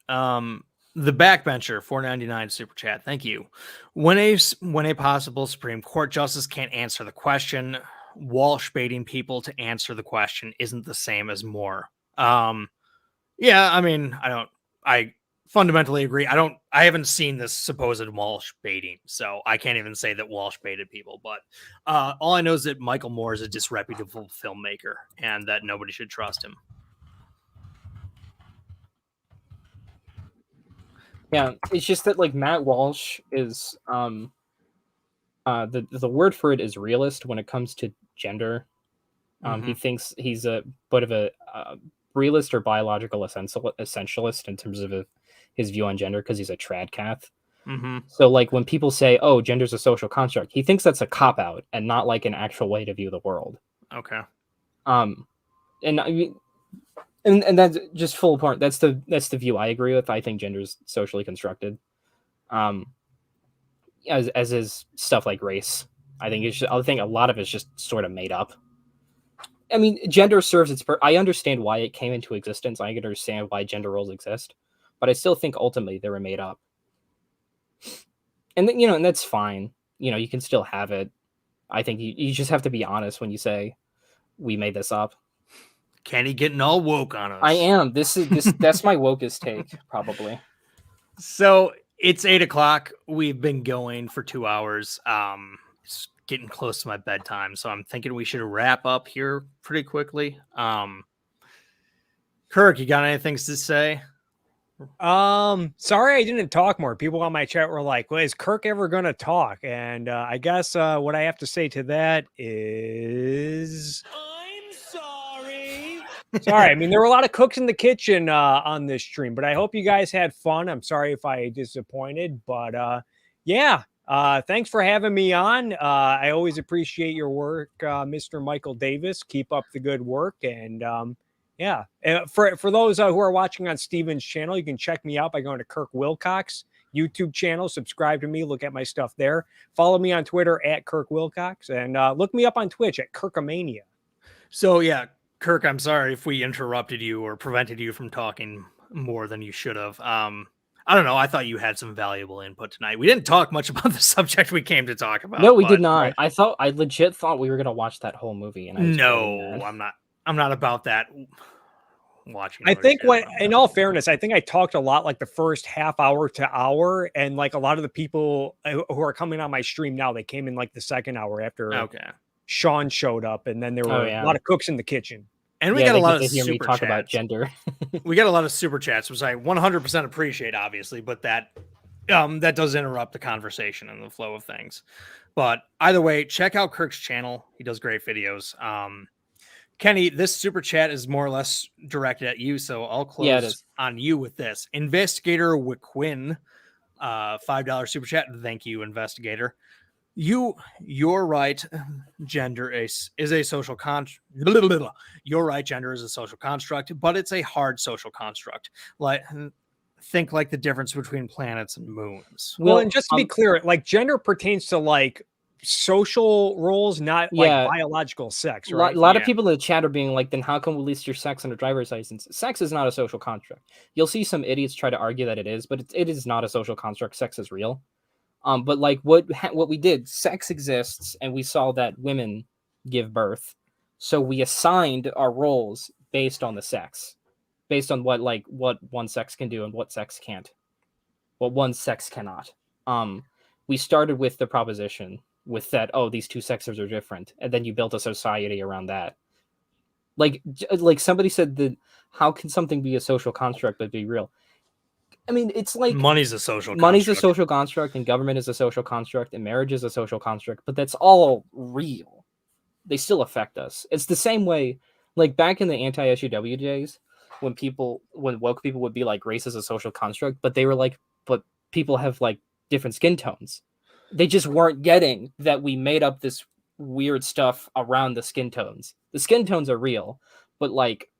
A: The backbencher, $4.99 super chat. Thank you. When a possible Supreme Court justice can't answer the question, Walsh baiting people to answer the question isn't the same as Moore. Yeah, I mean, I fundamentally agree. I haven't seen this supposed Walsh baiting, so I can't even say that Walsh baited people. But all I know is that Michael Moore is a disreputable filmmaker, and that nobody should trust him.
B: Yeah, it's just that like Matt Walsh is the word for it is realist when it comes to gender. He thinks he's a bit of a realist or biological essentialist in terms of his view on gender because he's a trad cath. So like when people say, "Oh, gender's a social construct," he thinks that's a cop out and not like an actual way to view the world.
A: Okay.
B: And I mean, and that's just full point. That's the view I agree with. I think gender is socially constructed. As is stuff like race. I think I think a lot of it's just sort of made up. I mean, gender serves its I understand why it came into existence. I understand why gender roles exist, but I still think ultimately they were made up. And then, and that's fine. You can still have it. I think you just have to be honest when you say we made this up.
A: Kenny getting all woke on us.
B: I am. That's my wokest take, probably.
A: So it's 8:00. We've been going for 2 hours. It's getting close to my bedtime, so I'm thinking we should wrap up here pretty quickly. Kirk, you got anything to say?
C: Sorry I didn't talk more. People on my chat were like, well, is Kirk ever gonna talk? And I guess what I have to say to that is I'm sorry. Sorry. I mean, there were a lot of cooks in the kitchen on this stream, but I hope you guys had fun. I'm sorry if I disappointed, but yeah. Thanks for having me on. I always appreciate your work, Mr. Michael Davis. Keep up the good work. And yeah, for those who are watching on Steven's channel, you can check me out by going to Kirk Wilcox YouTube channel. Subscribe to me. Look at my stuff there. Follow me on Twitter at Kirk Wilcox. And look me up on Twitch at Kirkomania.
A: So, yeah, Kirk, I'm sorry if we interrupted you or prevented you from talking more than you should have. I don't know. I thought you had some valuable input tonight. We didn't talk much about the subject we came to talk about.
B: No, we did not. I legit thought we were gonna watch that whole movie. And
A: no, I'm not. I'm not about that. Watching.
C: I think in all fairness, I think I talked a lot like the first half hour to hour, and like a lot of the people who are coming on my stream now, they came in like the second hour after Sean showed up, and then there were a lot of cooks in the kitchen.
A: And we got a lot of super
B: me talk
A: chats.
B: About gender.
A: We got a lot of super chats, which I 100% appreciate, obviously, but that does interrupt the conversation and the flow of things. But either way, check out Kirk's channel. He does great videos. Kenny, this super chat is more or less directed at you, so I'll close on you with this. Investigator Wiquin, $5 super chat. Thank you, Investigator. Your right gender is a social construct. Your right gender is a social construct, but it's a hard social construct. Think like the difference between planets and moons.
C: Well, and just to be clear, like gender pertains to like social roles, not like biological sex. Right?
B: A lot of people in the chat are being like, then how come we list your sex on a driver's license? Sex is not a social construct. You'll see some idiots try to argue that it is, but it is not a social construct. Sex is real. But like what we did, sex exists, and we saw that women give birth, so we assigned our roles based on the sex, based on what one sex can do and what sex can't, what one sex cannot. We started with the proposition with that, oh, these two sexes are different, and then you built a society around that. Like somebody said that, how can something be a social construct but be real? I mean, it's like
A: money's a social
B: construct, and government is a social construct, and marriage is a social construct, but that's all real. They still affect us. It's the same way, like back in the anti-SUW days, when woke people would be like, race is a social construct, but they were like, but people have like different skin tones. They just weren't getting that we made up this weird stuff around the skin tones. The skin tones are real, but like,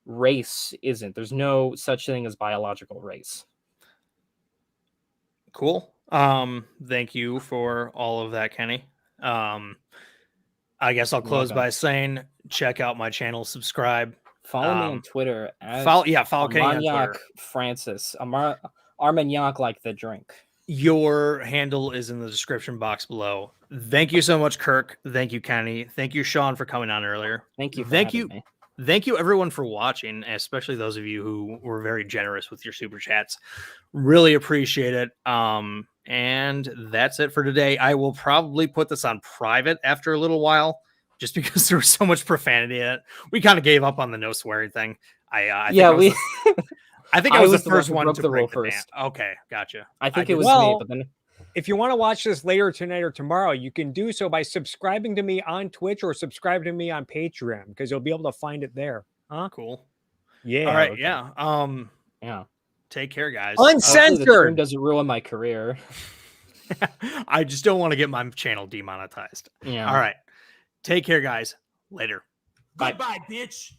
B: race isn't. There's no such thing as biological race.
A: Cool. Thank you for all of that, Kenny. I guess I'll close by saying check out my channel, subscribe,
B: follow me on Twitter at
A: follow Kenny on Twitter.
B: Francis Armagnac, like the drink.
A: Your handle is in the description box below. Thank you so much, Kirk. Thank you, Kenny. Thank you, Sean, for coming on earlier.
B: Thank you. Me.
A: Thank you, everyone, for watching, especially those of you who were very generous with your super chats. Really appreciate it. And that's it for today. I will probably put this on private after a little while, just because there was so much profanity in it. We kind of gave up on the no swearing thing. I think I was the first one to break the first. Okay, gotcha.
B: I think it was me, but then.
C: If you want to watch this later tonight or tomorrow, you can do so by subscribing to me on Twitch or subscribe to me on Patreon, because you'll be able to find it there. Huh?
A: Cool.
C: Yeah.
A: All right. Okay. Yeah.
B: Yeah.
A: Take care, guys.
C: Uncensored.
B: Doesn't ruin my career.
A: I just don't want to get my channel demonetized.
B: Yeah.
A: All right. Take care, guys. Later.
E: Bye-bye, bitch.